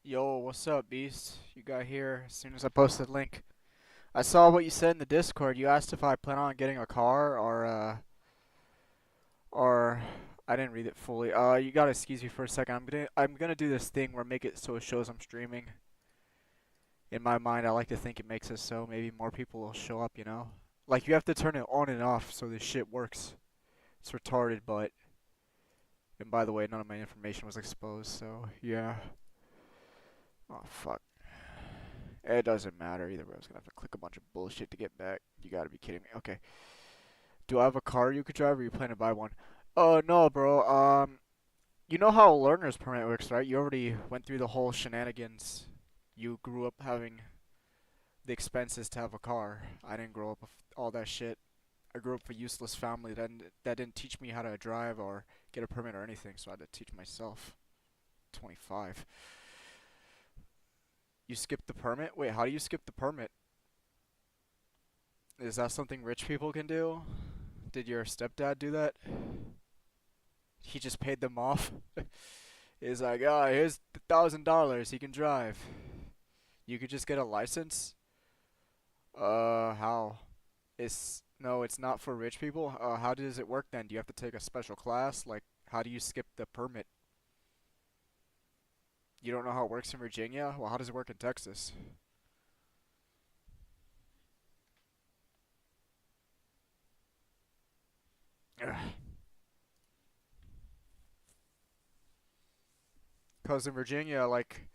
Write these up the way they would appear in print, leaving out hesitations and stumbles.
Yo, what's up, Beast? You got here as soon as I posted the link. I saw what you said in the Discord. You asked if I plan on getting a car or I didn't read it fully. You gotta excuse me for a second. I'm gonna do this thing where make it so it shows I'm streaming. In my mind, I like to think it makes it so maybe more people will show up, you know? Like you have to turn it on and off so this shit works. It's retarded, but and by the way, none of my information was exposed, so yeah. Oh fuck. It doesn't matter either way. I was gonna have to click a bunch of bullshit to get back. You gotta be kidding me. Okay. Do I have a car you could drive, or you plan to buy one? Oh no, bro. You know how a learner's permit works, right? You already went through the whole shenanigans. You grew up having the expenses to have a car. I didn't grow up with all that shit. I grew up with a useless family that didn't teach me how to drive or get a permit or anything, so I had to teach myself. 25. You skipped the permit? Wait, how do you skip the permit? Is that something rich people can do? Did your stepdad do that? He just paid them off. He's like, oh, here's $1,000. He can drive. You could just get a license. How? It's no, it's not for rich people. How does it work then? Do you have to take a special class? Like, how do you skip the permit? You don't know how it works in Virginia? Well, how does it work in Texas? Because in Virginia, like,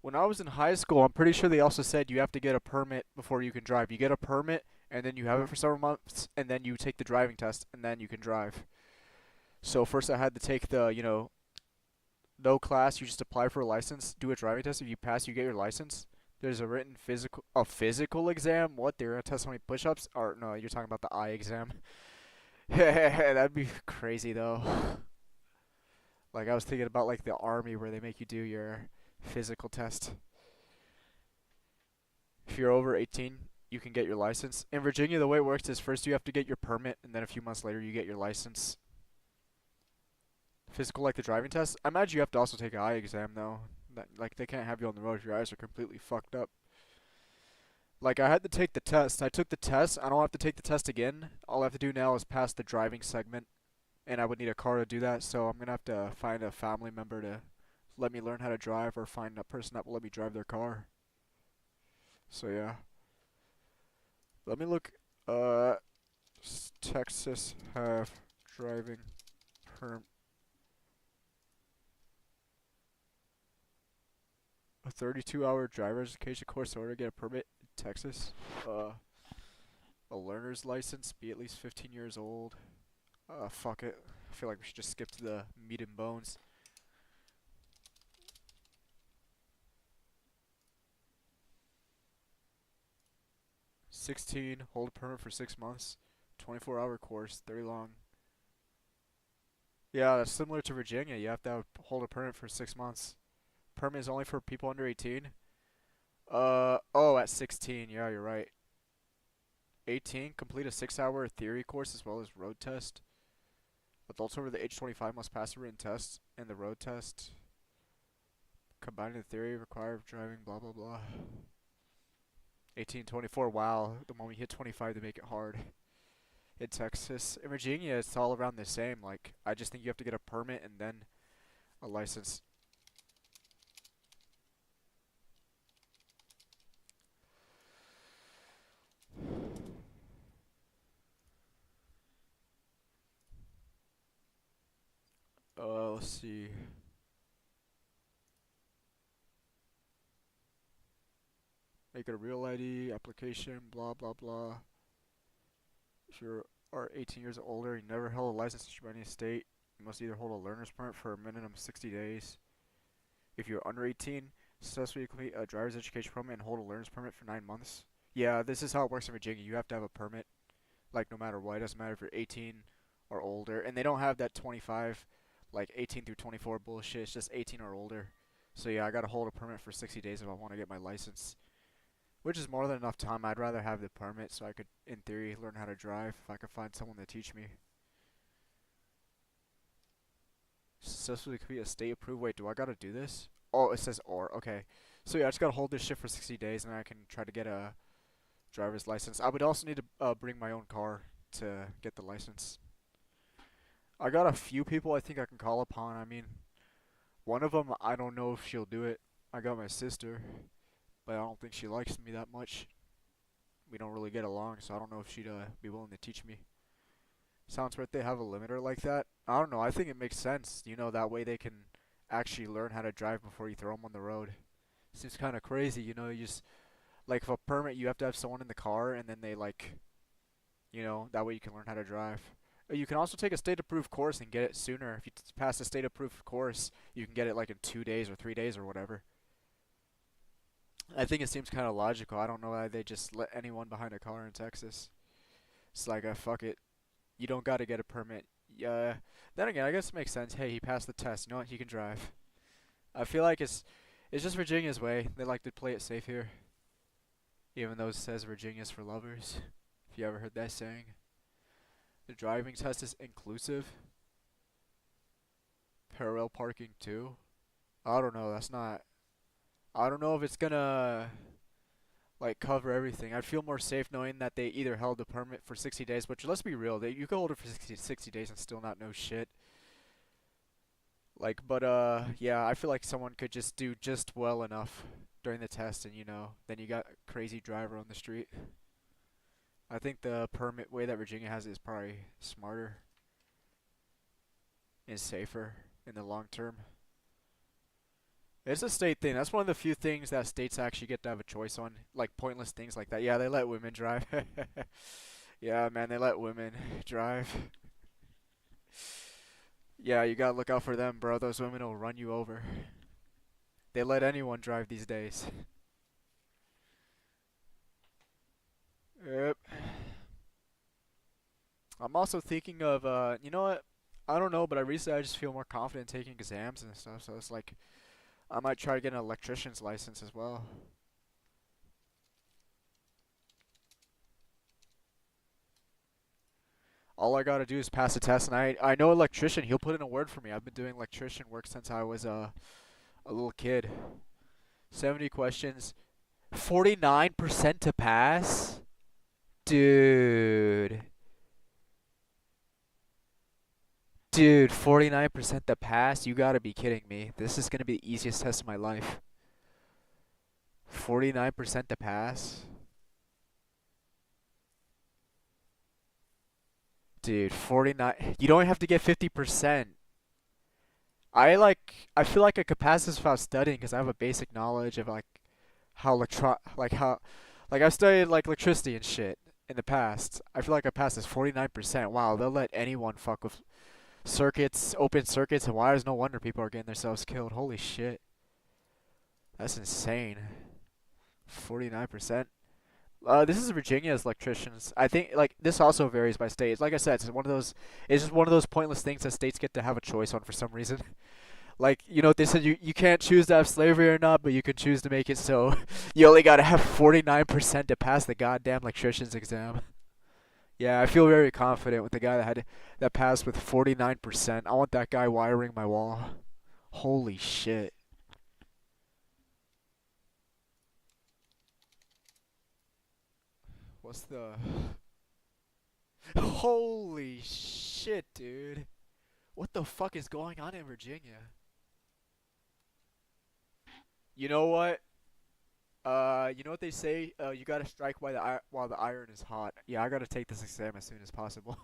when I was in high school, I'm pretty sure they also said you have to get a permit before you can drive. You get a permit, and then you have it for several months, and then you take the driving test, and then you can drive. So first I had to take the no class, you just apply for a license, do a driving test. If you pass, you get your license. There's a physical exam. What? They're gonna test how many push-ups? Or no, you're talking about the eye exam. That'd be crazy though. Like I was thinking about like the army where they make you do your physical test. If you're over 18, you can get your license. In Virginia, the way it works is first you have to get your permit, and then a few months later you get your license. Physical like the driving test. I imagine you have to also take an eye exam though. Like they can't have you on the road if your eyes are completely fucked up. Like I had to take the test. I took the test. I don't have to take the test again. All I have to do now is pass the driving segment, and I would need a car to do that. So I'm gonna have to find a family member to let me learn how to drive, or find a person that will let me drive their car. So yeah. Let me look. Uh, Texas have driving perm a 32-hour driver's education course in order to get a permit in Texas. Uh, a learner's license, be at least 15 years old. Fuck it. I feel like we should just skip to the meat and bones. 16, hold a permit for 6 months. 24-hour course, 30 long. Yeah, that's similar to Virginia. You have to hold a permit for 6 months. Permit is only for people under 18. Oh, at 16. Yeah, you're right. 18, complete a 6-hour theory course as well as road test. Adults over the age 25 must pass a written test and the road test. Combining the theory required driving, blah blah blah. 18, 24. Wow, the moment you hit 25, they make it hard. In Texas, in Virginia, it's all around the same. Like, I just think you have to get a permit and then a license. Let's see. Make it a real ID, application, blah blah blah. If you are 18 years or older, you never held a license issued by any state, you must either hold a learner's permit for a minimum of 60 days. If you're under 18, successfully complete a driver's education program and hold a learner's permit for 9 months. Yeah, this is how it works in Virginia. You have to have a permit, like no matter what. It doesn't matter if you're 18 or older, and they don't have that 25, like 18 through 24 bullshit. It's just 18 or older. So yeah, I gotta hold a permit for 60 days if I want to get my license, which is more than enough time. I'd rather have the permit so I could, in theory, learn how to drive if I could find someone to teach me. Successfully complete a state approved. Wait, do I gotta do this? Oh, it says or. Okay. So yeah, I just gotta hold this shit for 60 days, and I can try to get a driver's license. I would also need to bring my own car to get the license. I got a few people I think I can call upon. I mean, one of them I don't know if she'll do it. I got my sister, but I don't think she likes me that much. We don't really get along, so I don't know if she'd be willing to teach me. Sounds right they have a limiter like that. I don't know. I think it makes sense. That way they can actually learn how to drive before you throw them on the road. Seems kind of crazy. You just like if a permit, you have to have someone in the car, and then they that way you can learn how to drive. You can also take a state-approved course and get it sooner. If you pass a state-approved course, you can get it like in 2 days or 3 days or whatever. I think it seems kind of logical. I don't know why they just let anyone behind a car in Texas. It's like, fuck it. You don't got to get a permit. Yeah. Then again, I guess it makes sense. Hey, he passed the test. You know what? He can drive. I feel like it's just Virginia's way. They like to play it safe here. Even though it says Virginia's for lovers. If you ever heard that saying. The driving test is inclusive. Parallel parking too. I don't know. That's not. I don't know if it's gonna like cover everything. I'd feel more safe knowing that they either held the permit for 60 days, which let's be real, you could hold it for 60 days and still not know shit. Like, but yeah, I feel like someone could just do just well enough during the test, and then you got a crazy driver on the street. I think the permit way that Virginia has it is probably smarter and safer in the long term. It's a state thing. That's one of the few things that states actually get to have a choice on, like pointless things like that. Yeah, they let women drive. Yeah, man, they let women drive. Yeah, you gotta look out for them, bro. Those women will run you over. They let anyone drive these days. Yep. I'm also thinking of, you know what? I don't know, but I just feel more confident taking exams and stuff. So it's like, I might try to get an electrician's license as well. All I gotta do is pass the test, and I know electrician. He'll put in a word for me. I've been doing electrician work since I was a little kid. 70 questions, 49% to pass, dude. Dude, 49% to pass? You gotta be kidding me. This is gonna be the easiest test of my life. 49% to pass? Dude, 49. You don't have to get 50%. I feel like I could pass this without studying because I have a basic knowledge of like how like I've studied like electricity and shit in the past. I feel like I passed this 49%. Wow, they'll let anyone fuck with circuits, open circuits and wires. No wonder people are getting themselves killed. Holy shit. That's insane. 49%. This is Virginia's electricians. I think like this also varies by state. Like I said, it's just one of those pointless things that states get to have a choice on for some reason. Like, they said you can't choose to have slavery or not, but you can choose to make it so you only gotta have 49% to pass the goddamn electrician's exam. Yeah, I feel very confident with the guy that passed with 49%. I want that guy wiring my wall. Holy shit. What's the Holy shit, dude. What the fuck is going on in Virginia? You know what? You know what they say? You gotta strike while the iron is hot. Yeah, I gotta take this exam as soon as possible.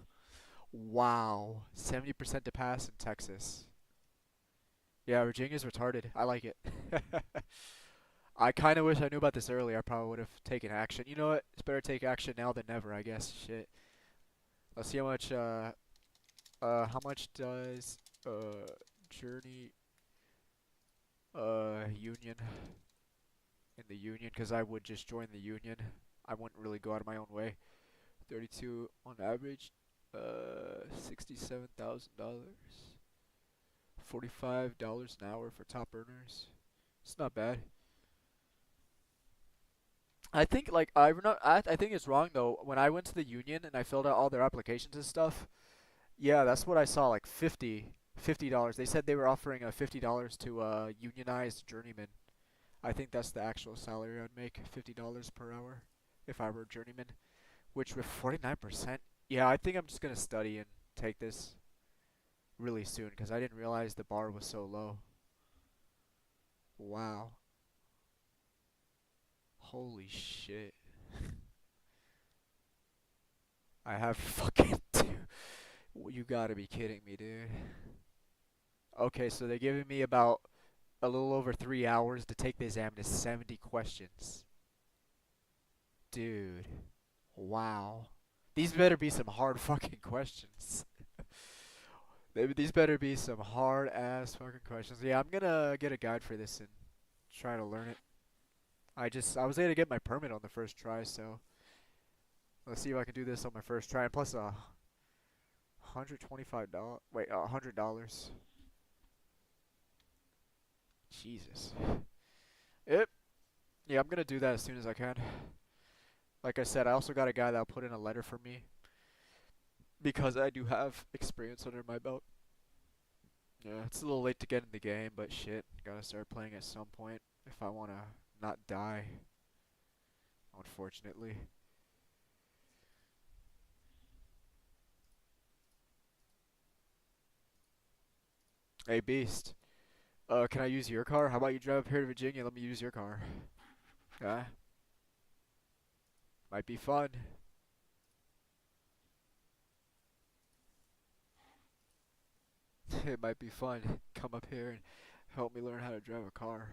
Wow, 70% to pass in Texas. Yeah, Virginia's retarded. I like it. I kind of wish I knew about this earlier. I probably would have taken action. You know what? It's better to take action now than never, I guess. Shit. Let's see how much does Journey Union in the Union? Because I would just join the Union. I wouldn't really go out of my own way. 32 on average. $67,000. $45 an hour for top earners. It's not bad. I think like I think it's wrong though. When I went to the union and I filled out all their applications and stuff, yeah, that's what I saw. Like $50. They said they were offering $50 to unionized journeyman. I think that's the actual salary I'd make, $50 per hour if I were a journeyman. Which with 49%, yeah, I think I'm just gonna study and take this really soon because I didn't realize the bar was so low. Wow. Holy shit. I have fucking two. You gotta be kidding me, dude. Okay, so they're giving me about a little over 3 hours to take the exam to 70 questions. Dude. Wow. These better be some hard fucking questions. These better be some hard ass fucking questions. Yeah, I'm gonna get a guide for this and try to learn it. I was able to get my permit on the first try, so let's see if I can do this on my first try. And plus $125. Wait, $100. Jesus. Yep. Yeah, I'm gonna do that as soon as I can. Like I said, I also got a guy that'll put in a letter for me because I do have experience under my belt. Yeah, it's a little late to get in the game, but shit, gotta start playing at some point if I wanna not die, unfortunately. Hey, Beast. Can I use your car? How about you drive up here to Virginia? Let me use your car. Yeah, might be fun. It might be fun. Come up here and help me learn how to drive a car.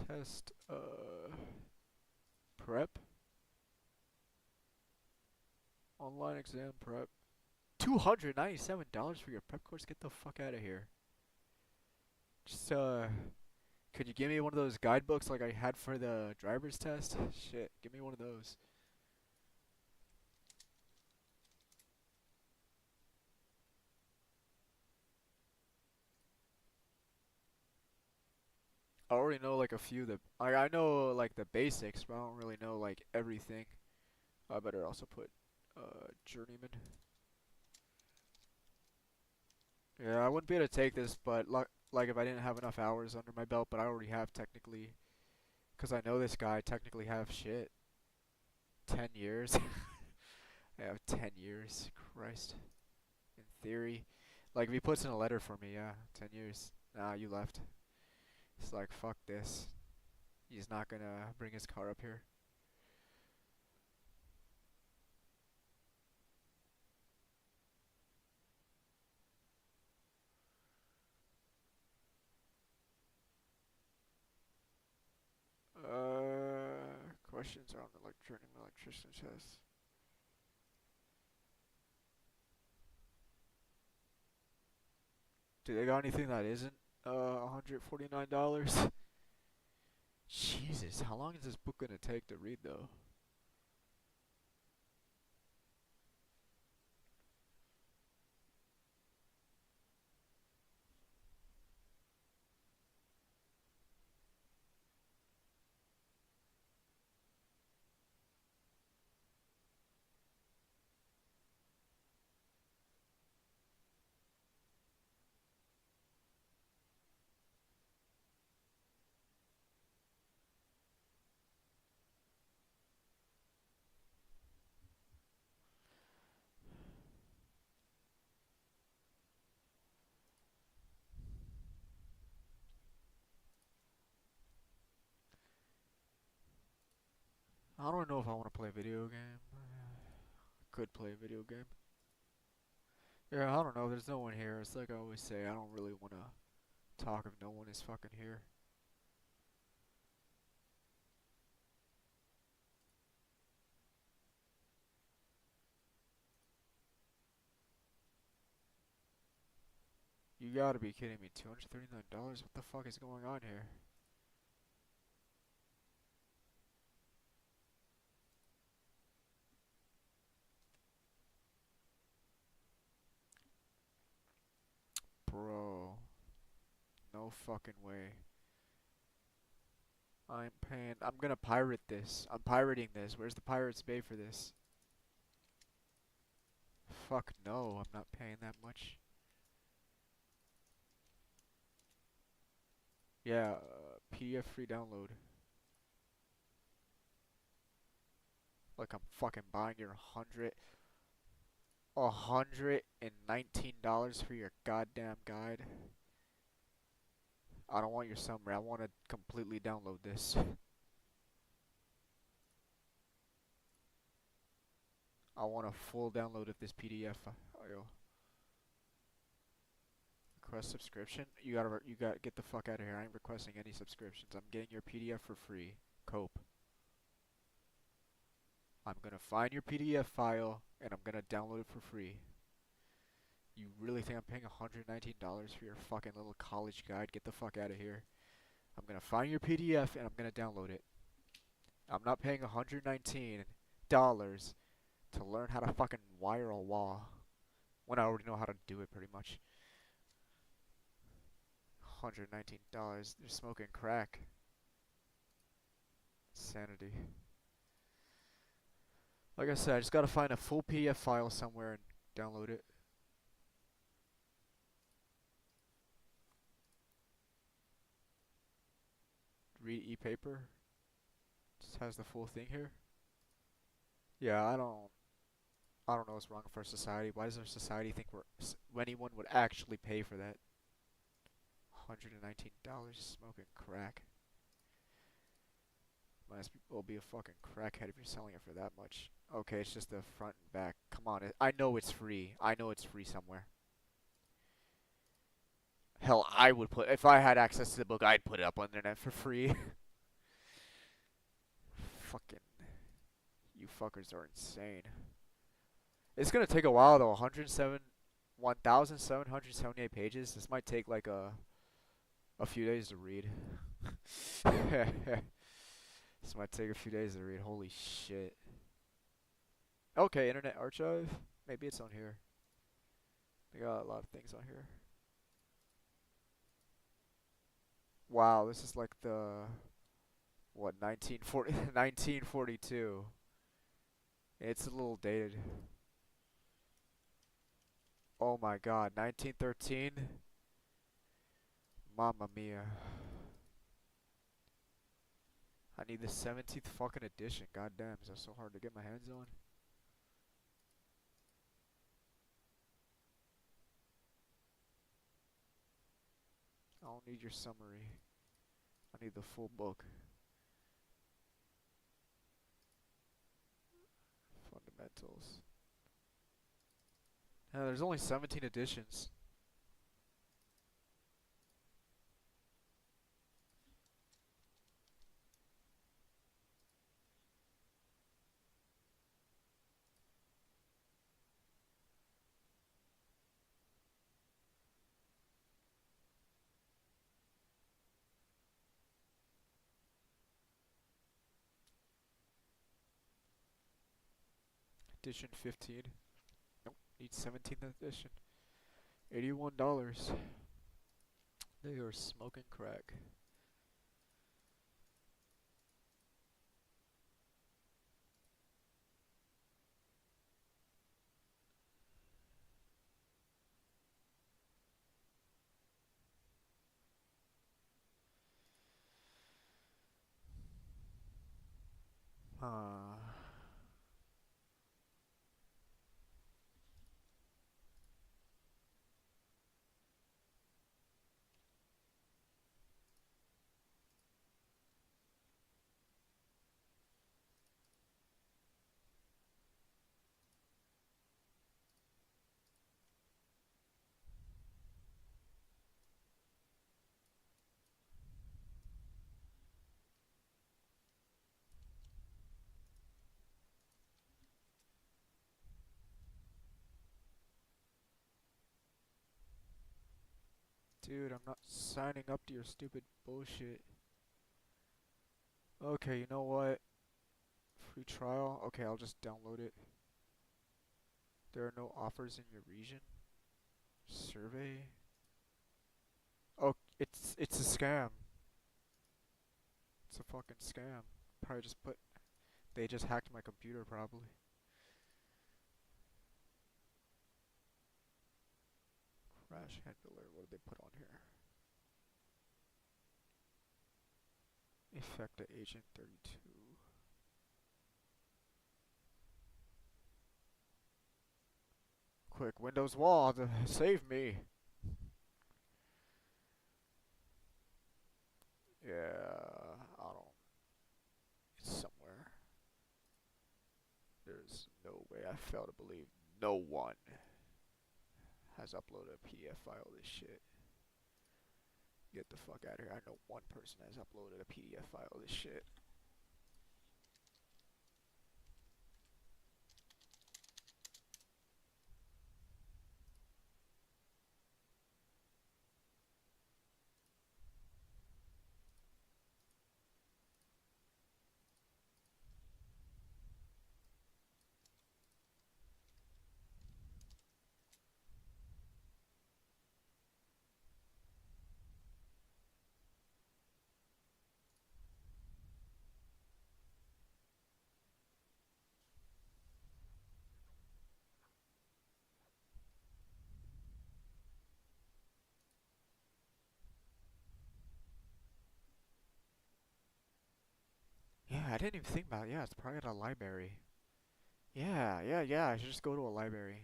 Test, prep? Online exam prep. $297 for your prep course? Get the fuck out of here. Just, could you give me one of those guidebooks like I had for the driver's test? Shit, give me one of those. I already know like a few that I know like the basics, but I don't really know like everything. I better also put journeyman. Yeah, I wouldn't be able to take this, but like if I didn't have enough hours under my belt, but I already have technically, cause I know this guy, I technically have shit. 10 years. I have 10 years. Christ. In theory. Like if he puts in a letter for me, yeah, 10 years. Nah, you left. It's like fuck this. He's not gonna bring his car up here. Questions on the electrician test. Do they got anything that isn't $149? Jesus, how long is this book gonna take to read though? I don't know if I want to play a video game. Could play a video game. Yeah, I don't know. There's no one here. It's like I always say, I don't really want to talk if no one is fucking here. You gotta be kidding me. $239? What the fuck is going on here? fucking way. I'm paying. I'm gonna pirate this. I'm pirating this. Where's the Pirates Bay for this? Fuck no, I'm not paying that much. Yeah, PDF free download. Like I'm fucking buying your $119 for your goddamn guide. I don't want your summary. I want to completely download this. I want a full download of this PDF file. Request subscription? You gotta get the fuck out of here. I ain't requesting any subscriptions. I'm getting your PDF for free. Cope. I'm gonna find your PDF file and I'm gonna download it for free. You really think I'm paying $119 for your fucking little college guide? Get the fuck out of here. I'm gonna find your PDF and I'm gonna download it. I'm not paying $119 to learn how to fucking wire a wall when I already know how to do it pretty much. $119. They're smoking crack. Insanity. Like I said, I just gotta find a full PDF file somewhere and download it. Read e-paper. Just has the full thing here. Yeah, I don't know what's wrong with our society. Why does our society think anyone would actually pay for that? $119 smoking crack. Might as well be a fucking crackhead if you're selling it for that much. Okay, it's just the front and back. Come on, I know it's free. I know it's free somewhere. Hell, if I had access to the book, I'd put it up on the internet for free. Fucking, you fuckers are insane. It's gonna take a while though. 1,778 pages. This might take like a few days to read. This might take a few days to read. Holy shit. Okay, Internet Archive. Maybe it's on here. They got a lot of things on here. Wow, this is like the what 1942. It's a little dated. Oh my god, 1913. Mamma mia. I need the 17th fucking edition. God damn, is that so hard to get my hands on? I don't need your summary. I need the full book. Fundamentals. Yeah, there's only 17 editions. Edition 15. Nope, need 17th edition. $81. They are smoking crack. Uh, Dude, I'm not signing up to your stupid bullshit. Okay, you know what? Free trial? Okay, I'll just download it. There are no offers in your region? Survey? Oh, It's a scam. It's a fucking scam. Probably just put they just hacked my computer probably. Crash handler. What did they put on here? Effecta Agent 32. Quick, Windows wall to save me. Yeah, I don't. It's somewhere. There's no way. I fail to believe no one has uploaded a PDF file of this shit. Get the fuck out of here. I know one person has uploaded a PDF file of this shit. Yeah, I didn't even think about it. Yeah, it's probably at a library. Yeah. I should just go to a library.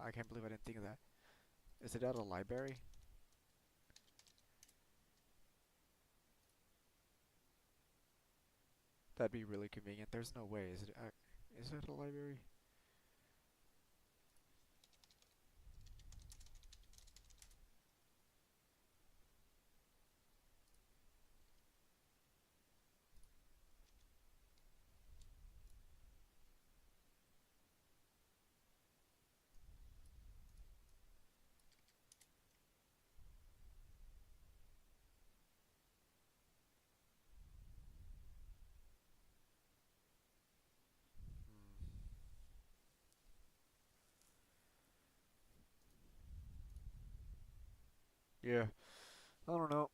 I can't believe I didn't think of that. Is it at a library? That'd be really convenient. There's no way. Is it at a library? Hmm. Yeah. I don't know.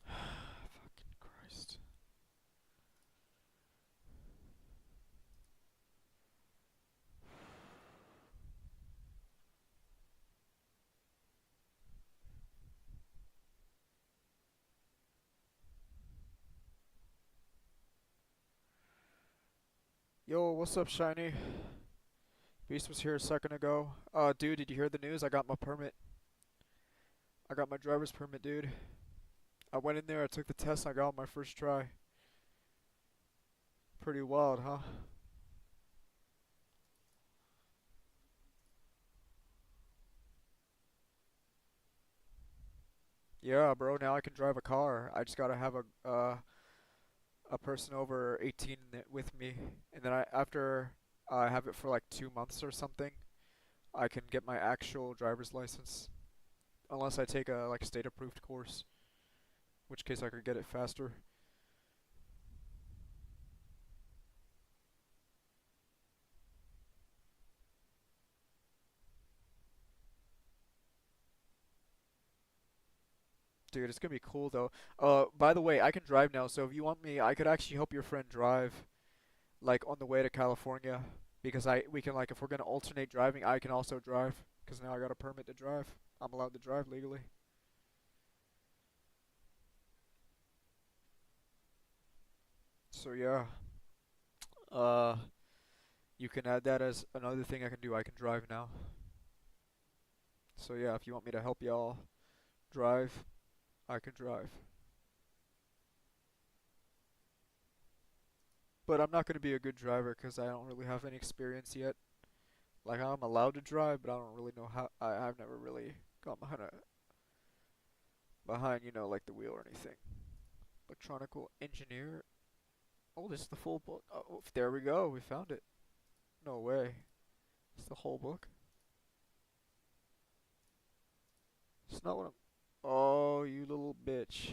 Fucking Christ. Yo, what's up, Shiny? Beast was here a second ago. Dude, did you hear the news? I got my permit. I got my driver's permit, dude. I went in there, I took the test, I got on my first try. Pretty wild, huh? Yeah, bro, now I can drive a car. I just gotta have a person over 18 with me, and then after I have it for like 2 months or something, I can get my actual driver's license. unless I take a like state approved course, which case I could get it faster. Dude, it's gonna be cool though. By the way, I can drive now, so if you want me, I could actually help your friend drive, like on the way to California, because we can like if we're gonna alternate driving, I can also drive, because now I got a permit to drive. I'm allowed to drive legally. So yeah, uh, you can add that as another thing I can do. I can drive now. So yeah, if you want me to help y'all drive, I can drive. But I'm not gonna be a good driver because I don't really have any experience yet. Like I'm allowed to drive, but I don't really know how. I've never really got behind like the wheel or anything. Electronical engineer. Oh, this is the full book. Oh, there we go. We found it. No way. It's the whole book. It's not what I'm. Oh, you little bitch.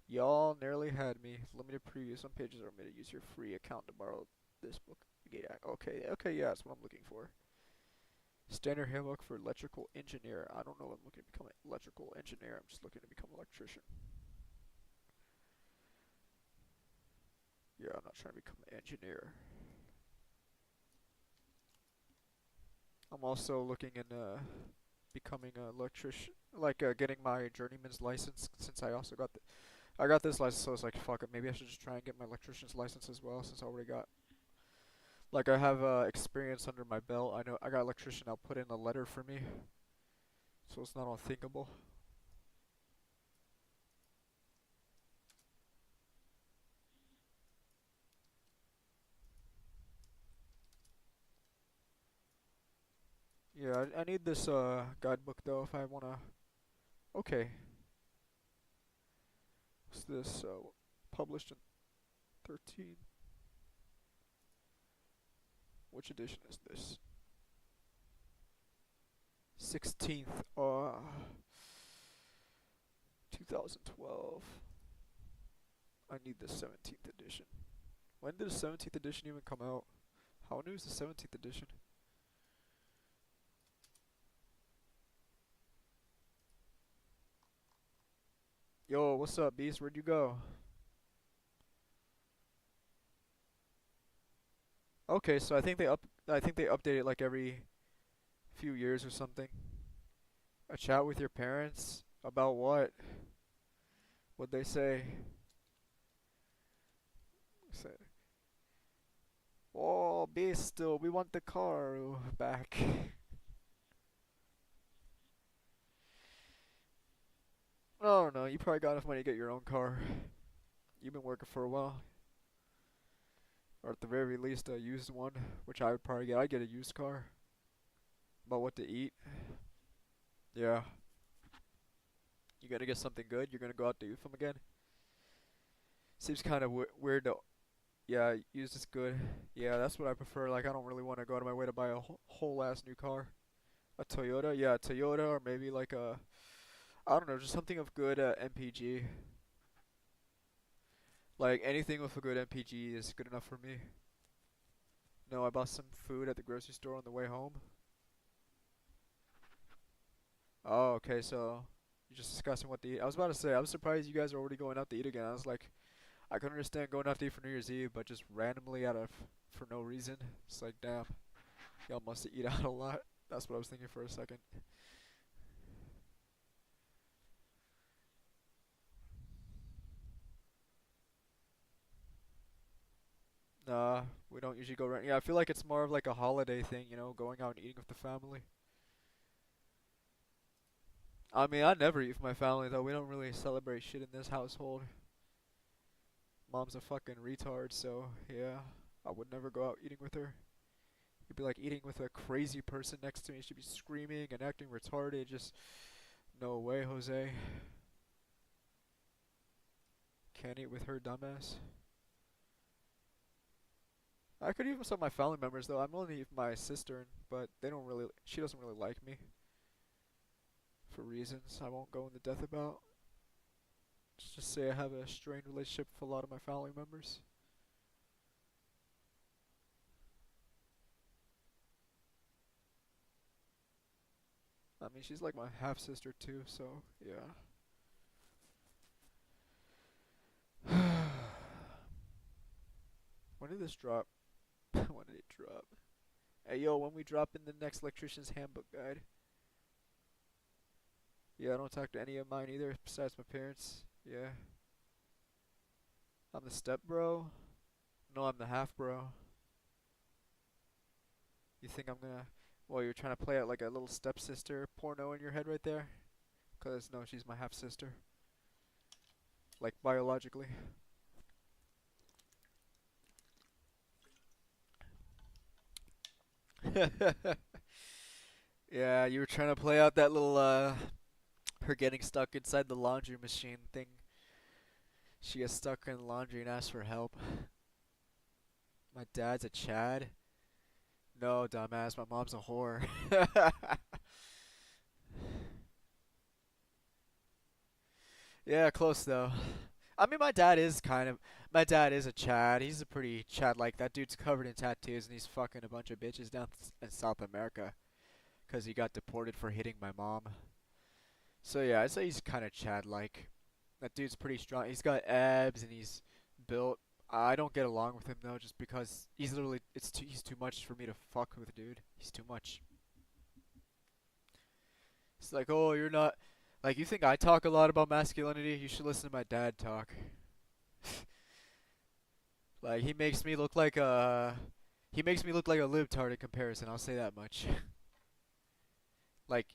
Y'all nearly had me. Limited preview. Some pages are permitted to use your free account to borrow this book. Yeah, okay, okay, yeah, that's what I'm looking for. Standard handbook for electrical engineer. I don't know if I'm looking to become an electrical engineer. I'm just looking to become an electrician. Yeah, I'm not trying to become an engineer. I'm also looking into becoming an electrician, like getting my journeyman's license. Since I got this license, so it's like fuck it. Maybe I should just try and get my electrician's license as well, since I already got like I have experience under my belt. I know I got electrician. I'll put in a letter for me, so it's not unthinkable. Yeah, I need this guidebook though if I wanna. Okay, what's this? Published in 13. Which edition is this? 16th. 2012. I need the 17th edition. When did the 17th edition even come out? How new is the 17th edition? Yo, what's up, Beast? Where'd you go? Okay, so I think they update it like every few years or something. A chat with your parents about what? What'd they say? Say, oh, Beast, still, we want the car back. Oh no, you probably got enough money to get your own car. You've been working for a while, or at the very least a used one, which I would probably get. I'd get a used car. About what to eat? Yeah. You gotta get something good. You're gonna go out to eat from again. Seems kind of weird to. Yeah, used is good. Yeah, that's what I prefer. Like I don't really want to go out of my way to buy a whole ass new car. A Toyota, yeah, a Toyota, or maybe like a I don't know, just something of good MPG. Like anything with a good MPG is good enough for me. No, I bought some food at the grocery store on the way home. Oh, okay, so you're just discussing what to eat. I was about to say, I was surprised you guys are already going out to eat again. I was like, I can understand going out to eat for New Year's Eve, but just randomly for no reason. It's like, damn, y'all must eat out a lot. That's what I was thinking for a second. Nah, we don't usually go around. Yeah, I feel like it's more of like a holiday thing, going out and eating with the family. I mean, I never eat with my family though. We don't really celebrate shit in this household. Mom's a fucking retard, so yeah, I would never go out eating with her. It'd be like eating with a crazy person next to me. She'd be screaming and acting retarded. Just no way, Jose. Can't eat with her dumbass. I could eat with some of my family members though. I'm only with my sister, but they don't really. She doesn't really like me for reasons I won't go into depth about. Let's just say I have a strained relationship with a lot of my family members. I mean, she's like my half sister too, so yeah. When did this drop? When did it drop? Hey yo, when we drop in the next electrician's handbook guide. Yeah, I don't talk to any of mine either, besides my parents. Yeah. I'm the step bro. No, I'm the half bro. You think I'm gonna... Well, you're trying to play out like a little stepsister porno in your head right there? Cause no, she's my half sister. Like biologically. Yeah, you were trying to play out that little her getting stuck inside the laundry machine thing. She gets stuck in the laundry and asks for help. My dad's a Chad? No, dumbass, my mom's a whore. Yeah, close though. I mean, my dad is a Chad. He's a pretty Chad like. That dude's covered in tattoos and he's fucking a bunch of bitches down in South America. 'Cause he got deported for hitting my mom. So yeah, I'd say he's kind of Chad like. That dude's pretty strong. He's got abs and he's built. I don't get along with him though, just because he's too much for me to fuck with, dude. He's too much. It's like, oh, you're not like you think I talk a lot about masculinity? You should listen to my dad talk. Like he makes me look like a libtard in comparison. I'll say that much. Like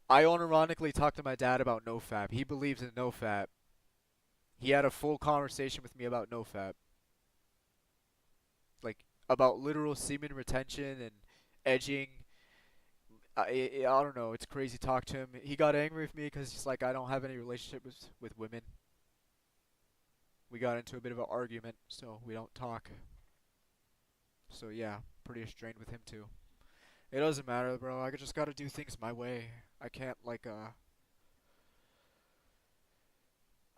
I unironically talked to my dad about nofap. He believes in nofap. He had a full conversation with me about nofap. Like about literal semen retention and edging. I don't know. It's crazy. Talk to him. He got angry with me because he's like, I don't have any relationship with women. We got into a bit of an argument, so we don't talk. So yeah, pretty estranged with him too. It doesn't matter, bro. I just gotta do things my way. I can't like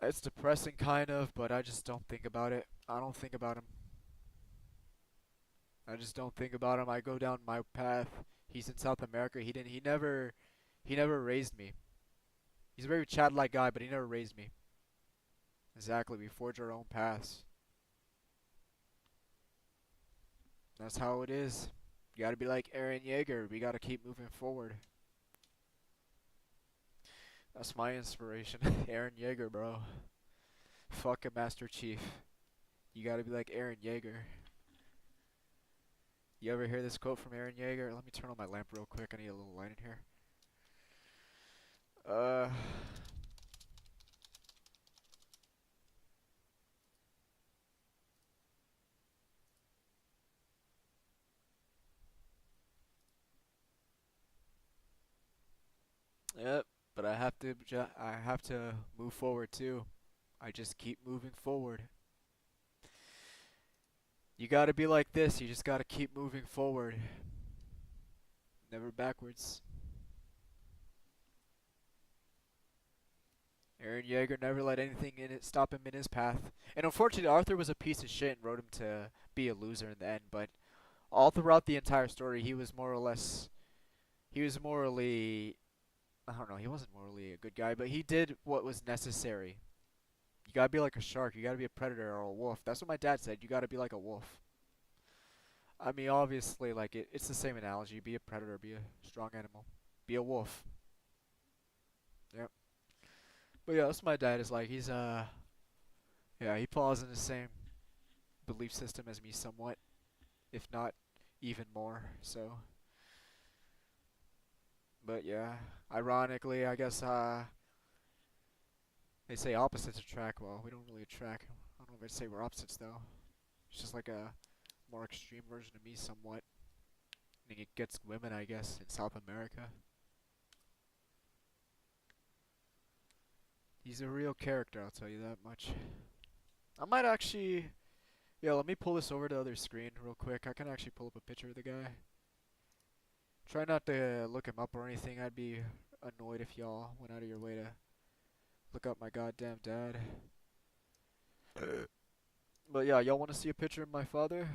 It's depressing kind of, but I just don't think about it. I don't think about him. I just don't think about him. I go down my path. He's in South America. He never raised me. He's a very Chad-like guy, but he never raised me. Exactly. We forge our own paths. That's how it is. You gotta be like Eren Yeager. We gotta keep moving forward. That's my inspiration. Eren Yeager, bro. Fuck a Master Chief. You gotta be like Eren Yeager. You ever hear this quote from Eren Yeager? Let me turn on my lamp real quick. I need a little light in here. Uh. Yep. But I have to move forward too. I just keep moving forward. You gotta be like this. You just gotta keep moving forward. Never backwards. Eren Yeager never let anything in it stop him in his path. And unfortunately, Arthur was a piece of shit and wrote him to be a loser in the end. But all throughout the entire story, he was morally, I don't know, he wasn't morally a good guy, but he did what was necessary. You gotta be like a shark. You gotta be a predator or a wolf. That's what my dad said. You gotta be like a wolf. I mean, obviously, like it's the same analogy. Be a predator. Be a strong animal. Be a wolf. Yep. But yeah, that's what my dad is like. Yeah, he falls in the same belief system as me somewhat, if not even more. So, but yeah, ironically, I guess they say opposites attract. Well, we don't really attract. I don't know if I'd say we're opposites though. It's just like a more extreme version of me somewhat. I think it gets women, I guess, in South America. He's a real character, I'll tell you that much. I might actually... Yeah, let me pull this over to the other screen real quick. I can actually pull up a picture of the guy. Try not to look him up or anything. annoyed if y'all went out of your way to look up my goddamn dad. But yeah, y'all want to see a picture of my father?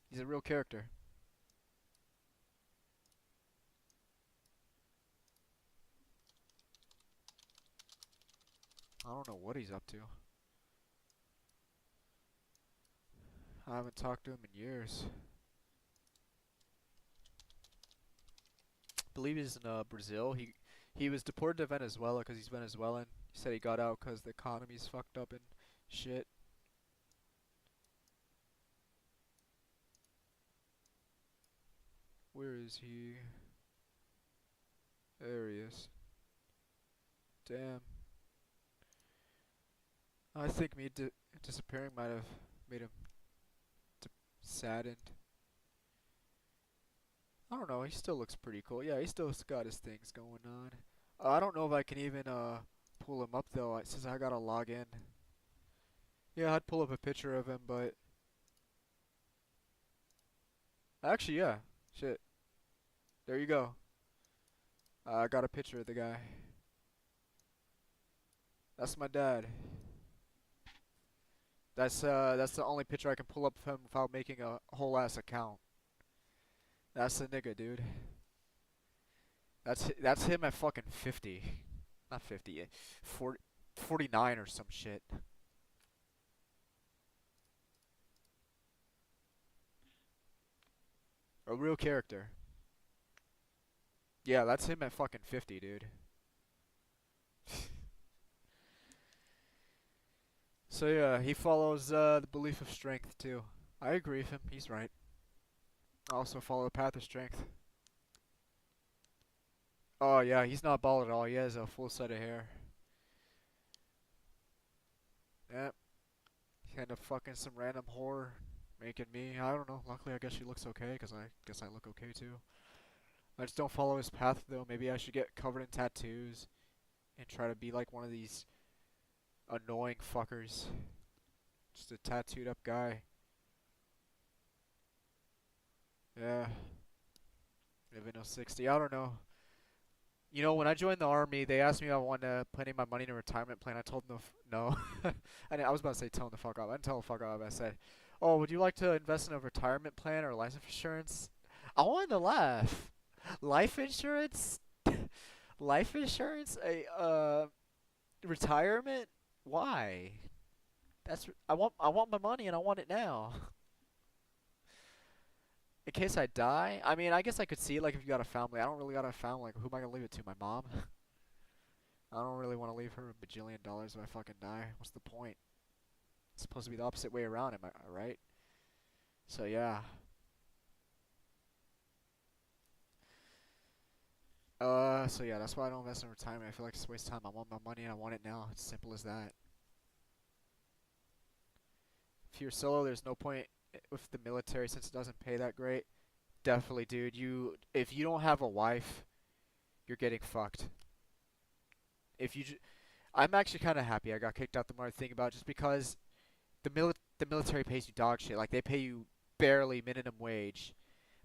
He's a real character. I don't know what he's up to. I haven't talked to him in years. I believe he's in Brazil. He was deported to Venezuela because he's Venezuelan. He said he got out because the economy's fucked up and shit. Where is he? There he is. Damn. I think me disappearing might have made him saddened. I don't know. He still looks pretty cool. Yeah, he still's got his things going on. I don't know if I can even pull him up though, since I gotta log in. Yeah, I'd pull up a picture of him, but actually, yeah. Shit. There you go. I got a picture of the guy. That's my dad. That's the only picture I can pull up of him without making a whole ass account. That's the nigga, dude. That's him at fucking 50. Not 50, 40, 49 or some shit. A real character. Yeah, that's him at fucking 50, dude. So yeah, he follows the belief of strength too. I agree with him. He's right. I also follow the path of strength. Oh yeah, he's not bald at all. He has a full set of hair. Yep. He had a fucking some random whore making me. I don't know. Luckily, I guess she looks okay, 'cause I guess I look okay too. I just don't follow his path though. Maybe I should get covered in tattoos and try to be like one of these annoying fuckers. Just a tattooed up guy. Yeah. Living 060. I don't know. You know, when I joined the army, they asked me if I wanted to put in my money in a retirement plan. I told them no. I was about to say tell them the fuck off. I didn't tell them the fuck off. I said, "Oh, would you like to invest in a retirement plan or life insurance?" I wanted to laugh. Life insurance? Life insurance? Retirement? Why? I want my money and I want it now. In case I die? I mean, I guess I could see it like if you got a family. I don't really got a family. Like, who am I gonna leave it to? My mom? I don't really want to leave her a bajillion dollars if I fucking die. What's the point? It's supposed to be the opposite way around, am I right? So yeah. So yeah, that's why I don't invest in retirement. I feel like it's a waste of time. I want my money and I want it now. It's simple as that. If you're solo, there's no point with the military since it doesn't pay that great. Definitely, dude. If you don't have a wife, you're getting fucked. If you, I'm actually kind of happy I got kicked out the more I think about it, just because the military pays you dog shit. Like they pay you barely minimum wage.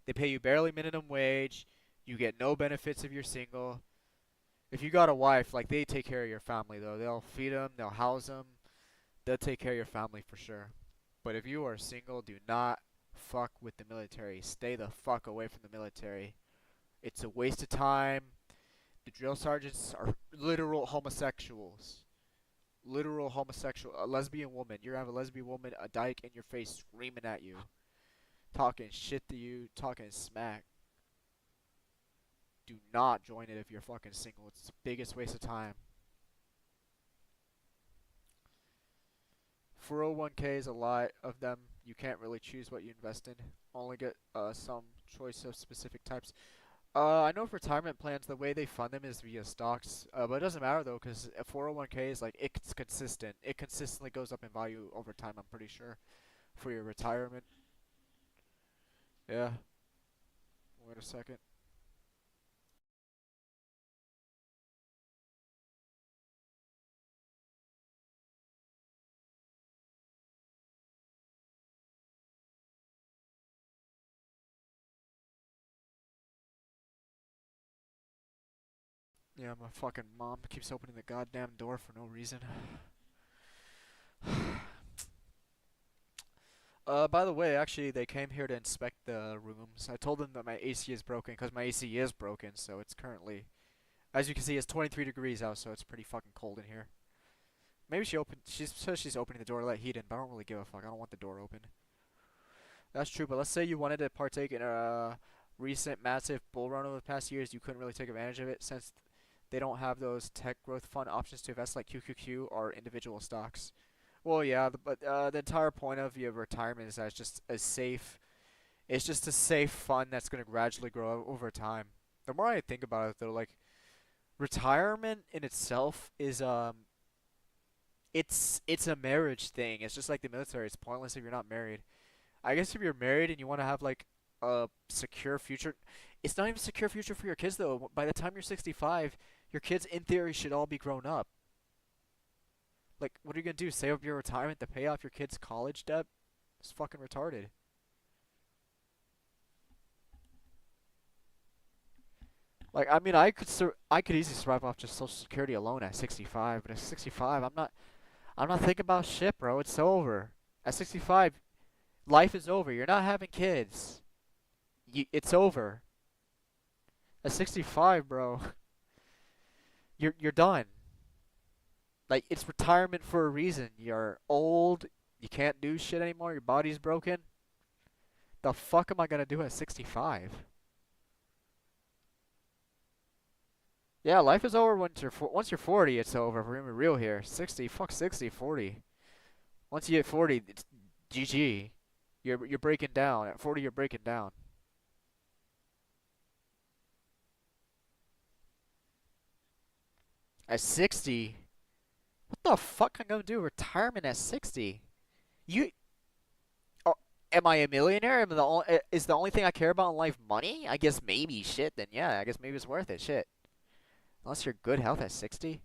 They pay you barely minimum wage. You get no benefits if you're single. If you got a wife, like they take care of your family though. They'll feed them, they'll house them, they'll take care of your family for sure. But if you are single, do not fuck with the military. Stay the fuck away from the military. It's a waste of time. The drill sergeants are literal homosexuals. Literal homosexual. A lesbian woman. You're gonna have a lesbian woman, a dyke in your face screaming at you. Talking shit to you. Talking smack. Do not join it if you're fucking single. It's the biggest waste of time. 401ks, a lot of them, you can't really choose what you invest in. Only get some choice of specific types. I know for retirement plans, the way they fund them is via stocks. But it doesn't matter though, because 401k is like it's consistent. It consistently goes up in value over time. I'm pretty sure for your retirement. Yeah. Wait a second. Yeah, my fucking mom keeps opening the goddamn door for no reason. By the way, actually, they came here to inspect the rooms. I told them that my AC is broken because my AC is broken, so it's currently, as you can see, it's 23 degrees out, so it's pretty fucking cold in here. Maybe she says she's opening the door to let heat in, but I don't really give a fuck. I don't want the door open. That's true, but let's say you wanted to partake in a recent massive bull run over the past years, you couldn't really take advantage of it since they don't have those tech growth fund options to invest like QQQ or individual stocks. Well, yeah, but the entire point of your retirement is that it's just a safe. It's just a safe fund that's gonna gradually grow over time. The more I think about it, though, like retirement in itself is it's a marriage thing. It's just like the military. It's pointless if you're not married. I guess if you're married and you want to have like a secure future, it's not even a secure future for your kids though. By the time you're 65, your kids in theory should all be grown up. Like, what are you gonna do? Save up your retirement to pay off your kids' college debt? It's fucking retarded. Like, I mean, I could easily survive off just Social Security alone at 65, but at 65, I'm not thinking about shit, bro. It's over. At 65, life is over. You're not having kids. It's over. At 65, bro, you're done. Like, it's retirement for a reason. You're old. You can't do shit anymore. Your body's broken. The fuck am I gonna do at 65? Yeah, life is over once you're 40. It's over. We're gonna be real here. 60, fuck 60, 40. Once you hit 40, it's GG. You're breaking down. At 40, you're breaking down. At 60, what the fuck am I gonna do retirement at 60? You, oh, am I a millionaire? Is the only thing I care about in life money? I guess maybe. Shit, then yeah, I guess maybe it's worth it. Shit. Unless you're good health at 60,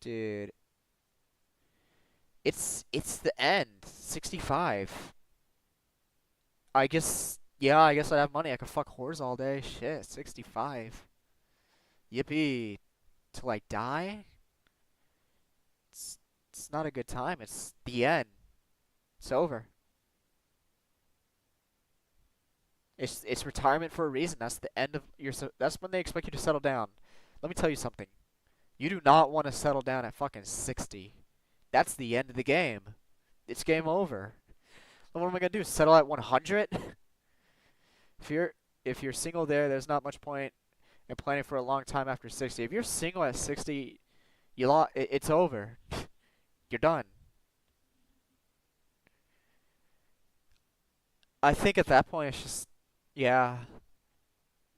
dude. It's the end. 65. I guess, yeah, I guess I'd have money. I could fuck whores all day. Shit, 65. Yippee. Till I die? It's, it's not a good time. It's the end. It's over. It's retirement for a reason. That's the end of that's when they expect you to settle down. Let me tell you something. You do not want to settle down at fucking 60. That's the end of the game. It's game over. What am I gonna do? Settle at 100? If you're single there's not much point in planning for a long time after 60. If you're single at 60, it's over. You're done. I think at that point it's just yeah,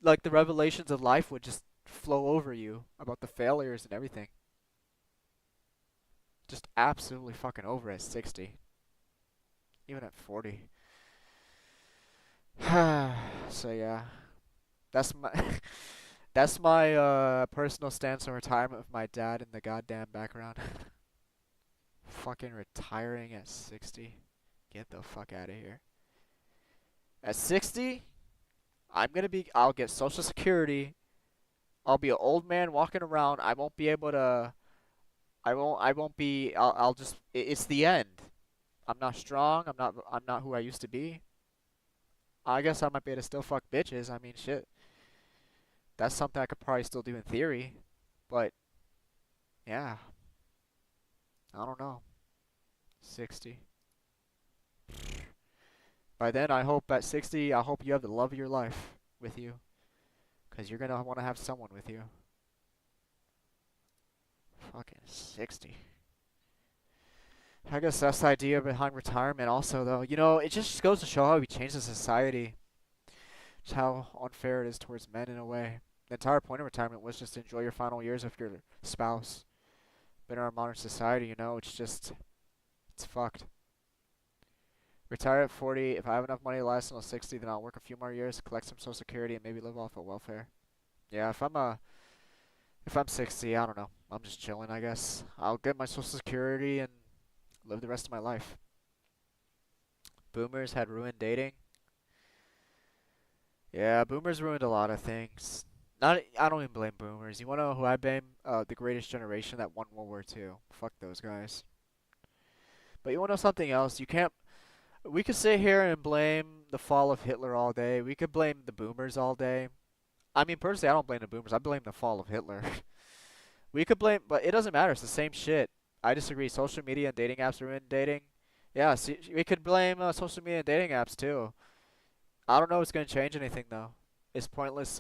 like the revelations of life would just flow over you about the failures and everything. Just absolutely fucking over at 60, even at 40. So yeah, that's my that's my personal stance on retirement with my dad in the goddamn background. Fucking retiring at 60. Get the fuck out of here. At 60, I'll get Social Security. I'll be an old man walking around. I won't be able to, I won't be, I'll just, it's the end. I'm not strong. I'm not who I used to be. I guess I might be able to still fuck bitches. I mean, shit. That's something I could probably still do in theory. But, yeah. I don't know. 60. By then, I hope at 60, I hope you have the love of your life with you. Because you're going to want to have someone with you. Fucking 60. I guess that's the idea behind retirement also, though. You know, it just goes to show how we change the society. Just how unfair it is towards men in a way. The entire point of retirement was just to enjoy your final years with your spouse. But in our modern society, you know, it's fucked. Retire at 40. If I have enough money to last until 60, then I'll work a few more years, collect some Social Security, and maybe live off of welfare. Yeah, if I'm 60, I don't know. I'm just chilling, I guess. I'll get my Social Security and live the rest of my life. Boomers had ruined dating. Yeah, boomers ruined a lot of things. Not, I don't even blame boomers. You wanna know who I blame? The greatest generation that won World War II. Fuck those guys. But you wanna know something else? You can't. We could sit here and blame the fall of Hitler all day. We could blame the boomers all day. I mean, personally, I don't blame the boomers. I blame the fall of Hitler. We could blame, but it doesn't matter. It's the same shit. I disagree. Social media and dating apps ruined dating. Yeah, see, we could blame social media and dating apps too. I don't know if it's gonna change anything though. It's pointless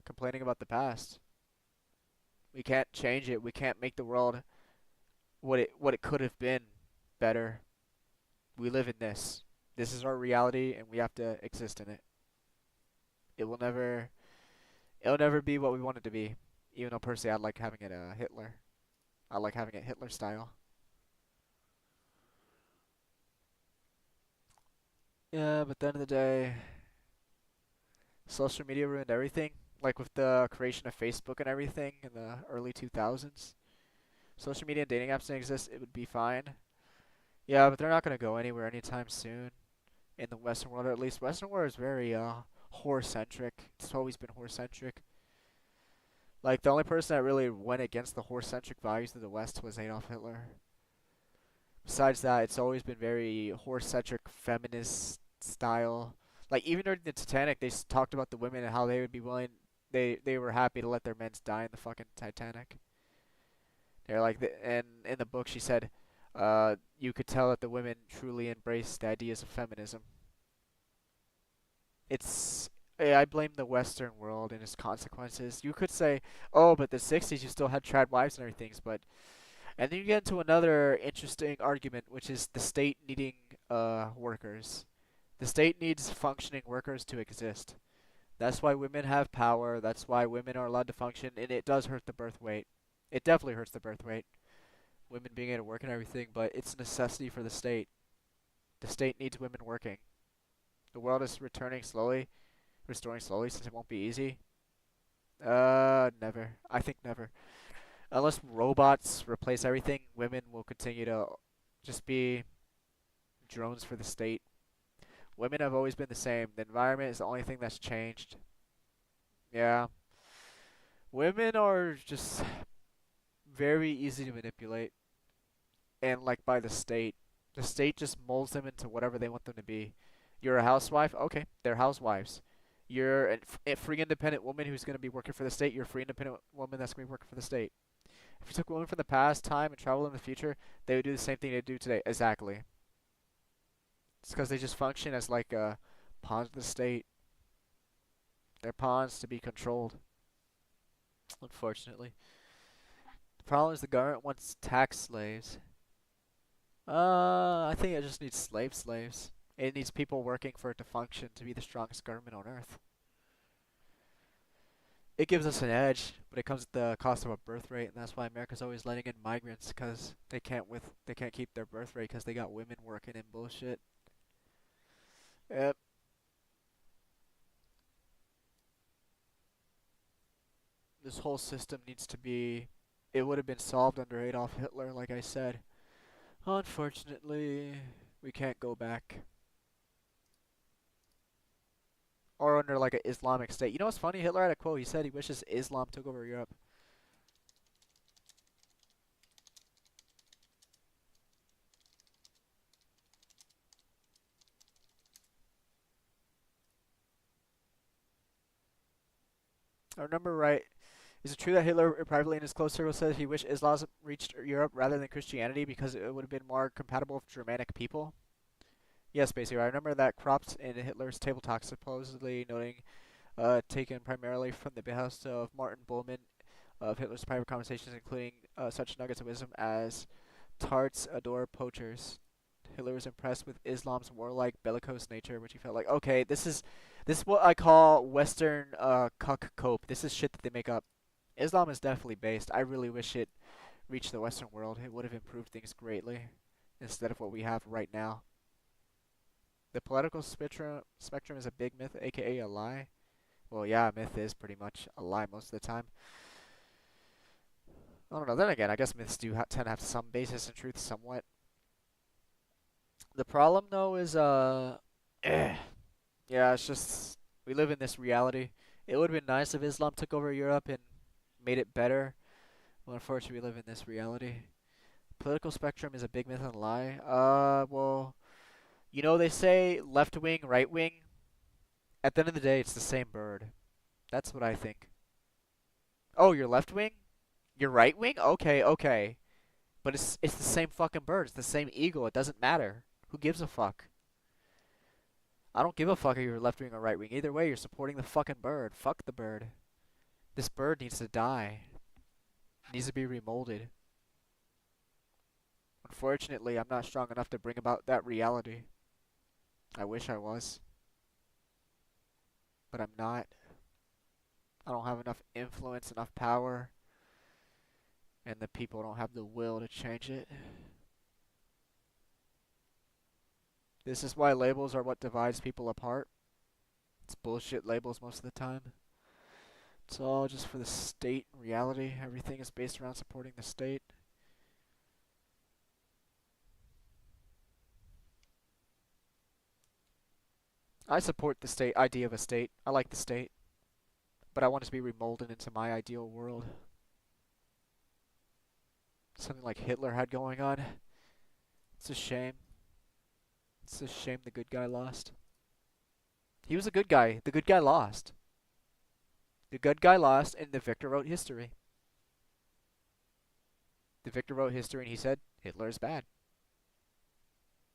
complaining about the past. We can't change it. We can't make the world what it could have been better. We live in this. This is our reality, and we have to exist in it. It will never. It'll never be what we want it to be. Even though personally, I like having it Hitler. I like having it Hitler style. Yeah, but at the end of the day, social media ruined everything. Like with the creation of Facebook and everything in the early 2000s. Social media and dating apps didn't exist, it would be fine. Yeah, but they're not gonna go anywhere anytime soon. In the Western world, or at least. Western world is very horror centric. It's always been horror centric. Like the only person that really went against the horror centric values of the West was Adolf Hitler. Besides that, it's always been very horror centric feminist style. Like even during the Titanic, they talked about the women and how they would be willing. They were happy to let their men die in the fucking Titanic. They're like, and in the book she said, you could tell that the women truly embraced the ideas of feminism. It's I blame the Western world and its consequences. You could say, oh, but the '60s you still had trad wives and everything, but and then you get into another interesting argument, which is the state needing workers. The state needs functioning workers to exist. That's why women have power. That's why women are allowed to function, and it does hurt the birth rate. It definitely hurts the birth rate. Women being able to work and everything, but it's a necessity for the state. The state needs women working. The world is restoring slowly since it won't be easy. Never. I think never. Unless robots replace everything, women will continue to just be drones for the state. Women have always been the same. The environment is the only thing that's changed. Yeah. Women are just very easy to manipulate and like by the state. The state just molds them into whatever they want them to be. You're a housewife? Okay, they're housewives. You're a free independent woman who's going to be working for the state. You're a free independent woman that's going to be working for the state. If you took women from the past time and traveled in the future, they would do the same thing they do today. Exactly. It's because they just function as like pawns of the state. They're pawns to be controlled, unfortunately. The problem is the government wants tax slaves. I think it just needs slaves. It needs people working for it to function to be the strongest government on earth. It gives us an edge, but it comes at the cost of a birth rate, and that's why America's always letting in migrants because they can't keep their birth rate because they got women working in bullshit. Yep. This whole system needs to be. It would have been solved under Adolf Hitler, like I said. Unfortunately, we can't go back. Or under like an Islamic state. You know what's funny? Hitler had a quote. He said he wishes Islam took over Europe. I remember right. Is it true that Hitler privately in his close circle said he wished Islam reached Europe rather than Christianity because it would have been more compatible with Germanic people? Yes, basically. I remember that cropped in Hitler's table talk, supposedly noting, taken primarily from the behest of Martin Bullmann of Hitler's private conversations, including such nuggets of wisdom as tarts adore poachers. Hitler was impressed with Islam's warlike, bellicose nature, which he felt like, okay, this is what I call Western cuck cope. This is shit that they make up. Islam is definitely based. I really wish it reached the Western world. It would have improved things greatly instead of what we have right now. The political spectrum is a big myth, aka a lie. Well, yeah, myth is pretty much a lie most of the time. I don't know. Then again, I guess myths do tend to have some basis in truth, somewhat. The problem though is yeah, it's just we live in this reality. It would have been nice if Islam took over Europe and made it better. Well, unfortunately, we live in this reality. Political spectrum is a big myth and lie. Well, you know they say left wing, right wing. At the end of the day, it's the same bird. That's what I think. Oh, you're left wing? You're right wing? Okay, okay. But it's the same fucking bird. It's the same eagle. It doesn't matter. Who gives a fuck? I don't give a fuck if you're left wing or right wing. Either way, you're supporting the fucking bird. Fuck the bird. This bird needs to die. It needs to be remolded. Unfortunately, I'm not strong enough to bring about that reality. I wish I was. But I'm not. I don't have enough influence, enough power, and the people don't have the will to change it. This is why labels are what divides people apart. It's bullshit labels most of the time. It's all just for the state reality. Everything is based around supporting the state. I support the state idea of a state. I like the state. But I want it to be remolded into my ideal world. Something like Hitler had going on. It's a shame. It's a shame the good guy lost. He was a good guy. The good guy lost. The good guy lost, and the victor wrote history. The victor wrote history, and he said, Hitler is bad.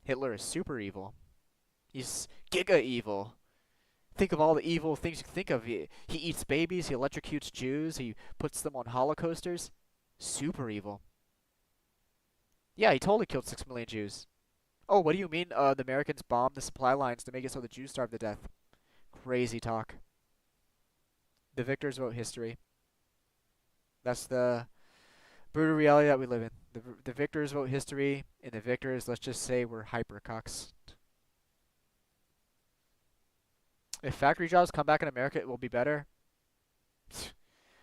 Hitler is super evil. He's giga evil. Think of all the evil things you can think of. He eats babies, he electrocutes Jews, he puts them on holocausters. Super evil. Yeah, he totally killed 6 million Jews. Oh, what do you mean the Americans bombed the supply lines to make it so the Jews starved to death? Crazy talk. The victors wrote history. That's the brutal reality that we live in. The victors wrote history, and the victors, let's just say, were hypercocks. If factory jobs come back in America, it will be better.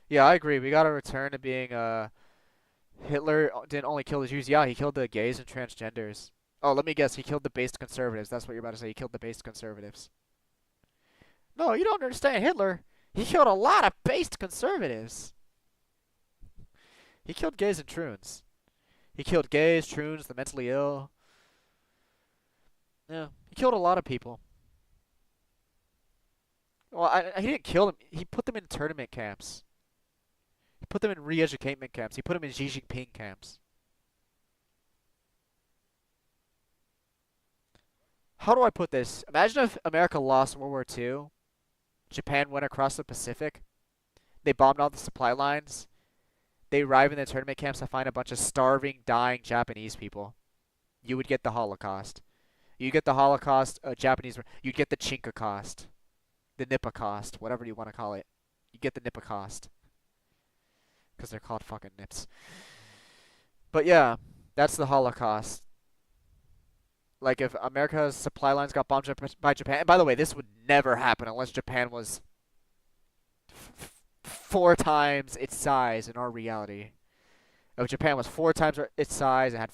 Yeah, I agree. We gotta return to being Hitler didn't only kill the Jews. Yeah, he killed the gays and transgenders. Oh, let me guess. He killed the based conservatives. That's what you're about to say. He killed the based conservatives. No, you don't understand. Hitler, he killed a lot of based conservatives. He killed gays and troons. He killed gays, troons, the mentally ill. Yeah, he killed a lot of people. Well, he didn't kill them. He put them in internment camps. He put them in re-education camps. He put them in Xi Jinping camps. How do I put this? Imagine if America lost World War II. Japan went across the Pacific. They bombed all the supply lines. They arrive in the internment camps to find a bunch of starving, dying Japanese people. You would get the Holocaust. You get the Holocaust, Japanese. You'd get the Chinkacost, the Nippocaust, whatever you want to call it. You get the Nippocaust, because they're called fucking nips. But yeah, that's the Holocaust. Like if America's supply lines got bombed by Japan. And by the way, this would never happen unless Japan was 4 times its size in our reality. If Japan was 4 times its size and had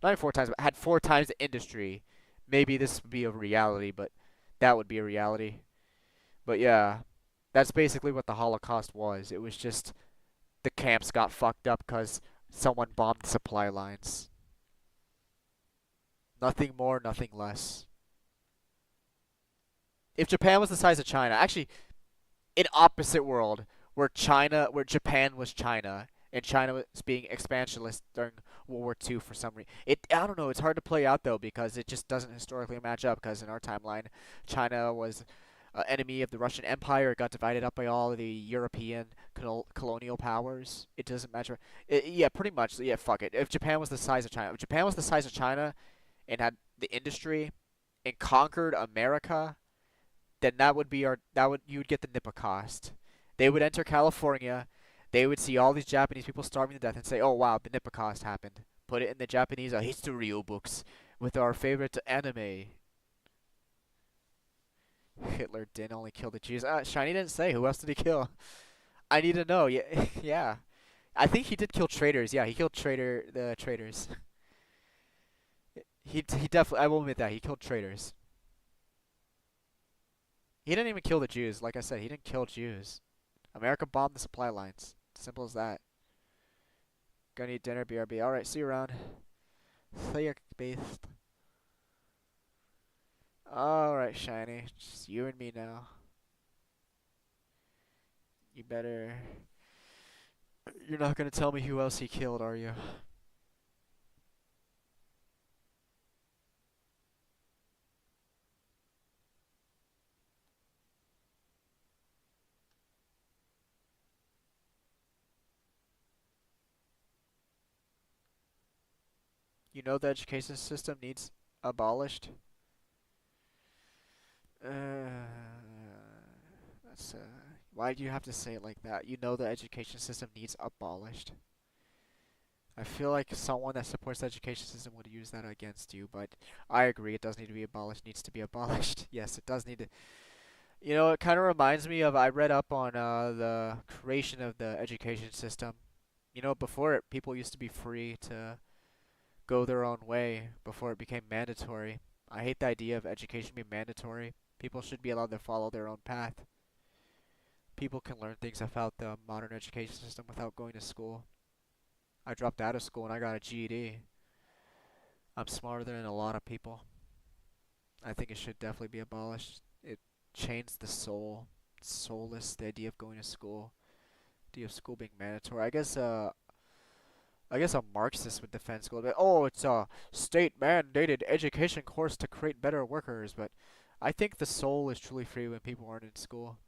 not even 4 times, but had 4 times the industry, maybe this would be a reality. But that would be a reality. But yeah, that's basically what the Holocaust was. It was just the camps got fucked up because someone bombed the supply lines. Nothing more, nothing less. If Japan was the size of China, actually, an opposite world where Japan was China, and China was being expansionist during World War II for some reason. I don't know. It's hard to play out though because it just doesn't historically match up. Because in our timeline, China was an enemy of the Russian Empire. It got divided up by all of the European colonial powers. It doesn't match up. Yeah, pretty much. Yeah, fuck it. If Japan was the size of China, and had the industry and conquered America, then you would get the Nippocaust. They would enter California, they would see all these Japanese people starving to death and say, "Oh wow, the Nippocaust happened." Put it in the Japanese history books with our favorite anime. Hitler didn't only kill the Jews. Shiny didn't say. Who else did he kill? I need to know. Yeah, yeah. I think he did kill traitors. Yeah, he killed the traitors. He definitely. I will admit that he killed traitors. He didn't even kill the Jews. Like I said, he didn't kill Jews. America bombed the supply lines. Simple as that. Gonna eat dinner, BRB. Alright, see you around. Thick beast. Alright, Shiny. Just you and me now. You better... You're not gonna tell me who else he killed, are you? You know the education system needs abolished? Uh, that's why do you have to say it like that? You know the education system needs abolished. I feel like someone that supports the education system would use that against you, but I agree it does need to be abolished, needs to be abolished. Yes, it does need to. You know, it kind of reminds me of I read up on the creation of the education system. You know, before it, people used to be free to go their own way before it became mandatory. I hate the idea of education being mandatory. People should be allowed to follow their own path. People can learn things about the modern education system without going to school. I dropped out of school and I got a GED. I'm smarter than a lot of people. I think it should definitely be abolished. It changed the soul. It's soulless, the idea of going to school. The idea of school being mandatory. I guess a Marxist would defend school. But, oh, it's a state mandated education course to create better workers. But I think the soul is truly free when people aren't in school.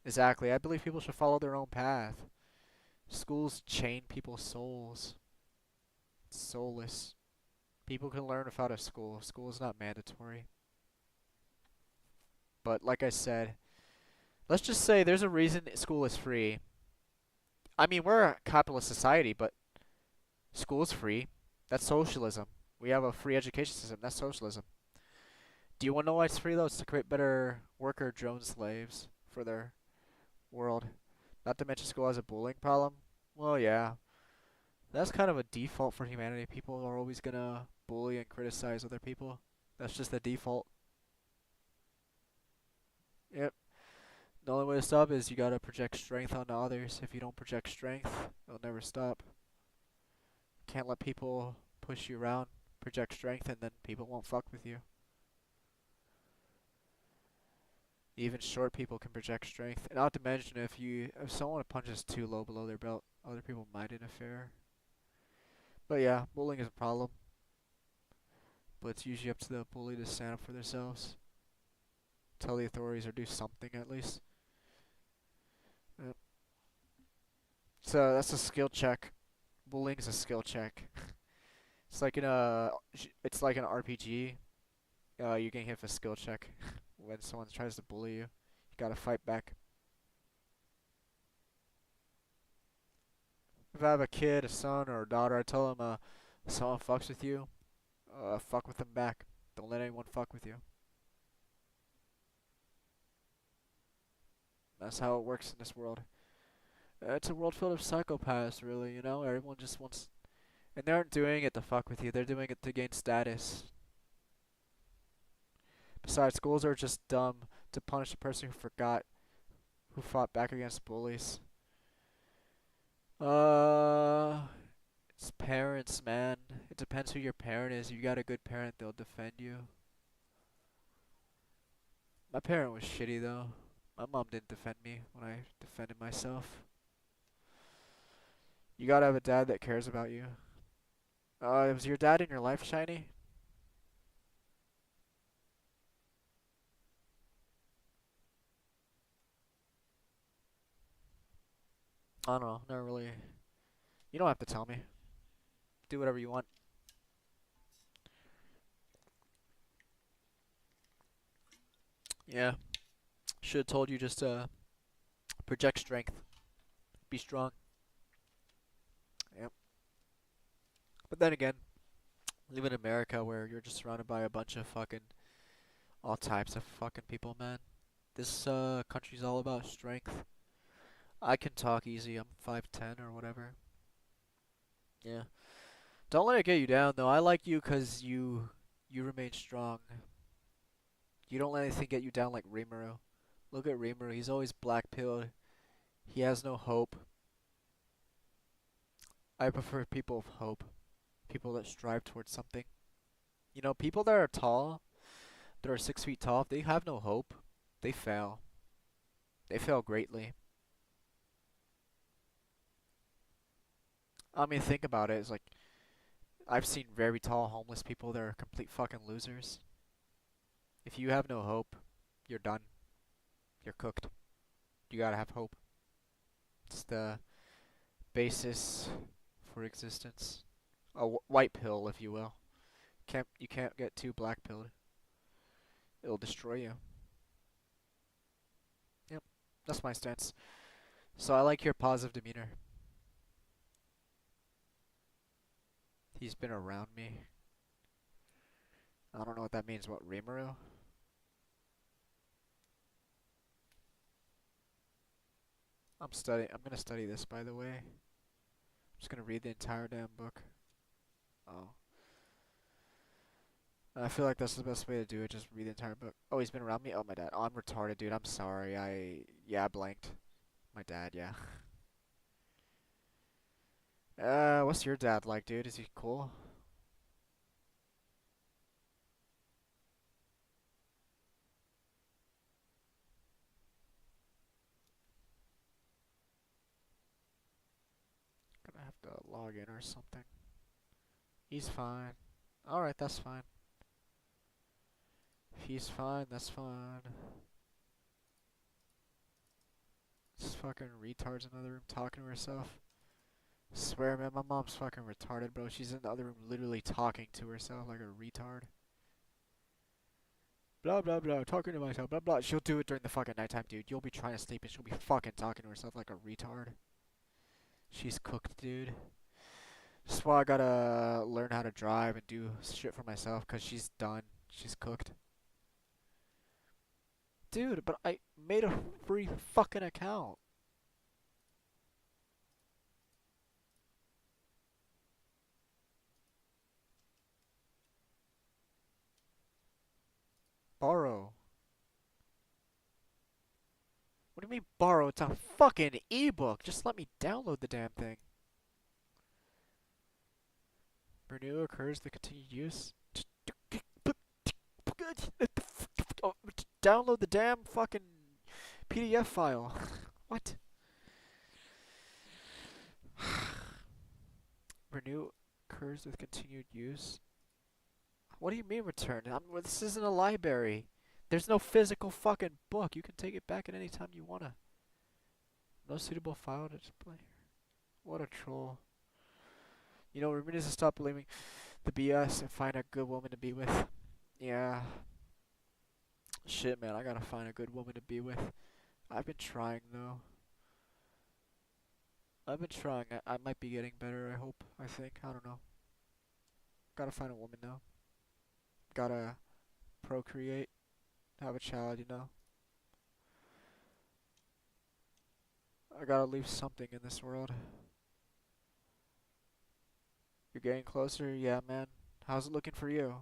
Exactly. I believe people should follow their own path. Schools chain people's souls. It's soulless. People can learn without a school. School is not mandatory. But like I said, let's just say there's a reason school is free. I mean, we're a capitalist society, but school is free. That's socialism. We have a free education system. That's socialism. Do you want to know why it's free though? It's to create better worker drone slaves for their world. Not to mention school has a bullying problem. Well, yeah. That's kind of a default for humanity. People are always gonna bully and criticize other people. That's just the default. Yep. The only way to stop is you gotta project strength onto others. If you don't project strength, it'll never stop. Can't let people push you around. Project strength and then people won't fuck with you. Even short people can project strength. And not to mention if someone punches too low below their belt, other people might interfere. But yeah, bullying is a problem. But it's usually up to the bully to stand up for themselves. Tell the authorities or do something at least. Yep. So that's a skill check. Bullying is a skill check. It's like an RPG. You can hit a skill check when someone tries to bully you. You gotta fight back. If I have a kid, a son, or a daughter, I tell them, if someone fucks with you, fuck with them back. Don't let anyone fuck with you. That's how it works in this world. It's a world filled of psychopaths, really, you know? Everyone just wants. And they aren't doing it to fuck with you, they're doing it to gain status. Besides, schools are just dumb to punish a person who fought back against bullies. Uh, it's parents, man. It depends who your parent is. If you got a good parent, they'll defend you. My parent was shitty, though. My mom didn't defend me when I defended myself. You gotta have a dad that cares about you. Was your dad in your life, Shiny? I don't know. Never really. You don't have to tell me. Do whatever you want. Yeah. Should have told you just project strength. Be strong. Yep. But then again, live in America where you're just surrounded by a bunch of fucking all types of fucking people, man. This country's all about strength. I can talk easy. I'm 5'10" or whatever. Yeah. Don't let it get you down though. I like you 'cause you remain strong. You don't let anything get you down like Rimuru. Look at Rimuru. He's always black pilled. He has no hope. I prefer people of hope. People that strive towards something. You know, people that are tall, that are 6 feet tall, if they have no hope, they fail. They fail greatly. I mean, think about it. It's like, I've seen very tall homeless people that are complete fucking losers. If you have no hope, you're done. You're cooked. You gotta have hope. It's the basis for existence. A white pill, if you will. You can't get too black pilled. It'll destroy you. Yep, that's my stance. So I like your positive demeanor. He's been around me. I don't know what that means. What, Rimuru? I'm gonna study this, by the way. I'm just gonna read the entire damn book. Oh. I feel like that's the best way to do it, just read the entire book. Oh, he's been around me? Oh, my dad. Oh, I'm retarded, dude. I'm sorry. Yeah, I blanked. My dad, yeah. What's your dad like, dude? Is he cool? Gonna have to log in or something. He's fine. Alright, that's fine. If he's fine, that's fine. This fucking retard's in the other room talking to herself. Swear, man, my mom's fucking retarded, bro. She's in the other room literally talking to herself like a retard. Blah, blah, blah, talking to myself, blah, blah. She'll do it during the fucking nighttime, dude. You'll be trying to sleep and she'll be fucking talking to herself like a retard. She's cooked, dude. That's why I gotta learn how to drive and do shit for myself, cause she's done. She's cooked. Dude, but I made a free fucking account. Borrow. What do you mean borrow? It's a fucking ebook. Just let me download the damn thing. Renew occurs the continued use. Oh, download the damn fucking PDF file. What? Renew occurs with continued use. What do you mean return? This isn't a library. There's no physical fucking book. You can take it back at any time you wanna. No suitable file to display. What a troll. You know, we need to stop believing the BS and find a good woman to be with. Yeah. Shit, man, I gotta find a good woman to be with. I've been trying, though. I've been trying. I might be getting better, I hope. I think. I don't know. Gotta find a woman, though. Gotta procreate. Have a child, you know. I gotta leave something in this world. You're getting closer? Yeah, man. How's it looking for you?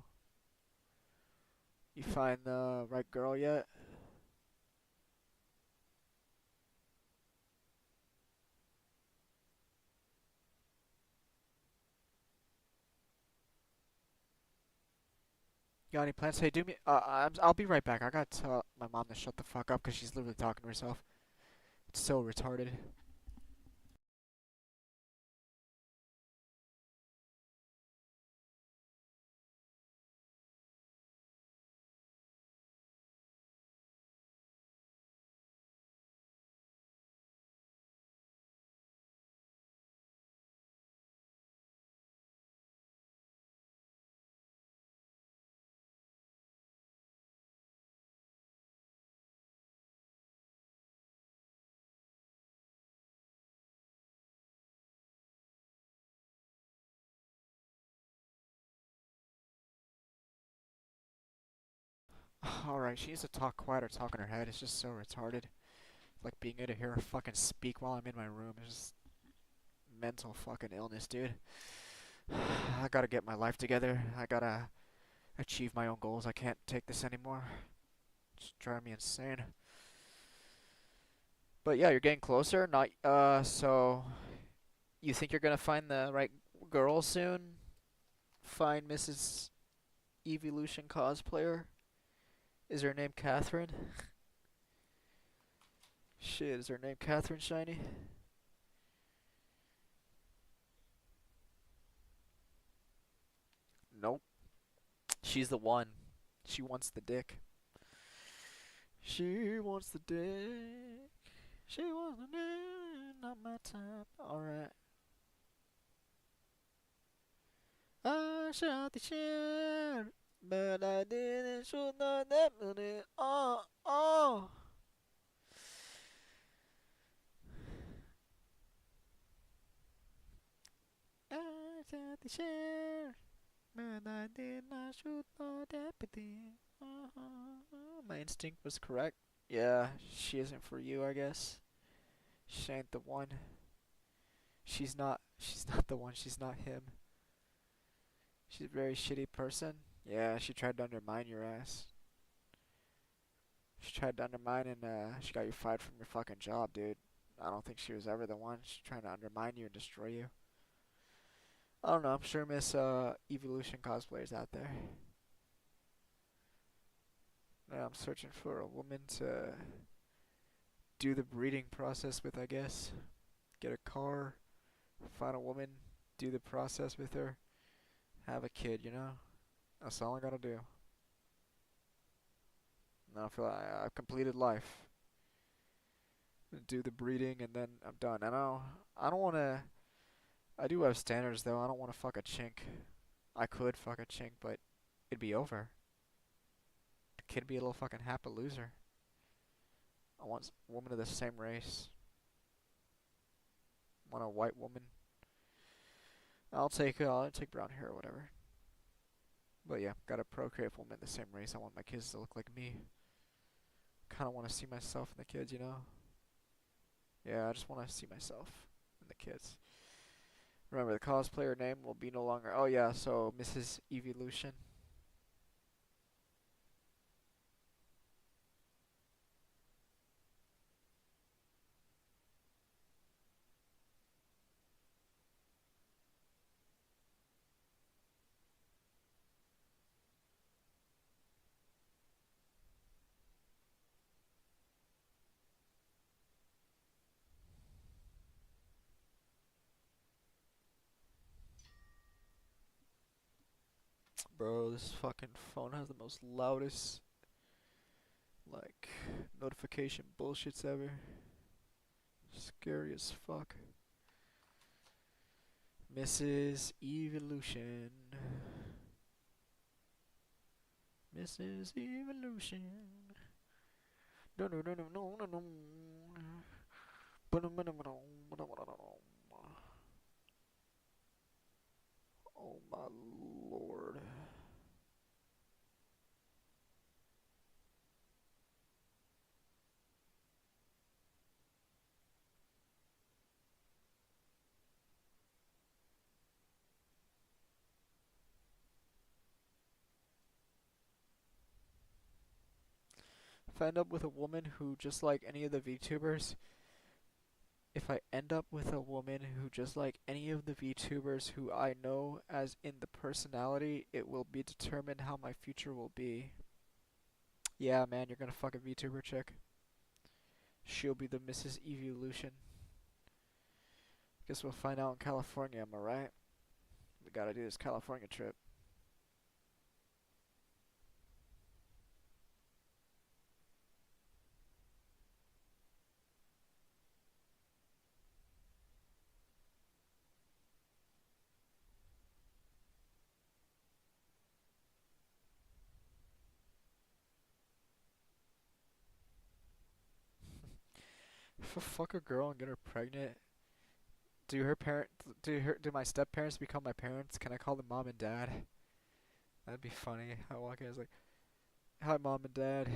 You find the right girl yet? Got any plans? Hey, do me. I'll be right back. I gotta tell my mom to shut the fuck up because she's literally talking to herself. It's so retarded. Alright, she needs to talk quiet or talk in her head. It's just so retarded. Like being able to hear her fucking speak while I'm in my room. It's just mental fucking illness, dude. I gotta get my life together. I gotta achieve my own goals. I can't take this anymore. It's driving me insane. But yeah, you're getting closer. Not so you think you're gonna find the right girl soon? Find Mrs. Evolution cosplayer? Is her name Catherine? Shit, is her name Catherine Shiny? Nope. She's the one. She wants the dick. She wants the dick. She wants the dick. Not my type. Alright. I shot the shit, but I didn't shoot no deputy. Oh, oh. I shot the shit, but I did not shoot no deputy. My instinct was correct. Yeah, she isn't for you, I guess. She ain't the one. She's not. She's not the one. She's not him. She's a very shitty person. Yeah, she tried to undermine your ass. She tried to undermine and she got you fired from your fucking job, dude. I don't think she was ever the one. She's trying to undermine you and destroy you. I don't know. I'm sure Miss Evolution cosplayers out there. Yeah, I'm searching for a woman to do the breeding process with, I guess. Get a car, find a woman, do the process with her, have a kid, you know? That's all I gotta do. Now I feel like I've completed life. Do the breeding and then I'm done. I don't wanna, I do have standards though. I don't wanna fuck a chink. I could fuck a chink, but it'd be over. The kid'd be a little fucking happy loser. I want a woman of the same race. I want a white woman. I'll take brown hair or whatever. But yeah, gotta procreate with a woman of the same race. I want my kids to look like me. Kinda wanna see myself in the kids, you know? Yeah, I just wanna see myself in the kids. Remember, the cosplayer name will be no longer. Oh yeah, so Mrs. Evolution. Bro, this fucking phone has the most loudest, like, notification bullshits ever. Scary as fuck. Mrs. Evolution. Mrs. Evolution. No, no, no, no, no, no, no. Oh my lord. If I end up with a woman who, just like any of the VTubers, if I end up with a woman who, just like any of the VTubers who I know as in the personality, it will be determined how my future will be. Yeah, man, you're gonna fuck a VTuber chick. She'll be the Mrs. Evolution. Guess we'll find out in California, am I right? We gotta do this California trip. If I fuck a girl and get her pregnant, do her parent, do my step parents become my parents? Can I call them mom and dad? That'd be funny. I walk in, I was like, "Hi, mom and dad."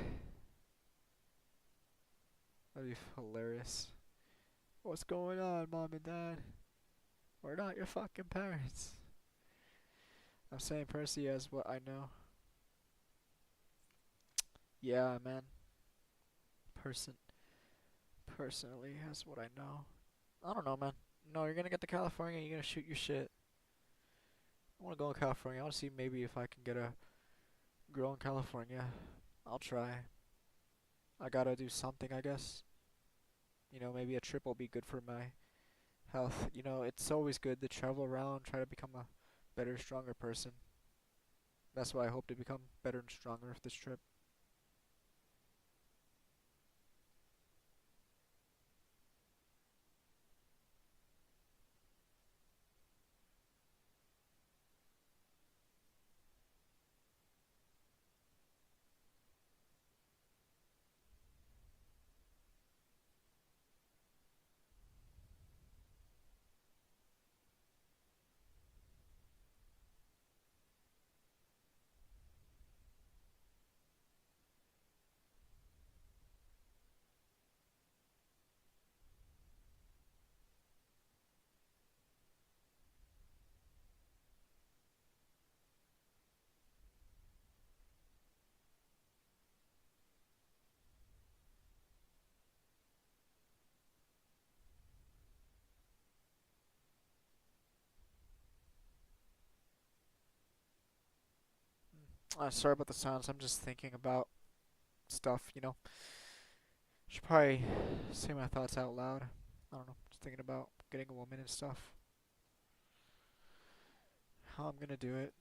That'd be hilarious. What's going on, mom and dad? We're not your fucking parents. I'm saying Percy as what I know. Yeah, man. Person personally, that's what I know. I don't know, man. No, you're gonna get to California. You're gonna shoot your shit. I wanna go to California. I wanna see maybe if I can get a girl in California. I'll try. I gotta do something, I guess. Maybe a trip will be good for my health. It's always good to travel around, try to become a better, stronger person. That's why I hope to become better and stronger with this trip. Sorry about the sounds. I'm just thinking about stuff. Should probably say my thoughts out loud. I don't know. Just thinking about getting a woman and stuff. How I'm gonna do it.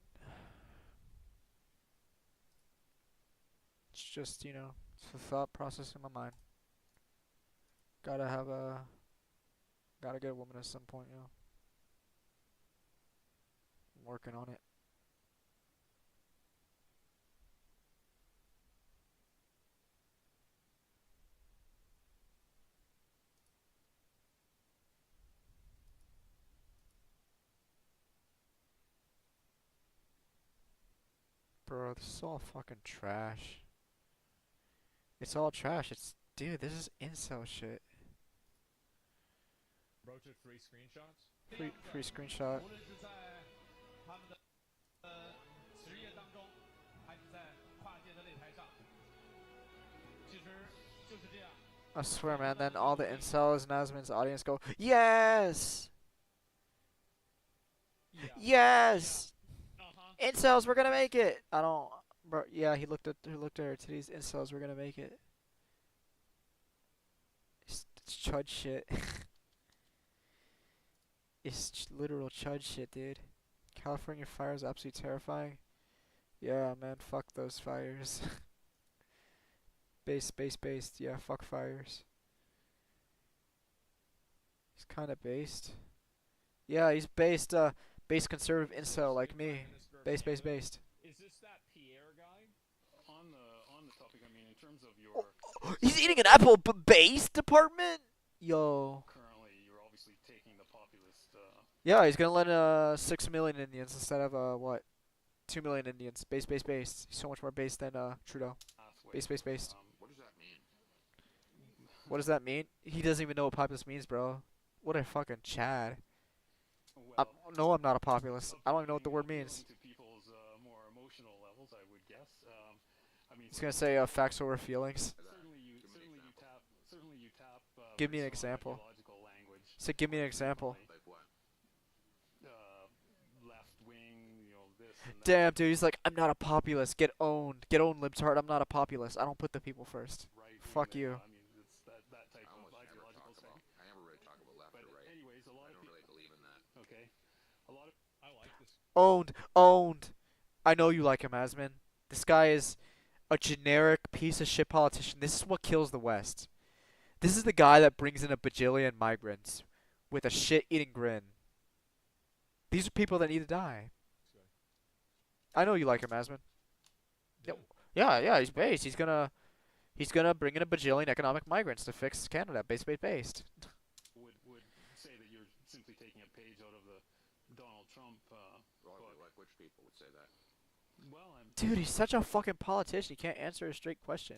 It's just, it's a thought process in my mind. Gotta have a, gotta get a woman at some point. I'm working on it. Bro, this is all fucking trash. It's all trash. Dude, this is incel shit. Rotate free screenshots. Free screenshot. I swear, man. Then all the incels in Asmon's audience go, yes, yes, incels, we're gonna make it. I don't, bro. Yeah, he looked at her titties. Incels, we're gonna make it. It's chud shit. It's literal chud shit, dude. California fire is absolutely terrifying. Yeah, man. Fuck those fires. Based. Yeah, fuck fires. He's kind of based. Yeah, he's based. Based conservative incel like me. Based. Is this that Pierre guy? On the topic, I mean, in terms of your He's eating an apple base department? Yo. currently, you're obviously taking the populist Yeah, he's gonna let 6 million Indians instead of what? 2 million Indians. Based. He's so much more based than Trudeau. pathway. Based. What does that mean? What does that mean? He doesn't even know what populist means, bro. What a fucking Chad. Well, No, I'm not a populist. I don't even know what the word appealing means. to people's more emotional levels, I would guess. I mean, He's gonna say facts over feelings. certainly you tap. Give me an very strong example. ideological language. So give me an example. Like what? Left wing, this and that. Damn, dude, he's like, I'm not a populist. Get owned, libtard. I'm not a populist. I don't put the people first. Right. Fuck you. I mean, it's that type I of almost never ideological talk about. statement. I never really talk about left But or right. anyways, a lot I of don't people. really believe in that. Okay. A lot of. I like this. Owned. I know you like him, Asman. This guy is a generic piece of shit politician. This is what kills the West. This is the guy that brings in a bajillion migrants with a shit-eating grin. These are people that need to die. I know you like him, Asman. Do. Yeah, he's based. He's gonna bring in a bajillion economic migrants to fix Canada. Based. Would say that you're simply taking a page out of the Donald Trump Well, book. like which people would say that? Well, I'm. Dude, he's such a fucking politician. He can't answer a straight question.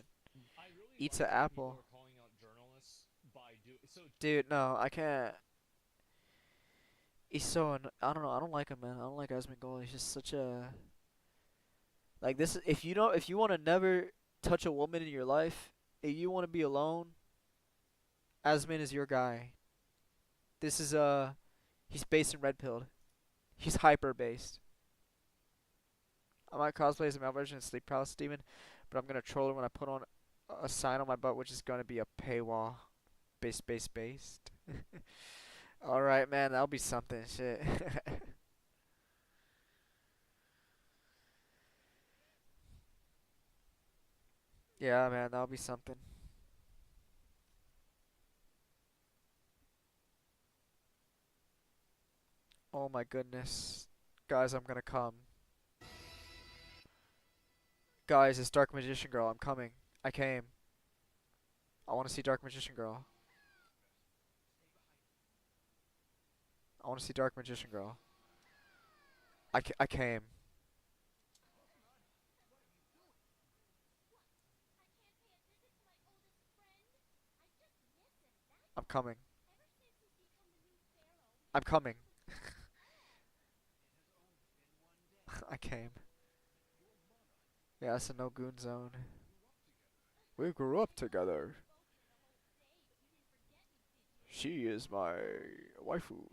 I really Eats like an when apple. people are calling out journalists by so. Dude, no, I can't. He's so I don't know. I don't like him, man. I don't like Asmongold. He's just such a like this. If you want to never touch a woman in your life, if you want to be alone, Asmin is your guy. This is he's based in Red Pilled. He's hyper based. I might cosplay as a male version of Sleep Paralysis Demon, but I'm gonna troll her when I put on a sign on my butt, which is gonna be a paywall. Based. Alright, man, that'll be something. Shit. Yeah, man, that'll be something. Oh my goodness. Guys, I'm gonna come. Guys, it's Dark Magician Girl. I'm coming. I came. I want to see Dark Magician Girl. I want to see Dark Magician Girl. I came. I'm coming. I'm coming. I came. Yeah, it's a no goon zone. We grew up together. She is my waifu.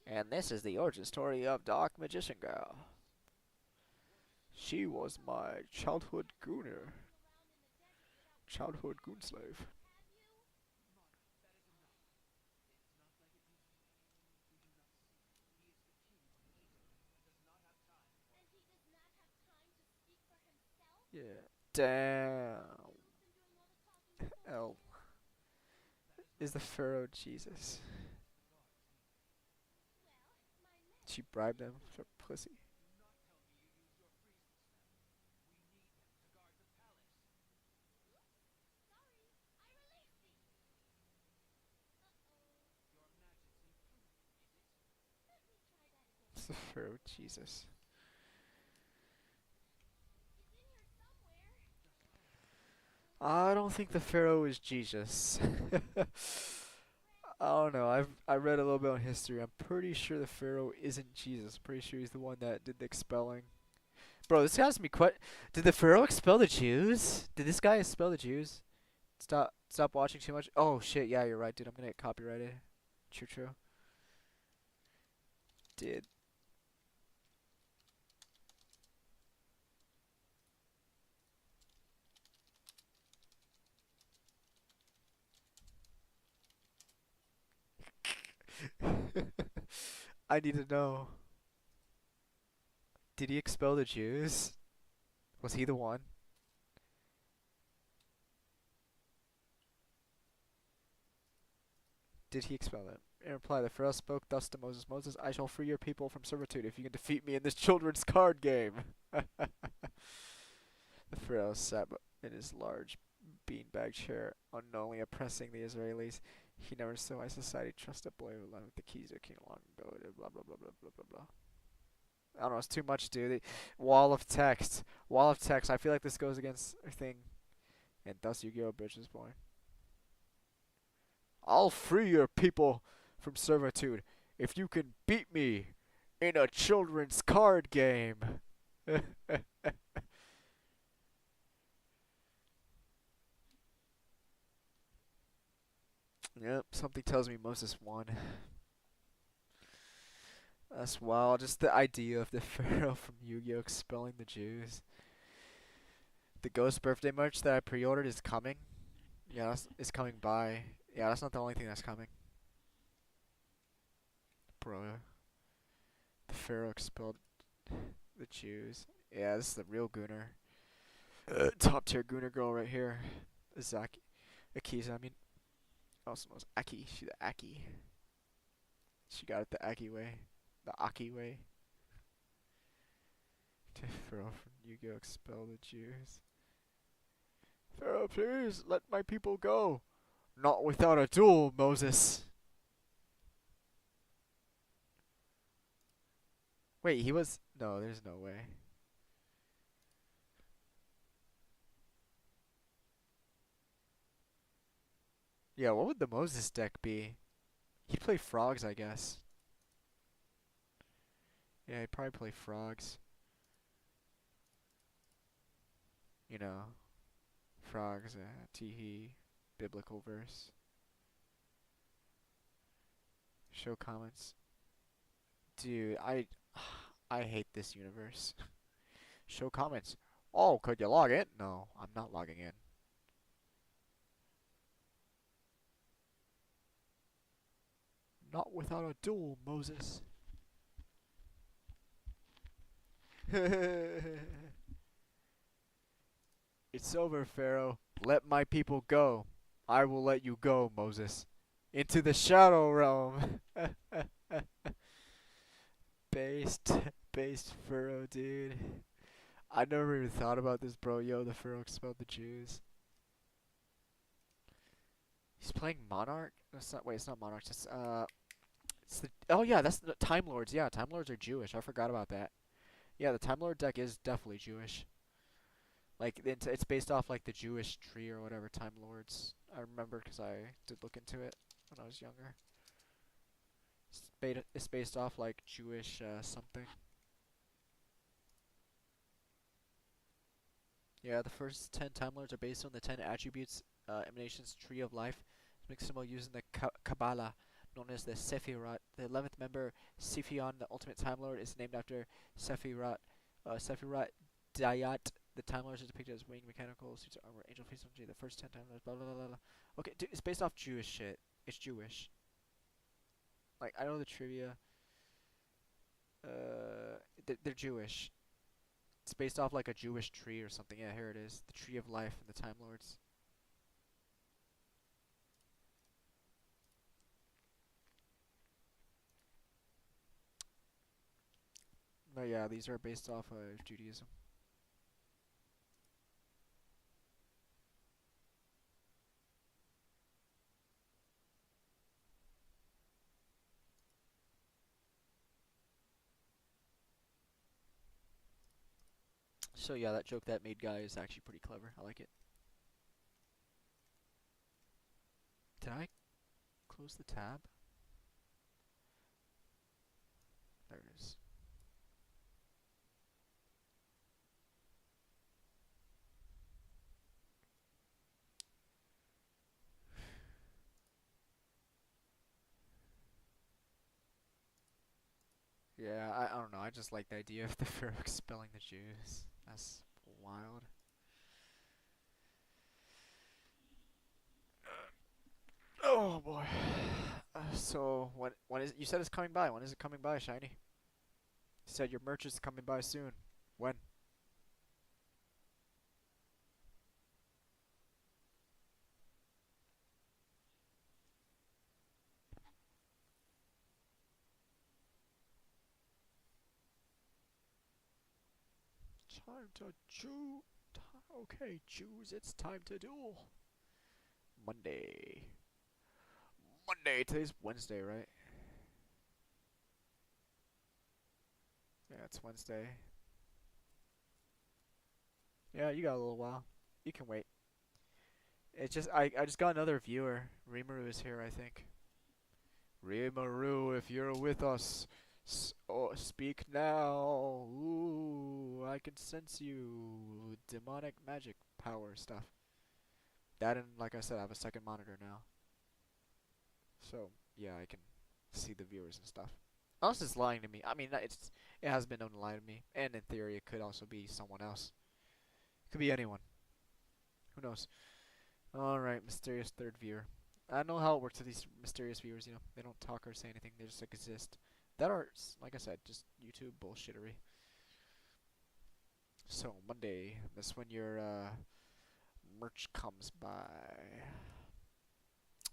And this is the origin story of Dark Magician Girl. She was my childhood gooner. Childhood goon slave. Yeah. Damn. L is the Pharaoh Jesus. She bribed him for pussy. It's the Pharaoh Jesus. I don't think the Pharaoh is Jesus. I don't know. I read a little bit on history. I'm pretty sure the Pharaoh isn't Jesus. Pretty sure he's the one that did the expelling. Bro, this has me quite. Did the Pharaoh expel the Jews? Did this guy expel the Jews? Stop watching too much. Oh shit, yeah, you're right, dude. I'm gonna get copyrighted. True. Did I need to know. Did he expel the Jews? Was he the one? Did he expel them? In reply, the Pharaoh spoke thus to Moses. Moses, I shall free your people from servitude if you can defeat me in this children's card game. The Pharaoh sat in his large beanbag chair, unknowingly oppressing the Israelis. He never saw high society trust a boy who left with the keys to King long ago. Blah blah blah blah blah blah blah. I don't know. It's too much, dude. Wall of text. Wall of text. I feel like this goes against a thing. And thus Yu-Gi-Oh! Bitches boy. I'll free your people from servitude if you can beat me in a children's card game. Yep, something tells me Moses won. That's wild. Just the idea of the Pharaoh from Yu-Gi-Oh! Expelling the Jews. The Ghost birthday merch that I pre-ordered is coming. Yeah, it's coming by. Yeah, that's not the only thing that's coming. Bro. The Pharaoh expelled the Jews. Yeah, this is the real Gooner. Top tier Gooner girl right here. Zaki. Akiza, I mean. Also knows Aki. She's the Aki. She got it the Aki way. The Aki way. The Pharaoh from Yu-Gi-Oh! Expel the Jews. Pharaoh, please let my people go. Not without a duel, Moses. Wait, he was. No, there's no way. Yeah, what would the Moses deck be? He'd play frogs, I guess. Yeah, he'd probably play frogs. You know, frogs, teehee, biblical verse. Show comments. Dude, I hate this universe. Show comments. Oh, could you log in? No, I'm not logging in. Not without a duel, Moses. It's over, Pharaoh. Let my people go. I will let you go, Moses. Into the shadow realm. Based, based Pharaoh, dude. I never even thought about this, bro. Yo, the Pharaoh expelled the Jews. He's playing Monarch. That's not. Wait, it's not Monarch. It's the. Oh yeah, that's the Time Lords. Yeah, Time Lords are Jewish. I forgot about that. Yeah, the Time Lord deck is definitely Jewish. Like it's based off like the Jewish tree or whatever. Time Lords. I remember because I did look into it when I was younger. It's based off like Jewish something. Yeah, the first 10 Time Lords are based on the 10 attributes emanations tree of life, mixed symbol using the Kabbalah, known as the Sephirot. The 11th member, Siphion, the ultimate Time Lord, is named after Sephirot. Sephirot Dayat. The Time Lords are depicted as winged mechanical suits of armor, angel face energy. The first 10 Time Lords, blah blah blah blah. Okay, dude, it's based off Jewish shit. It's Jewish. Like I know the trivia. They're Jewish. It's based off like a Jewish tree or something. Yeah, here it is. The Tree of Life and the Time Lords. But yeah, these are based off of Judaism. So yeah, that joke that made guy is actually pretty clever. I like it. Did I close the tab? There it is. Yeah, I don't know. I just like the idea of the Pharaoh expelling the Jews. That's wild. Oh boy. So when is you said it's coming by? When is it coming by, Shiny? You said your merch is coming by soon. When? Time to chew. Okay, Jews, it's time to duel. Monday. Monday. Today's Wednesday, right? Yeah, it's Wednesday. Yeah, you got a little while. You can wait. It's just I just got another viewer. Rimaru is here, I think. Rimaru, if you're with us, speak now. Ooh, I can sense you. Demonic magic power stuff. That and like I said, I have a second monitor now. So yeah, I can see the viewers and stuff. Unless it's lying to me. I mean, it has been known to lie to me, and in theory, it could also be someone else. It could be anyone. Who knows? All right, mysterious third viewer. I know how it works with these mysterious viewers. You know, they don't talk or say anything. They just exist. That are, like I said, just YouTube bullshittery. So Monday, that's when your merch comes by.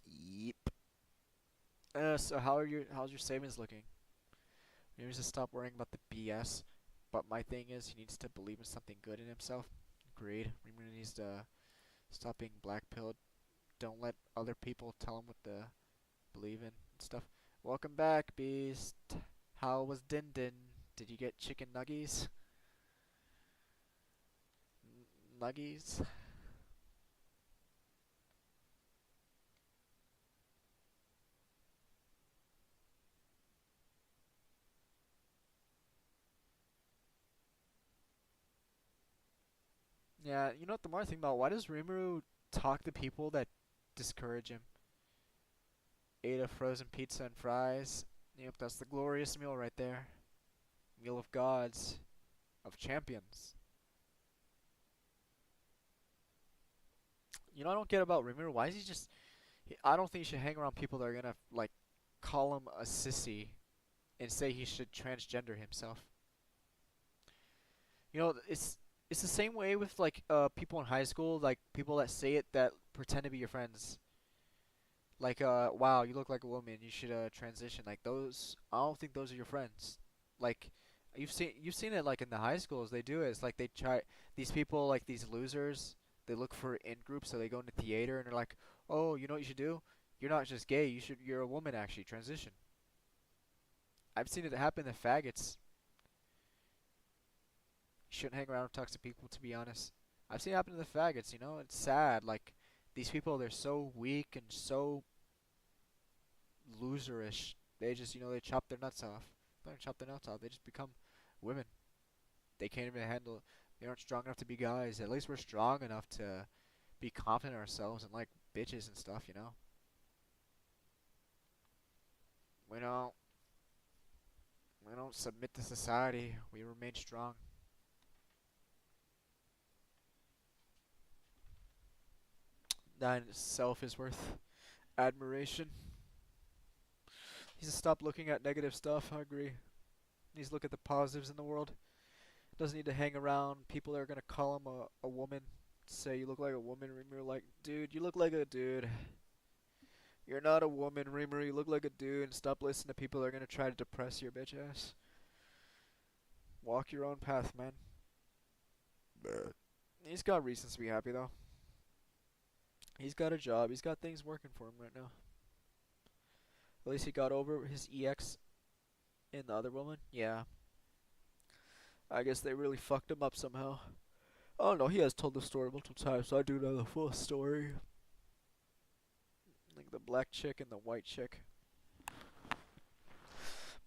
Yep. So how's your savings looking? He needs to stop worrying about the BS. But my thing is, he needs to believe in something good in himself. Agreed. He needs to stop being black-pilled. Don't let other people tell him what to believe in and stuff. Welcome back, Beast. How was Din Din? Did you get chicken nuggies? Nuggies? Yeah, you know what? The more I think about, why does Rimuru talk to people that discourage him? Ate a frozen pizza and fries. Yep, that's the glorious meal right there. Meal of gods, of champions. You know, I don't get about Rimuru. Why is he just? I don't think he should hang around people that are gonna like call him a sissy and say he should transgender himself. You know, it's the same way with like people in high school, like people that say it that pretend to be your friends. Like wow, you look like a woman, you should transition. Like those, I don't think those are your friends. Like you've seen it like in the high schools, they do it. It's like they try these people like these losers, they look for in groups, so they go into theater and they're like, "Oh, you know what you should do? You're not just gay, you're a woman actually, transition." I've seen it happen to faggots. You shouldn't hang around with toxic people, to be honest. I've seen it happen to the faggots, you know? It's sad. Like, these people, they're so weak and so loserish. They just, they chop their nuts off. They don't chop their nuts off, they just become women. They can't even handle, they aren't strong enough to be guys. At least we're strong enough to be confident in ourselves and like bitches and stuff, you know? We don't, we don't submit to society. We remain strong. That in itself is worth admiration. He needs to stop looking at negative stuff. I agree. He needs to look at the positives in the world. Doesn't need to hang around people that are gonna call him a woman. Say you look like a woman, Rimuru. Like, dude, you look like a dude. You're not a woman, Rimuru. You look like a dude. And stop listening to people that are gonna try to depress your bitch ass. Walk your own path, man. He's got reasons to be happy though. He's got a job. He's got things working for him right now. At least he got over his EX in the other woman. Yeah. I guess they really fucked him up somehow. Oh no, he has told the story multiple times, so I do know the full story. Like the black chick and the white chick.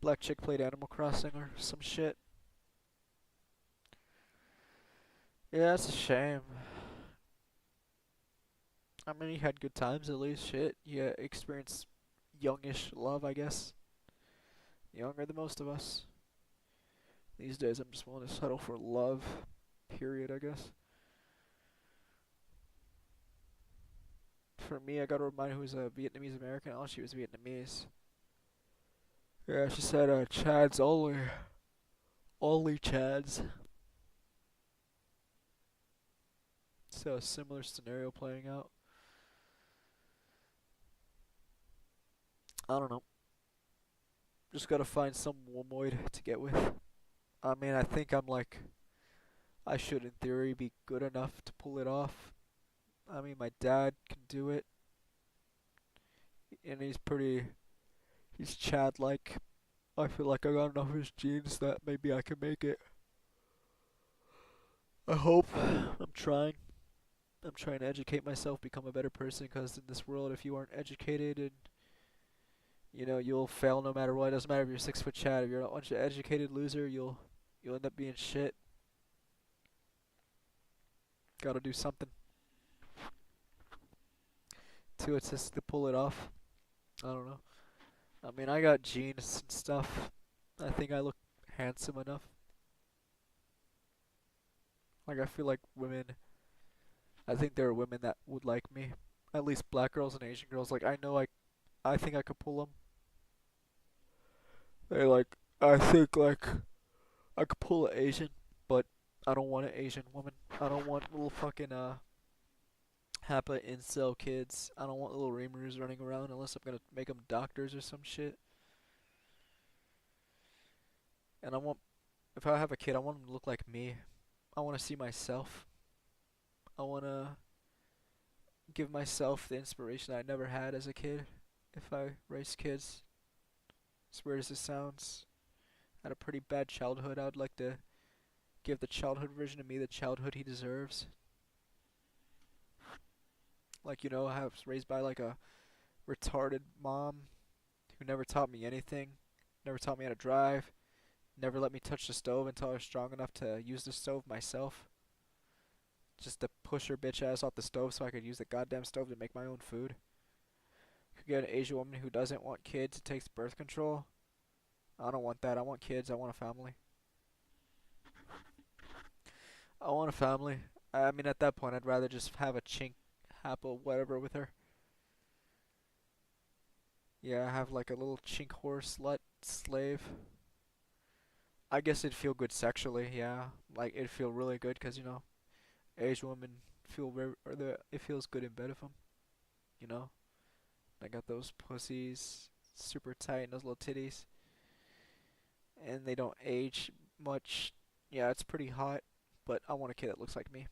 Black chick played Animal Crossing or some shit. Yeah, it's a shame. I mean, he had good times at least. Shit, he experienced youngish love, I guess. Younger than most of us. These days, I'm just willing to settle for love. Period, I guess. For me, I got a reminder who's a Vietnamese American. Oh, she was Vietnamese. Yeah, she said, Chads only. Only Chads. So, a similar scenario playing out. I don't know. Just gotta find some womoid to get with. I mean, I think I should in theory be good enough to pull it off. I mean, my dad can do it. And he's Chad-like. I feel like I got enough of his genes that maybe I can make it. I hope. I'm trying. I'm trying to educate myself, become a better person, because in this world, if you aren't educated and you'll fail no matter what. It doesn't matter if you're 6 foot Chad. If you're not an educated loser, you'll end up being shit. Gotta do something to assist to pull it off. I don't know. I mean, I got genes and stuff. I think I look handsome enough. Like, I feel like I think there are women that would like me. At least black girls and Asian girls. Like, I think I could pull them. I think like I could pull an Asian, but I don't want an Asian woman. I don't want little fucking Happa incel kids. I don't want little Reamers running around unless I'm gonna make them doctors or some shit. And if I have a kid, I want him to look like me. I want to see myself. I want to give myself the inspiration I never had as a kid. If I raise kids, as weird as it sounds, I had a pretty bad childhood. I would like to give the childhood version of me the childhood he deserves. Like, I was raised by like a retarded mom who never taught me anything, never taught me how to drive, never let me touch the stove until I was strong enough to use the stove myself. just to push her bitch ass off the stove so I could use the goddamn stove to make my own food. Could get an Asian woman who doesn't want kids, who takes birth control. I don't want that. I want kids. I want a family. I want a family. I mean, at that point, I'd rather just have a chink, happle, whatever with her. Yeah, have like a little chink whore slut slave. I guess it'd feel good sexually, yeah. Like it'd feel really good 'cause you know, Asian women feel very, or it feels good in bed with them. You know, I got those pussies super tight and those little titties, and they don't age much. Yeah, it's pretty hot, but I want a kid that looks like me.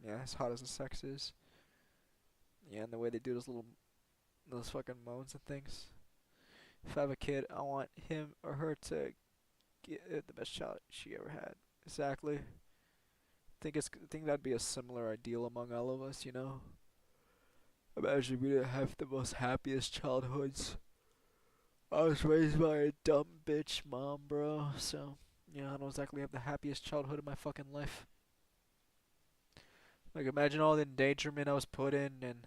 Yeah, as hot as the sex is. Yeah, and the way they do those fucking moans and things. If I have a kid, I want him or her to get the best child she ever had. Exactly. Think that'd be a similar ideal among all of us, you know. Imagine we didn't have the most happiest childhoods. I was raised by a dumb bitch mom, bro. So yeah, I don't exactly have the happiest childhood of my fucking life. Like imagine all the endangerment I was put in, and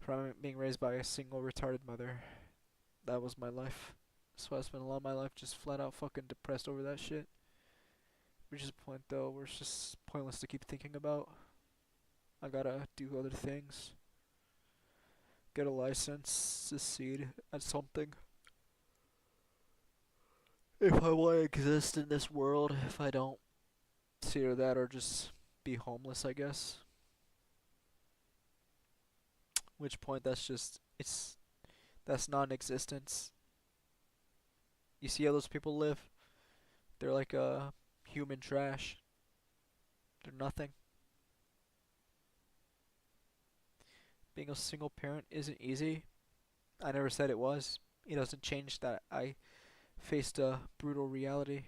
from being raised by a single retarded mother. That was my life. So I spent a lot of my life just flat out fucking depressed over that shit. Which is a point though where it's just pointless to keep thinking about. I gotta do other things. Get a license, succeed at something. If I want to exist in this world, if I don't, it's either that or just be homeless, I guess. Which point that's non-existence. You see how those people live? They're like human trash. They're nothing. Being a single parent isn't easy. I never said it was. It doesn't change that I faced a brutal reality.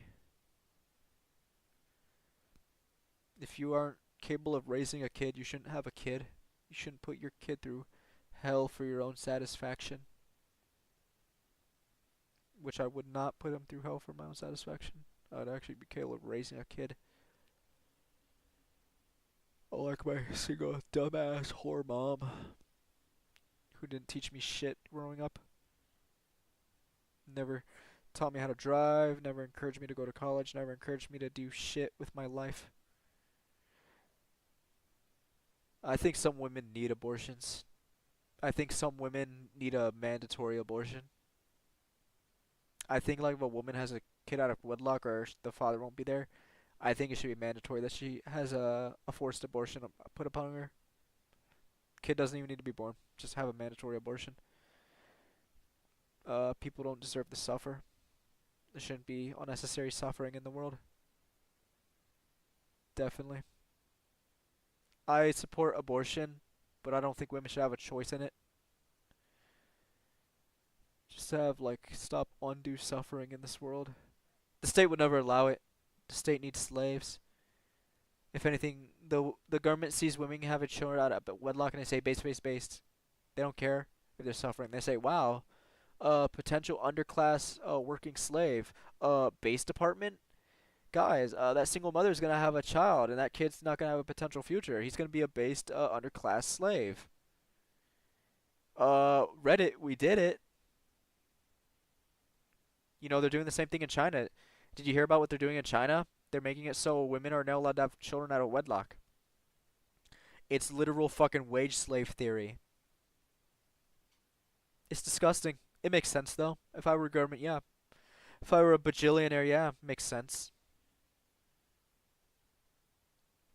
If you aren't capable of raising a kid, you shouldn't have a kid. You shouldn't put your kid through hell for your own satisfaction. Which I would not put him through hell for my own satisfaction. I'd actually be capable of raising a kid. Unlike my single dumbass whore mom who didn't teach me shit growing up. Never taught me how to drive, never encouraged me to go to college, never encouraged me to do shit with my life. I think some women need abortions. I think some women need a mandatory abortion. I think like if a woman has a kid out of wedlock or the father won't be there, I think it should be mandatory that she has a forced abortion put upon her. Kid doesn't even need to be born. Just have a mandatory abortion. People don't deserve to suffer. There shouldn't be unnecessary suffering in the world. Definitely. I support abortion, but I don't think women should have a choice in it. Just have like stop undue suffering in this world. The state would never allow it. The state needs slaves. If anything, the government sees women having children out of wedlock and they say based. They don't care if they're suffering. They say, wow, potential underclass working slave, base department. Guys, that single mother is gonna have a child, and that kid's not gonna have a potential future. He's gonna be a based underclass slave. Reddit, we did it. You know, they're doing the same thing in China. Did you hear about what they're doing in China? They're making it so women are now allowed to have children out of wedlock. It's literal fucking wage slave theory. It's disgusting. It makes sense though. If I were government, yeah. If I were a bajillionaire, yeah, makes sense.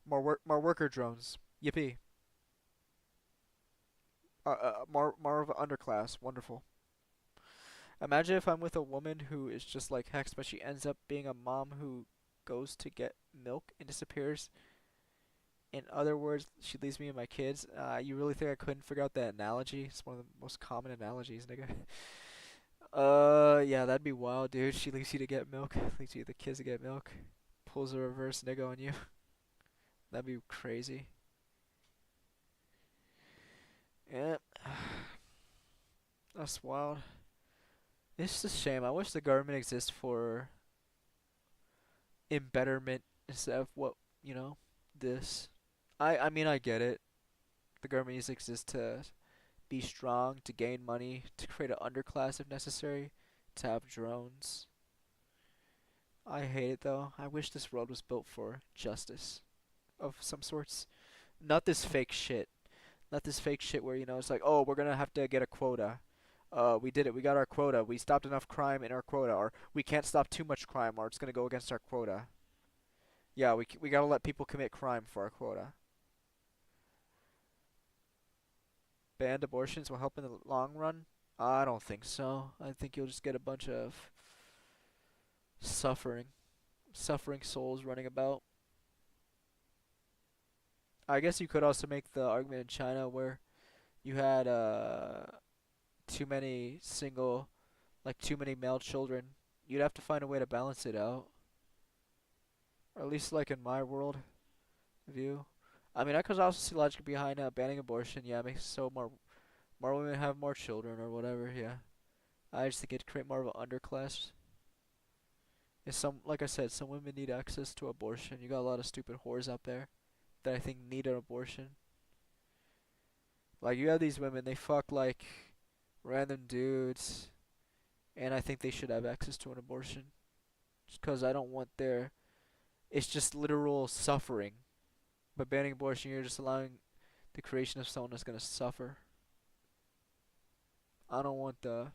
More worker drones. Yippee. More of an underclass. Wonderful. Imagine if I'm with a woman who is just like Hex, but she ends up being a mom who goes to get milk and disappears. In other words, she leaves me and my kids. You really think I couldn't figure out that analogy? It's one of the most common analogies, nigga. Yeah, that'd be wild, dude. She leaves you to get milk, leaves you the kids to get milk, pulls a reverse nigga on you. That'd be crazy. Yeah, that's wild. It's just a shame. I wish the government exists for embetterment instead of what, you know, this. I mean, I get it. The government exists to be strong, to gain money, to create an underclass if necessary, to have drones. I hate it though. I wish this world was built for justice of some sorts. Not this fake shit. Not this fake shit where, you know, it's like, oh, we're gonna have to get a quota. We did it. We got our quota. We stopped enough crime in our quota, or we can't stop too much crime, or it's gonna go against our quota. Yeah, we gotta let people commit crime for our quota. Banned abortions will help in the long run? I don't think so. I think you'll just get a bunch of suffering, suffering souls running about. I guess you could also make the argument in China where you had too many single, like too many male children. You'd have to find a way to balance it out, or at least like in my world view. I mean, I could also see logic behind banning abortion. Yeah, it makes it so more women have more children or whatever. Yeah, I just think it'd create more of an underclass. And some, like I said, some women need access to abortion. You got a lot of stupid whores out there that I think need an abortion. Like you have these women, they fuck like random dudes, and I think they should have access to an abortion. Just 'cause I don't want their, it's just literal suffering. By banning abortion, you're just allowing the creation of someone that's gonna suffer. I don't want the.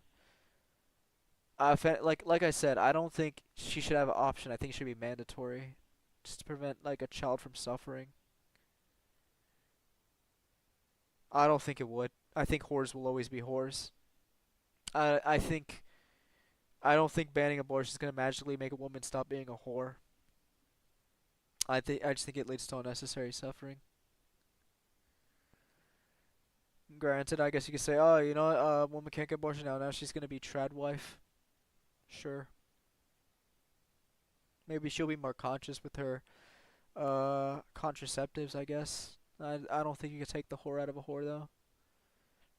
Like I said, I don't think she should have an option. I think it should be mandatory, just to prevent like a child from suffering. I don't think it would. I think whores will always be whores. I think I don't think banning abortion is gonna magically make a woman stop being a whore. I just think it leads to unnecessary suffering. Granted, I guess you could say, oh, you know, what, a woman can't get abortion now. Now she's gonna be trad wife. Sure. Maybe she'll be more conscious with her contraceptives, I guess. I don't think you could take the whore out of a whore though.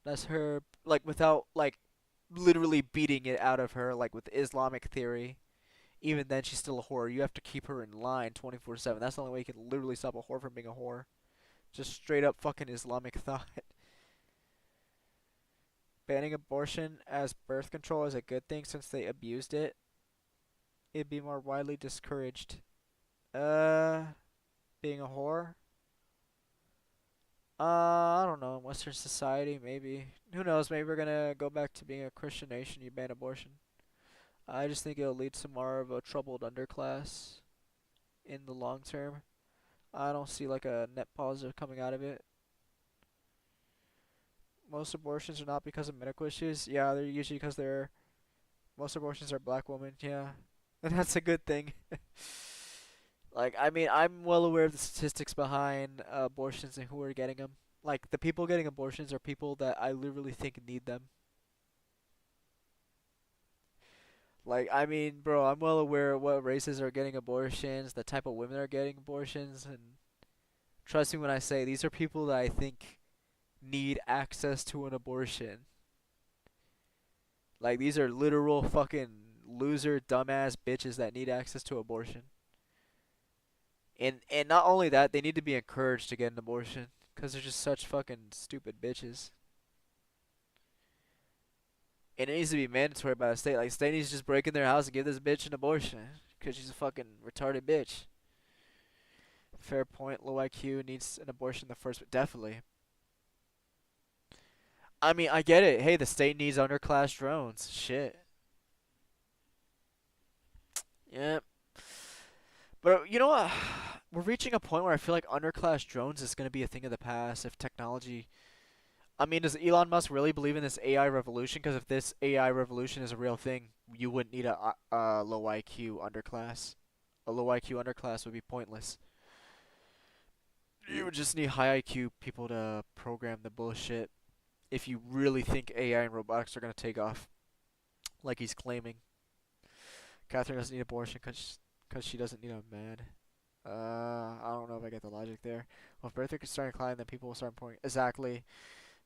That's her like without like literally beating it out of her like with Islamic theory. Even then she's still a whore. You have to keep her in line 24/7. That's the only way you can literally stop a whore from being a whore. Just straight up fucking Islamic thought. Banning abortion as birth control is a good thing since they abused it. It'd be more widely discouraged. Uh, being a whore? I don't know. In Western society, maybe. Who knows? Maybe we're gonna go back to being a Christian nation. You ban abortion. I just think it'll lead to more of a troubled underclass in the long term. I don't see like a net positive coming out of it. Most abortions are not because of medical issues. Yeah, they're usually because they're most abortions are black women. Yeah, and that's a good thing. Like, I mean, I'm well aware of the statistics behind abortions and who are getting them. Like, the people getting abortions are people that I literally think need them. Like, I mean, bro, I'm well aware of what races are getting abortions, the type of women are getting abortions, and trust me when I say these are people that I think need access to an abortion. Like, these are literal fucking loser, dumbass bitches that need access to abortion. And not only that, they need to be encouraged to get an abortion because they're just such fucking stupid bitches. And it needs to be mandatory by the state. Like, state needs to just break in their house and give this bitch an abortion because she's a fucking retarded bitch. Fair point. Low IQ needs an abortion in the first. Definitely. I mean, I get it. Hey, the state needs underclass drones. Shit. Yep. But you know what? We're reaching a point where I feel like underclass drones is going to be a thing of the past if technology. I mean, does Elon Musk really believe in this AI revolution? Because if this AI revolution is a real thing, you wouldn't need a low IQ underclass. A low IQ underclass would be pointless. You would just need high IQ people to program the bullshit if you really think AI and robotics are going to take off, like he's claiming. Catherine doesn't need abortion because she doesn't need a man. I don't know if I get the logic there. Well, if birth rate can start declining, then people will start importing. Exactly.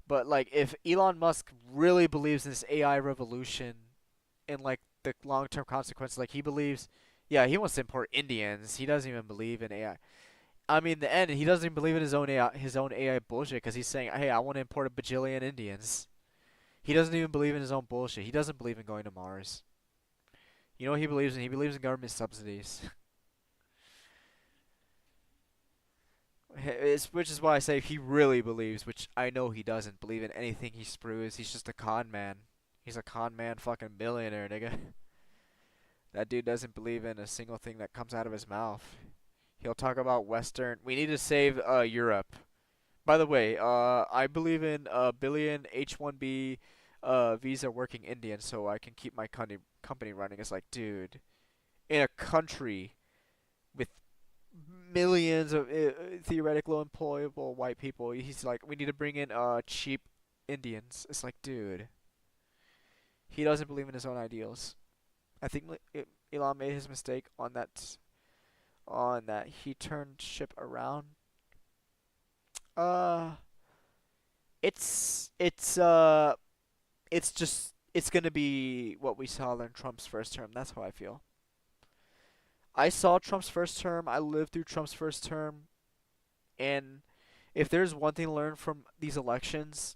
But like, if Elon Musk really believes in this AI revolution and like the long-term consequences, like he believes Yeah, he wants to import Indians. He doesn't even believe in AI. I mean, in the end, he doesn't even believe in his own AI bullshit because he's saying, "Hey, I want to import a bajillion Indians." He doesn't even believe in his own bullshit. He doesn't believe in going to Mars. You know what he believes in? He believes in government subsidies. Which is why I say he really believes, which I know he doesn't believe in anything he sprues. He's just a con man. He's a con man fucking billionaire, nigga. That dude doesn't believe in a single thing that comes out of his mouth. He'll talk about Western. We need to save Europe. By the way, I believe in a billion H-1B visa working Indians so I can keep my company running. It's like, dude, in a country with millions of theoretical employable white people, he's like, we need to bring in cheap Indians. It's like, dude, he doesn't believe in his own ideals. I think Elon made his mistake on that. On that, he turned ship around. Uh, it's it's just it's gonna be what we saw in Trump's first term. That's how I feel. I saw Trump's first term. I lived through Trump's first term, and if there's one thing to learn from these elections,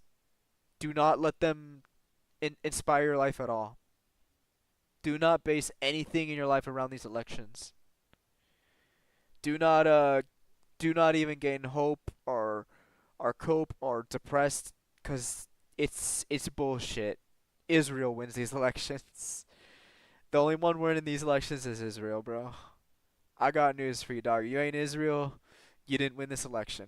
do not let them inspire your life at all. Do not base anything in your life around these elections. Do not do not even gain hope or cope or depressed because it's bullshit. Israel wins these elections. The only one winning these elections is Israel, bro. I got news for you, dog. You ain't Israel, you didn't win this election.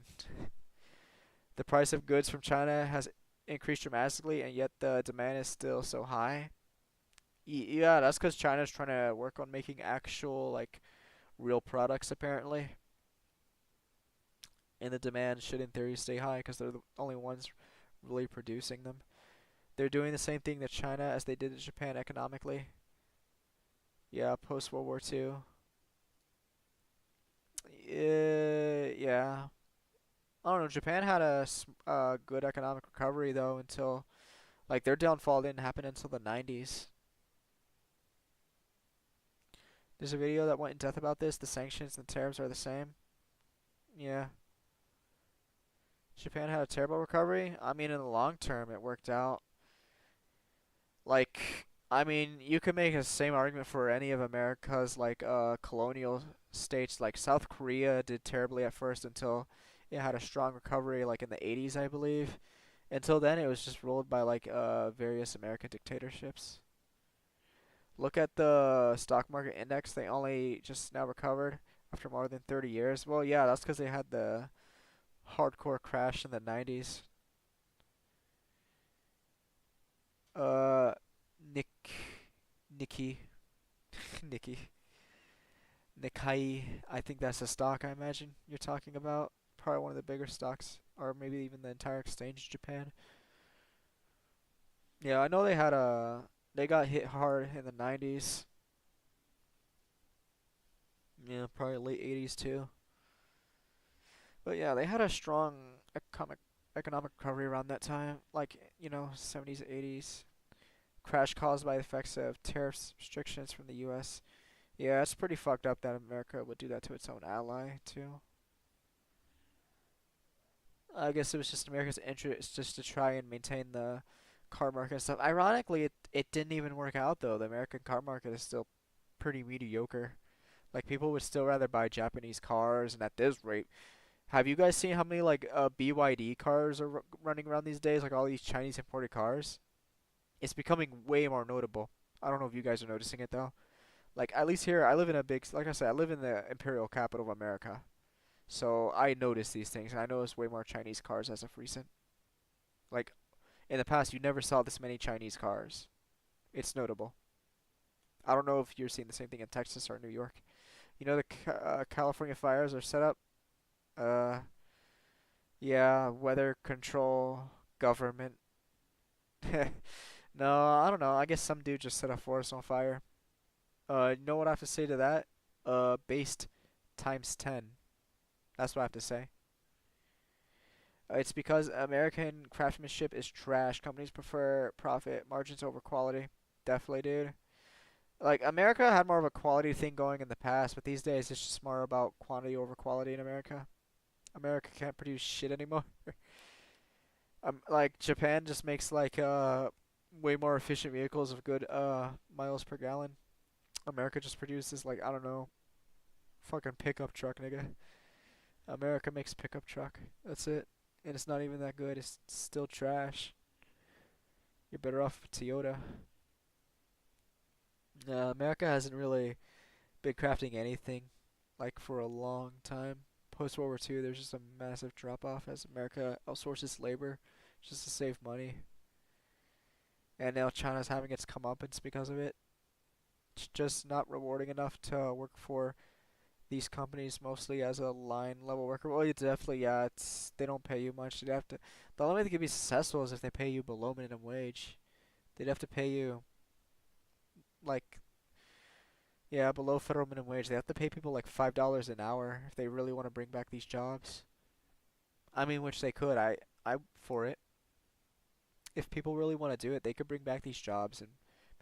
The price of goods from China has increased dramatically, and yet the demand is still so high. Yeah, that's because China's trying to work on making actual, like, real products, apparently. And the demand should, in theory, stay high because they're the only ones really producing them. They're doing the same thing to China as they did to Japan economically. Yeah, post World War II. Yeah. I don't know. Japan had a good economic recovery though until like their downfall didn't happen until the 90s. There's a video that went in depth about this. The sanctions and the tariffs are the same. Yeah. Japan had a terrible recovery. I mean, in the long term, it worked out. Like, I mean, you could make the same argument for any of America's like colonial states. Like South Korea did terribly at first until it had a strong recovery, like in the 80s, I believe. Until then, it was just ruled by like various American dictatorships. Look at the stock market index. They only just now recovered after more than 30 years. Well, yeah, that's because they had the hardcore crash in the 90s. Uh, Nick, Nikki, Nikki, Nikkei. I think that's a stock. I imagine you're talking about probably one of the bigger stocks, or maybe even the entire exchange in Japan. Yeah, I know they got hit hard in the 90s. Yeah, probably late 80s too. But yeah, they had a strong economic recovery around that time, like 70s, 80s. Crash caused by the effects of tariffs restrictions from the U.S. Yeah, it's pretty fucked up that America would do that to its own ally too. I guess it was just America's interest just to try and maintain the car market and stuff. Ironically, it didn't even work out though. The American car market is still pretty mediocre. Like people would still rather buy Japanese cars, and at this rate, have you guys seen how many like BYD cars are running around these days? Like all these Chinese imported cars. It's becoming way more notable. I don't know if you guys are noticing it though. Like at least here, I live in a big, like I said, I live in the imperial capital of America. So I notice these things, and I notice way more Chinese cars as of recent. Like in the past, you never saw this many Chinese cars. It's notable. I don't know if you're seeing the same thing in Texas or New York. You know the California fires are set up. Uh, yeah, weather control, government. No, I don't know. I guess some dude just set a forest on fire. You know what I have to say to that? Based times 10. That's what I have to say. It's because American craftsmanship is trash. Companies prefer profit margins over quality. Definitely, dude. Like America had more of a quality thing going in the past, but these days it's just more about quantity over quality in America. America can't produce shit anymore. Like Japan just makes like way more efficient vehicles of good miles per gallon. America just produces like I don't know, fucking pickup truck, nigga. America makes pickup truck. That's it. And it's not even that good. It's still trash. You're better off with Toyota. America hasn't really been crafting anything like for a long time. Post World War II, there's just a massive drop off as America outsources labor just to save money. And now China's having its comeuppance because of it. It's just not rewarding enough to work for these companies mostly as a line level worker. Well, you definitely, yeah, it's they don't pay you much. They'd have to. The only way they could be successful is if they pay you below minimum wage. They'd have to pay you like yeah, below federal minimum wage. They have to pay people like $5 an hour if they really want to bring back these jobs. I mean, which they could. I'm for it. If people really want to do it, they could bring back these jobs and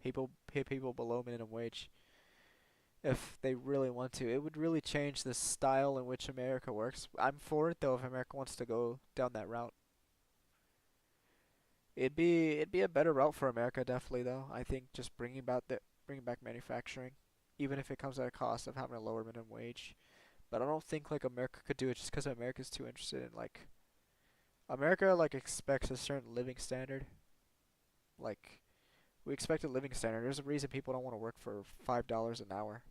people pay people below minimum wage. If they really want to, it would really change the style in which America works. I'm for it though if America wants to go down that route. It'd be a better route for America definitely though. I think just bringing back manufacturing, even if it comes at a cost of having a lower minimum wage. But I don't think like America could do it just because America's too interested in like America like expects a certain living standard. Like we expect a living standard. There's a reason people don't want to work for $5 an hour.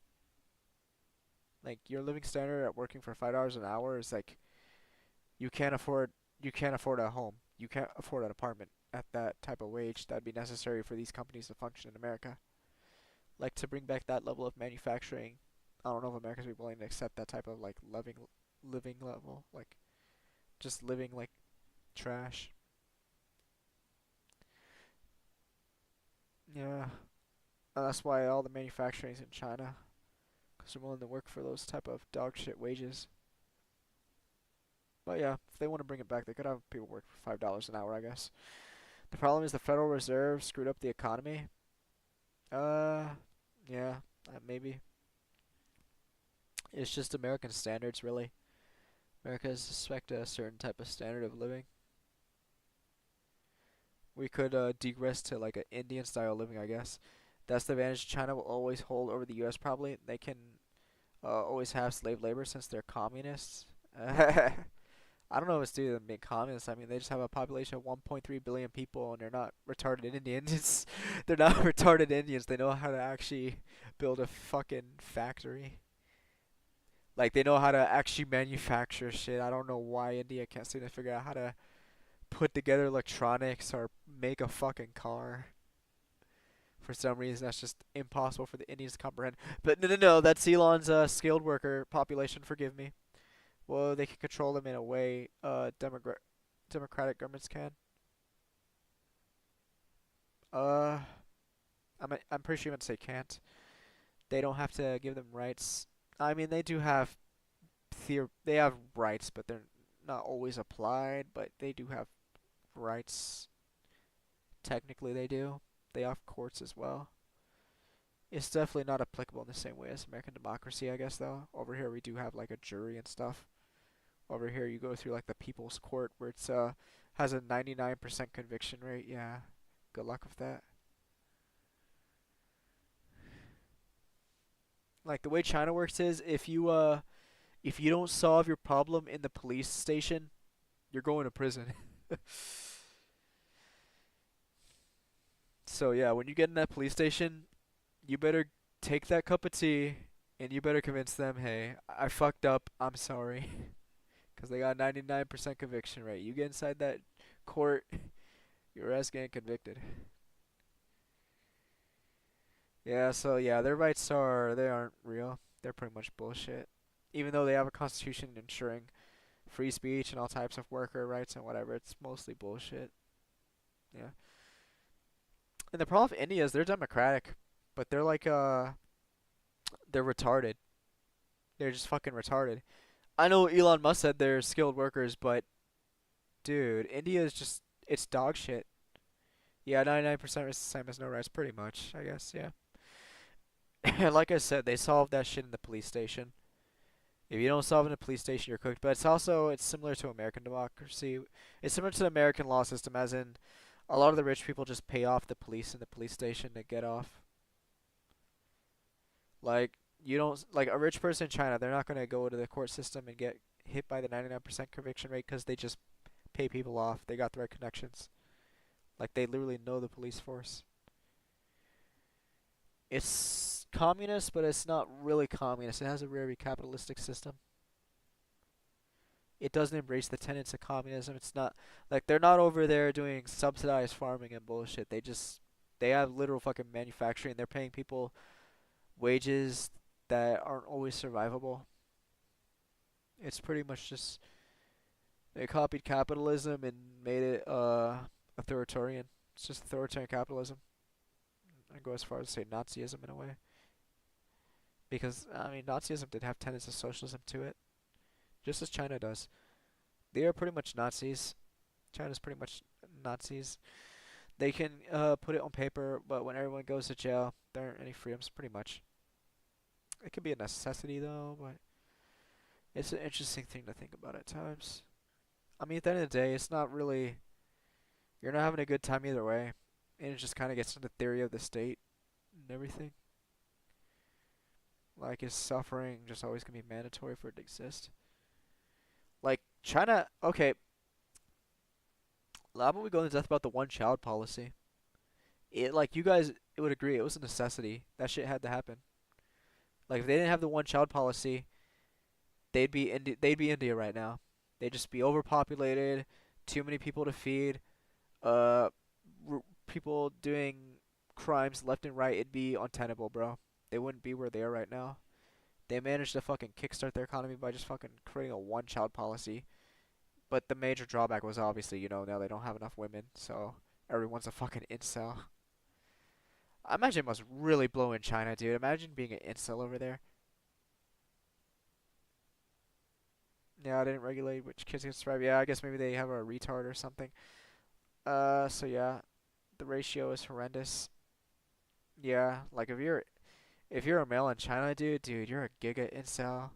Like your living standard at working for $5 an hour is like you can't afford you can't afford a home. You can't afford an apartment at that type of wage that'd be necessary for these companies to function in America. Like to bring back that level of manufacturing, I don't know if America's be willing to accept that type of like living level, like just living like trash. Yeah, that's why all the manufacturing is in China, because they're willing to work for those type of dog shit wages. But yeah, if they want to bring it back, they could have people work for $5 an hour, I guess. The problem is the Federal Reserve screwed up the economy. Uh, yeah, maybe. It's just American standards, really. Americans expect a certain type of standard of living. We could digress to like an Indian style living, I guess. That's the advantage China will always hold over the U.S. Probably they can always have slave labor since they're communists. I don't know what's due to them being communists. I mean, they just have a population of 1.3 billion people, and they're not retarded Indians. They're not retarded Indians. They know how to actually build a fucking factory. Like they know how to actually manufacture shit. I don't know why India can't seem to figure out how to put together electronics or make a fucking car. For some reason, that's just impossible for the Indians to comprehend. But no, no, no. That's Elon's skilled worker population. Forgive me. Well, they can control them in a way democratic governments can. Uh, I'm pretty sure you meant to say can't. They don't have to give them rights. I mean, they do have they have rights, but they're not always applied. But they do have rights. Technically, they do. They have courts as well. It's definitely not applicable in the same way as American democracy, I guess. Though over here we do have like a jury and stuff. Over here you go through like the people's court where it's has a 99% conviction rate. Yeah, good luck with that. Like the way China works is if you don't solve your problem in the police station, you're going to prison. So yeah, when you get in that police station, you better take that cup of tea and you better convince them, hey, I fucked up. I'm sorry. Because they got 99% conviction rate. You get inside that court, your ass getting convicted. Yeah, so yeah, their rights they aren't real. They're pretty much bullshit. Even though they have a constitution ensuring free speech and all types of worker rights and whatever, it's mostly bullshit. Yeah. And the problem with India is they're democratic, but they're like they're retarded. They're just fucking retarded. I know Elon Musk said they're skilled workers, but dude, India is just it's dog shit. Yeah, 99% is the same as no rights, pretty much, I guess. Yeah. Like I said, they solved that shit in the police station. If you don't solve it in a police station, you're cooked. But it's similar to American democracy. It's similar to the American law system, as in a lot of the rich people just pay off the police in the police station to get off. Like you don't like a rich person in China, they're not gonna go to the court system and get hit by the 99% conviction rate because they just pay people off. They got the right connections. Like they literally know the police force. It's communist, but it's not really communist. It has a very capitalistic system. It doesn't embrace the tenets of communism. It's not like they're not over there doing subsidized farming and bullshit. They have literal fucking manufacturing. They're paying people wages that aren't always survivable. It's pretty much just they copied capitalism and made it authoritarian. It's just authoritarian capitalism. I go as far as to say Nazism in a way. Because I mean Nazism did have tenets of socialism to it. Just as China does. They are pretty much Nazis. China's pretty much Nazis. They can put it on paper, but when everyone goes to jail, there aren't any freedoms, pretty much. It can be a necessity, though, but it's an interesting thing to think about at times. I mean, at the end of the day, it's not really. You're not having a good time either way. And it just kind of gets into the theory of the state and everything. Like, is suffering just always going to be mandatory for it to exist? Like, China, okay. How about we go into depth about the one child policy? Like, you guys would agree, it was a necessity. That shit had to happen. Like, if they didn't have the one child policy, they'd be India right now. They'd just be overpopulated, too many people to feed, uh, people doing crimes left and right. It'd be untenable, bro. They wouldn't be where they are right now. They managed to fucking kickstart their economy by just fucking creating a one child policy. But the major drawback was obviously, now they don't have enough women, so everyone's a fucking incel. I imagine it must really blow in China, dude. Imagine being an incel over there. Yeah, I didn't regulate which kids can survive. Yeah, I guess maybe they have a retard or something. So yeah, the ratio is horrendous. Yeah, like if you're a male in China, dude, you're a giga incel.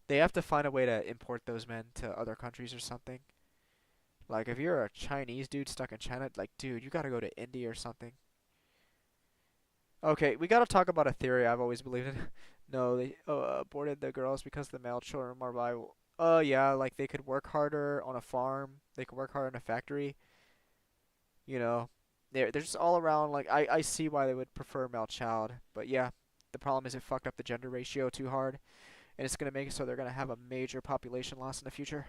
They have to find a way to import those men to other countries or something. Like if you're a Chinese dude stuck in China, like dude, you gotta go to India or something. Okay, we gotta talk about a theory I've always believed in. No, they aborted the girls because the male children are more viable. Oh yeah, like they could work harder on a farm. They could work harder in a factory. You know, they're just all around. Like I see why they would prefer male child, but yeah, the problem is it fucked up the gender ratio too hard, and it's gonna make it so they're gonna have a major population loss in the future.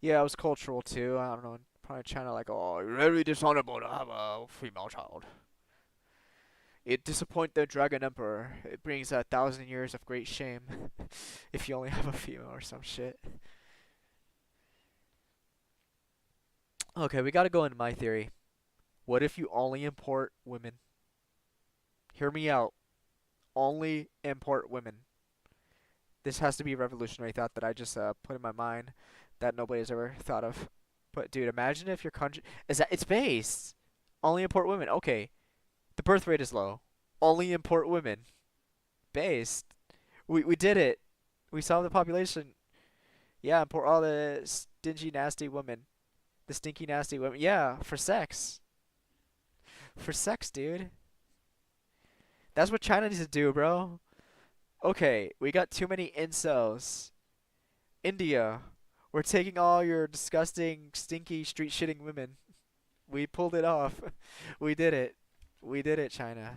Yeah, it was cultural too. I don't know. Probably China, like, oh, very dishonorable to have a female child. It disappoint the Dragon Emperor. It brings 1,000 years of great shame if you only have a female or some shit. Okay, we gotta go into my theory. What if you only import women? Hear me out. Only import women. This has to be a revolutionary thought that I just put in my mind that nobody's ever thought of. But dude, imagine if your country is that it's based only import women. Okay, the birth rate is low. Only import women. Based. We did it. We solved the population. Yeah, import all the stingy, nasty women. The stinky, nasty women. Yeah, for sex. For sex, dude. That's what China needs to do, bro. Okay, we got too many incels. India, we're taking all your disgusting, stinky, street shitting women. We pulled it off. We did it. We did it, China.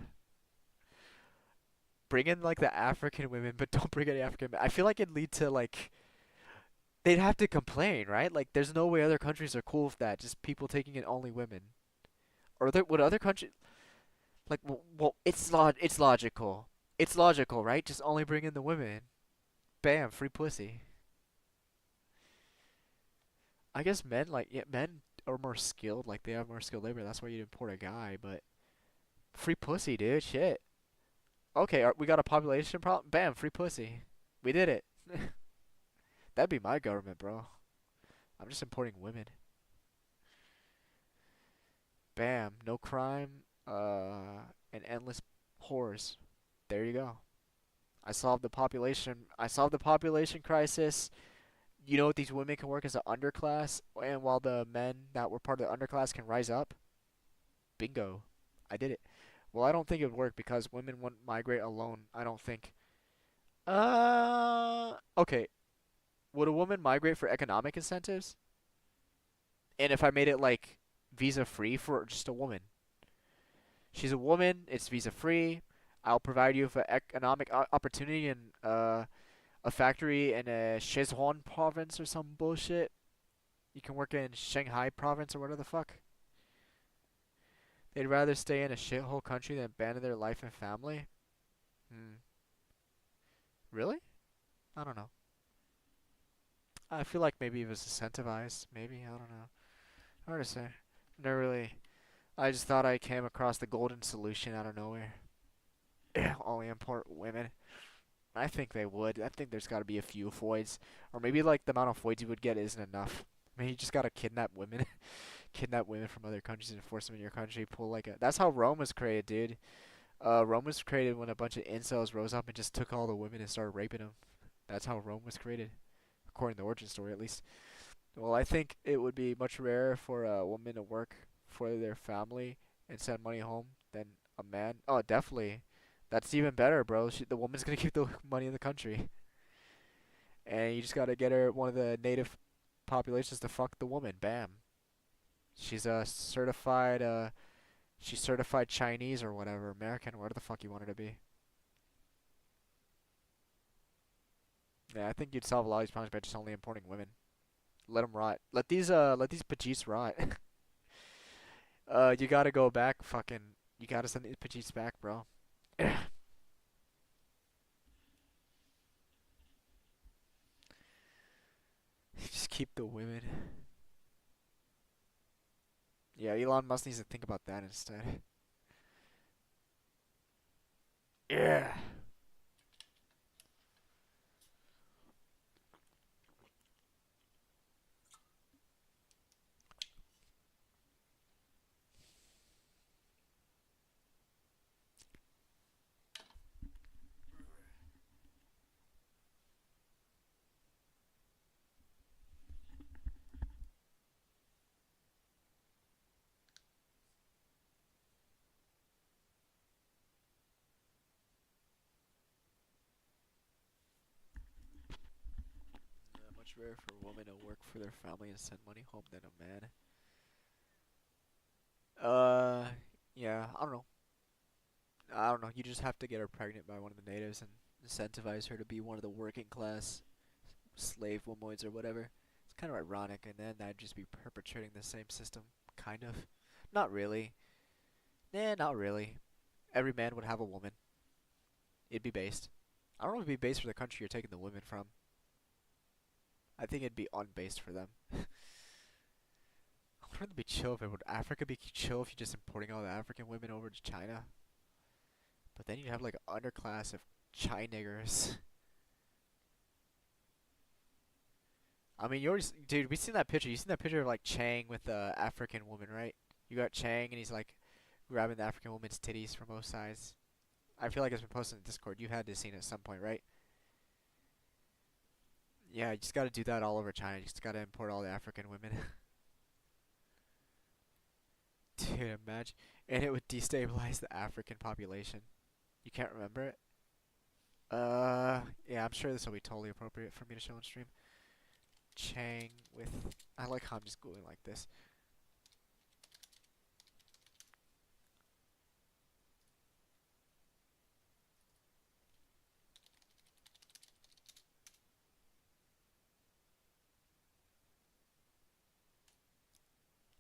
Bring in like the African women, but don't bring any African men. I feel like it'd lead to like they'd have to complain, right? Like there's no way other countries are cool with that. Just people taking in only women. Or there, would other countries like well it's logical. It's logical, right? Just only bring in the women. Bam, free pussy. I guess men like yeah, men are more skilled, like they have more skilled labor. That's why you'd import a guy, but free pussy, dude. Shit. Okay, we got a population problem. Bam, free pussy. We did it. That'd be my government, bro. I'm just importing women. Bam, no crime. and endless whores. There you go. I solved the population. I solved the population crisis. You know what? These women can work as an underclass, and while the men that were part of the underclass can rise up. Bingo. I did it. Well, I don't think it would work because women wouldn't migrate alone. I don't think. Okay. Would a woman migrate for economic incentives? And if I made it like visa free for just a woman? She's a woman. It's visa free. I'll provide you with an economic opportunity in a factory in a Sichuan province or some bullshit. You can work in Shanghai province or whatever the fuck. They'd rather stay in a shithole country than abandon their life and family. Hmm. Really? I don't know. I feel like maybe it was incentivized. Maybe, I don't know. Hard to say. Never really. I just thought I came across the golden solution out of nowhere. Only import women. I think they would. I think there's got to be a few voids, or maybe like the amount of voids you would get isn't enough. Maybe you just gotta kidnap women, kidnap women from other countries and force them in your country. Pull like a. That's how Rome was created, dude. Rome was created when a bunch of incels rose up and just took all the women and started raping them. That's how Rome was created, according to the origin story, at least. Well, I think it would be much rarer for a woman to work for their family and send money home than a man. Oh, definitely. That's even better, bro. The woman's gonna keep the money in the country, and you just gotta get her one of the native populations to fuck the woman. Bam. She's a certified. She's certified Chinese or whatever, American, whatever the fuck you want her to be. Yeah, I think you'd solve a lot of these problems by just only importing women. Let them rot. Let these pajeets rot. You gotta go back, fucking. You gotta send these pajeets back, bro. Just keep the women. Yeah, Elon Musk needs to think about that instead. Yeah. Much rarer for a woman to work for their family and send money home than a man. Uh, yeah, I don't know. I don't know. You just have to get her pregnant by one of the natives and incentivize her to be one of the working class slave womoids or whatever. It's kind of ironic, and then I'd just be perpetrating the same system, kind of. Not really. Nah, not really. Every man would have a woman. It'd be based. I don't know if it'd be based for the country you're taking the women from. I think it'd be unbased for them. I wonder it'd be chill if it would. Africa be chill if you're just importing all the African women over to China. But then you'd have like an underclass of China niggers. I mean, you already, dude, we seen that picture. You seen that picture of like Chang with the African woman, right? You got Chang and he's like grabbing the African woman's titties from both sides. I feel like it's been posted in Discord. You had to seen it at some point, right? Yeah, you just gotta do that all over China. You just gotta import all the African women. Dude, imagine. And it would destabilize the African population. You can't remember it? Yeah, I'm sure this will be totally appropriate for me to show on stream. Chang with. I like how I'm just going like this.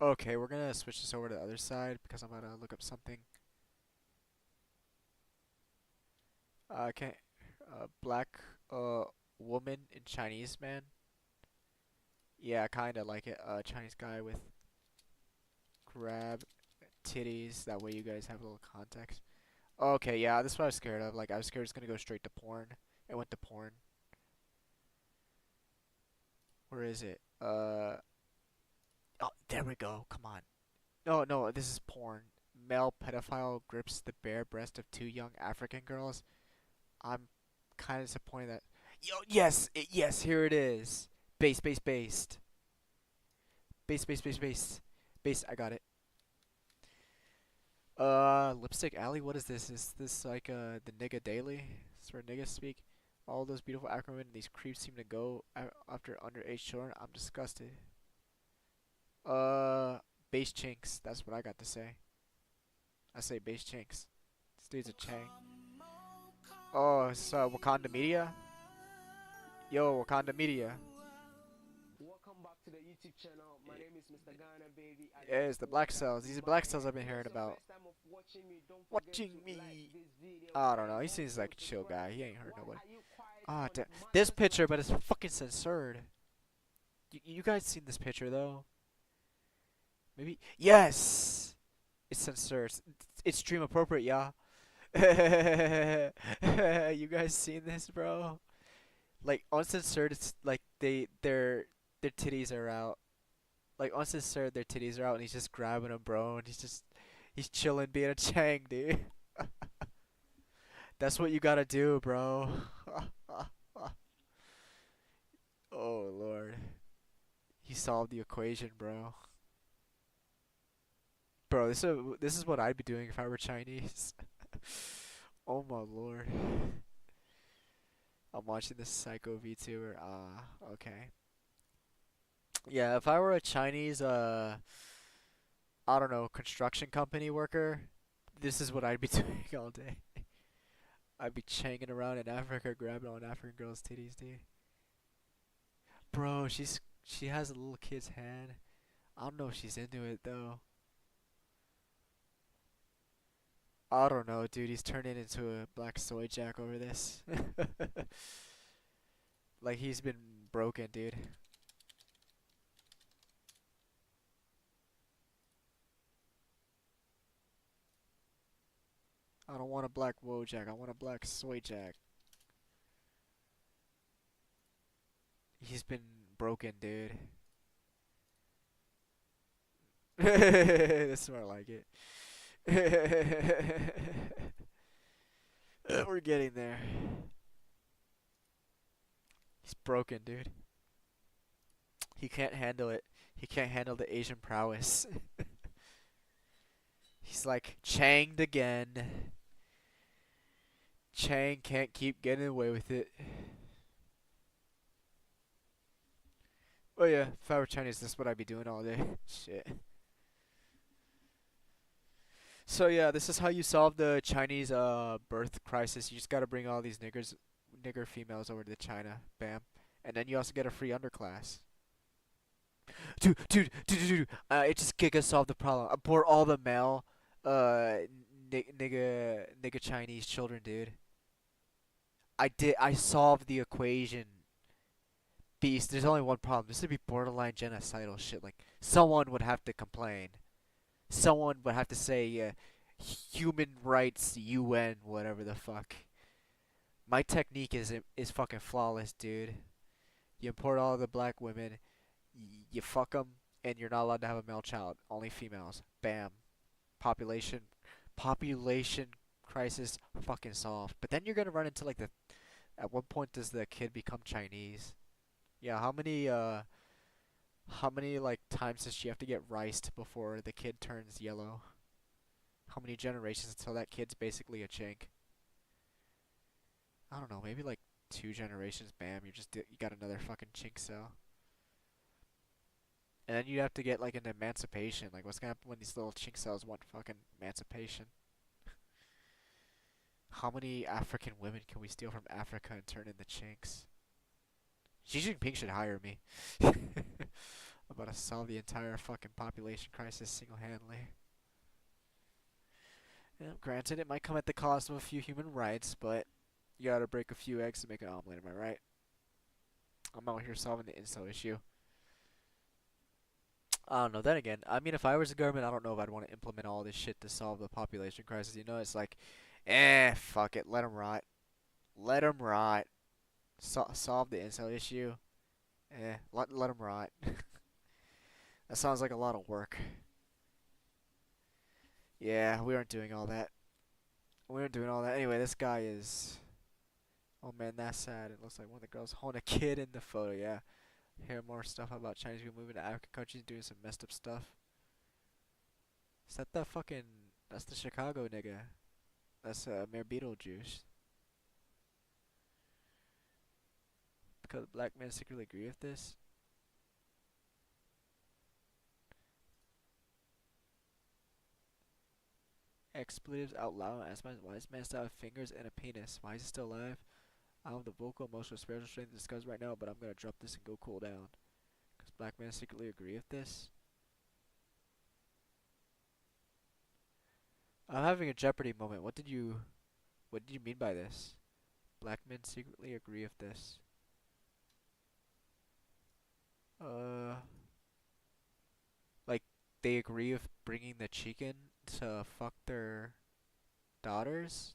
Okay, we're gonna switch this over to the other side because I'm gonna look up something. Okay, black woman in Chinese man. Yeah, kinda like it. Chinese guy with grab titties. That way you guys have a little context. Okay, yeah, this is what I was scared of. Like, I was scared it's gonna go straight to porn. It went to porn. Where is it? Oh, there we go. Come on. No, no, this is porn. male pedophile grips the bare breast of two young African girls. I'm kind of disappointed that. Yo, yes, yes, here it is. Based. Base. I got it. Lipstick Alley. What is this? Is this like the nigga daily? Is this where niggas speak? All those beautiful African women, these creeps seem to go after underage children. I'm disgusted. Uh, Base chinks. That's what I got to say. I say base chinks. This dude's a chang. Oh, it's Wakanda Media. Yo, Wakanda Media. Welcome back to the YouTube channel. My name is Mr. Ghana Baby. Yeah, it's the black cells. These are black cells I've been hearing about. Watching me. I don't know. He seems like a chill guy. He ain't hurt nobody. Ah, damn. This picture, but it's fucking censored. You guys seen this picture though? Maybe. Yes. It's censored. It's stream appropriate, y'all. You guys seen this, bro? Like uncensored, it's like their titties are out. Like uncensored, their titties are out, and he's just grabbing them, bro, and he's chilling, being a chang, dude. That's what you gotta do, bro. Oh Lord, he solved the equation, bro. Bro, this is what I'd be doing if I were Chinese. Oh my Lord. I'm watching this Psycho VTuber. Okay. Yeah, if I were a Chinese, I don't know, construction company worker, this is what I'd be doing all day. I'd be changing around in Africa, grabbing on African girls' titties, dude. Bro, she has a little kid's hand. I don't know if she's into it though. I don't know, dude. He's turning into a black soy jack over this. Like he's been broken, dude. I don't want a black Wojak. I want a black soy jack. He's been broken, dude. That's more like it. We're getting there. He's broken, dude. He can't handle it. He can't handle the Asian prowess. He's like changed again. Chang can't keep getting away with it. Oh yeah, if I were Chinese, this is what I'd be doing all day. Shit. So yeah, this is how you solve the Chinese birth crisis. You just gotta bring all these nigger females over to China. Bam. And then you also get a free underclass. Dude. It just giga solved the problem. Abort all the male nigga Chinese children, dude. I solved the equation. Beast, there's only one problem. This would be borderline genocidal shit. Like, someone would have to complain. Someone would have to say, human rights, UN, whatever the fuck. My technique is fucking flawless, dude. You import all the black women, you fuck them, and you're not allowed to have a male child. Only females. Bam. Population crisis fucking solved. But then you're gonna run into like at what point does the kid become Chinese? Yeah, how many like times does she have to get riced before the kid turns yellow? How many generations until that kid's basically a chink? I don't know, maybe like 2 generations, bam, you got another fucking chink cell. And then you have to get like an emancipation. Like what's gonna happen when these little chink cells want fucking emancipation? How many African women can we steal from Africa and turn into chinks? Xi Jinping should hire me. I'm about to solve the entire fucking population crisis single-handedly. Yeah, granted, it might come at the cost of a few human rights, but you gotta break a few eggs to make an omelet, am I right? I'm out here solving the incel issue. I don't know. Then again, I mean, if I was the government, I don't know if I'd want to implement all this shit to solve the population crisis. You know, it's like, fuck it, let 'em rot. Let 'em rot. Solve the incel issue. Let 'em rot. That sounds like a lot of work. Yeah, we aren't doing all that. We aren't doing all that. Anyway, this guy is. Oh man, that's sad. It looks like one of the girls holding a kid in the photo. Yeah. Hear more stuff about Chinese people moving to African countries doing some messed up stuff. Is that the fucking? That's the Chicago nigga. That's Mayor Beetlejuice. Because black men secretly agree with this. Expletives out loud. Ask my why is man still have fingers and a penis? Why is he still alive? I don't have the vocal, emotional, spiritual strength to discuss right now, but I'm gonna drop this and go cool down. Because black men secretly agree with this. I'm having a Jeopardy moment. What did you mean by this? Black men secretly agree with this. Like they agree with bringing the chicken to fuck their daughters?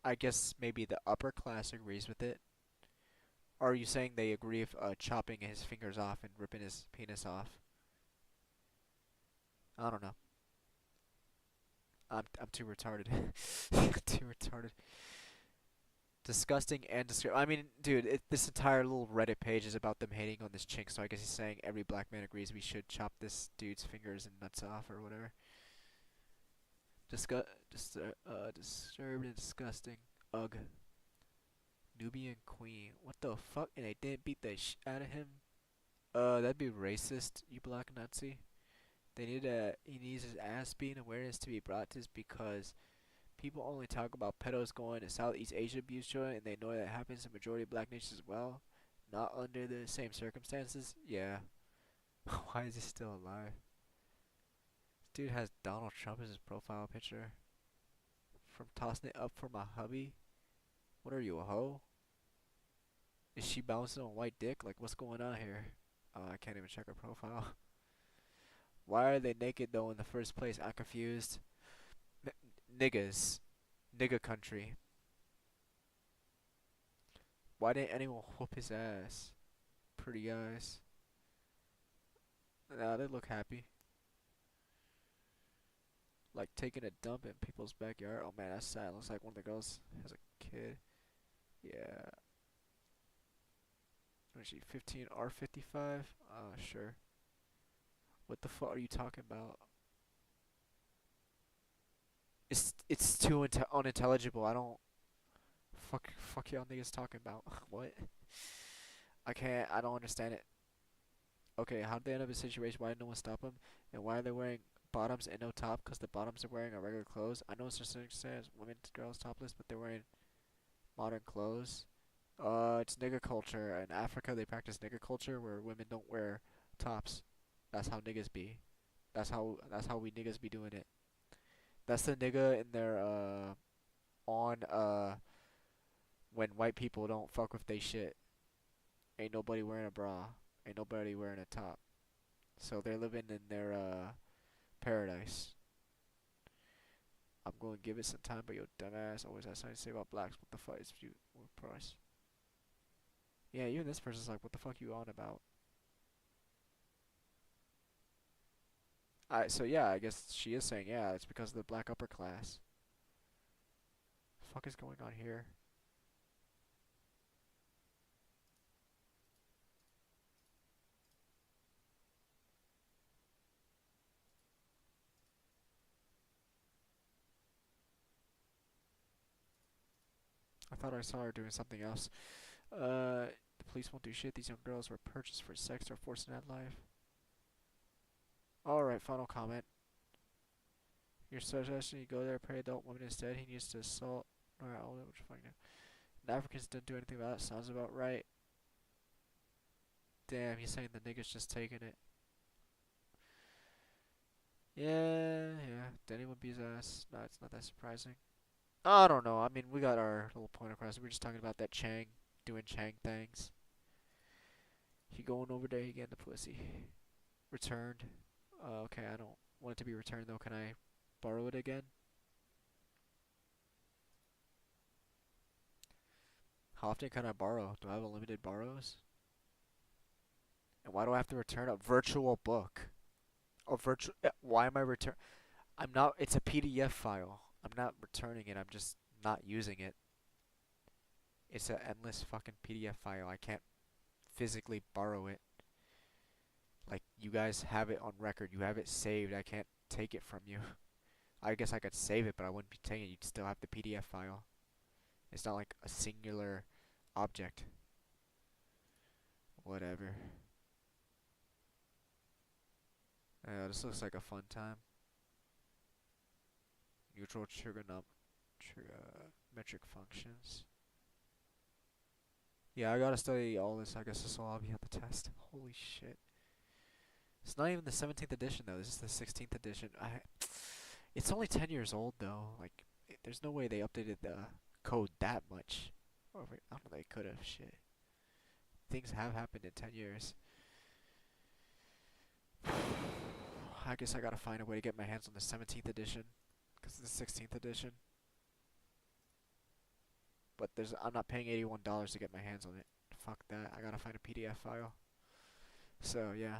I guess maybe the upper class agrees with it. Or are you saying they agree with chopping his fingers off and ripping his penis off? I don't know. I'm too retarded. Too retarded. Disgusting and I mean, dude, this entire little Reddit page is about them hating on this chink. So I guess he's saying every black man agrees we should chop this dude's fingers and nuts off or whatever. Disturbed and disgusting. Ugh. Nubian queen. What the fuck? And they didn't beat the out of him. That'd be racist, you black Nazi. He needs his ass being awareness to be brought to this because people only talk about pedos going to Southeast Asia abuse joint and they know that happens in majority of black nations as well. Not under the same circumstances. Yeah. Why is he still alive? This dude has Donald Trump as his profile picture. From tossing it up for my hubby. What are you, a hoe? Is she bouncing on white dick? Like, what's going on here? I can't even check her profile. Why are they naked though in the first place? I'm confused. Niggas. Nigga country. Why didn't anyone whoop his ass? Pretty guys. Nah, they look happy. Like taking a dump in people's backyard. Oh man, that's sad. Looks like one of the girls has a kid. Yeah. What is she, 15 R55? Sure. What the fuck are you talking about? It's too unintelligible. I don't fuck y'all niggas talking about. What? I don't understand it. Okay, how did they end up in a situation? Why did no one stop them? And why are they wearing bottoms and no top? Because the bottoms they're wearing are regular clothes. I know it's just says women, girls topless, but they're wearing modern clothes. It's nigger culture. In Africa, they practice nigger culture where women don't wear tops. That's how niggas be. That's how we niggas be doing it. That's the nigga in their on when white people don't fuck with they shit. Ain't nobody wearing a bra. Ain't nobody wearing a top. So they're living in their paradise. I'm gonna give it some time, but your dumbass always has something to say about blacks. What the fuck is you with price? Yeah, even this person's like, what the fuck you on about? So yeah, I guess she is saying yeah, it's because of the black upper class. The fuck is going on here? I thought I saw her doing something else. The police won't do shit. These young girls were purchased for sex or forced in that life. Alright, final comment. Your suggestion, you go there, pray adult women instead. He needs to assault. Alright, I'll let you find out. The Africans didn't do anything about it. Sounds about right. Damn, he's saying the niggas just taking it. Yeah. Did anyone beat his ass? No, it's not that surprising. I don't know. I mean, we got our little point across. We were just talking about that Chang doing Chang things. He going over there, he getting the pussy. Returned. Okay, I don't want it to be returned though. Can I borrow it again? How often can I borrow? Do I have unlimited borrows? And why do I have to return a virtual book? A virtual. Why am I return? I'm not. It's a PDF file. I'm not returning it. I'm just not using it. It's an endless fucking PDF file. I can't physically borrow it. Like, you guys have it on record. You have it saved. I can't take it from you. I guess I could save it, but I wouldn't be taking it. You'd still have the PDF file. It's not like a singular object. Whatever. This looks like a fun time. Neutral trigonometric functions. Yeah, I gotta study all this. I guess this will all be on the test. Holy shit. It's not even the 17th edition though. This is the 16th edition. It's only 10 years old though. Like, there's no way they updated the code that much. Or wait, I don't know. They could have. Shit. Things have happened in 10 years. I guess I gotta find a way to get my hands on the 17th edition, because it's the 16th edition. But I'm not paying $81 to get my hands on it. Fuck that. I gotta find a PDF file. So yeah.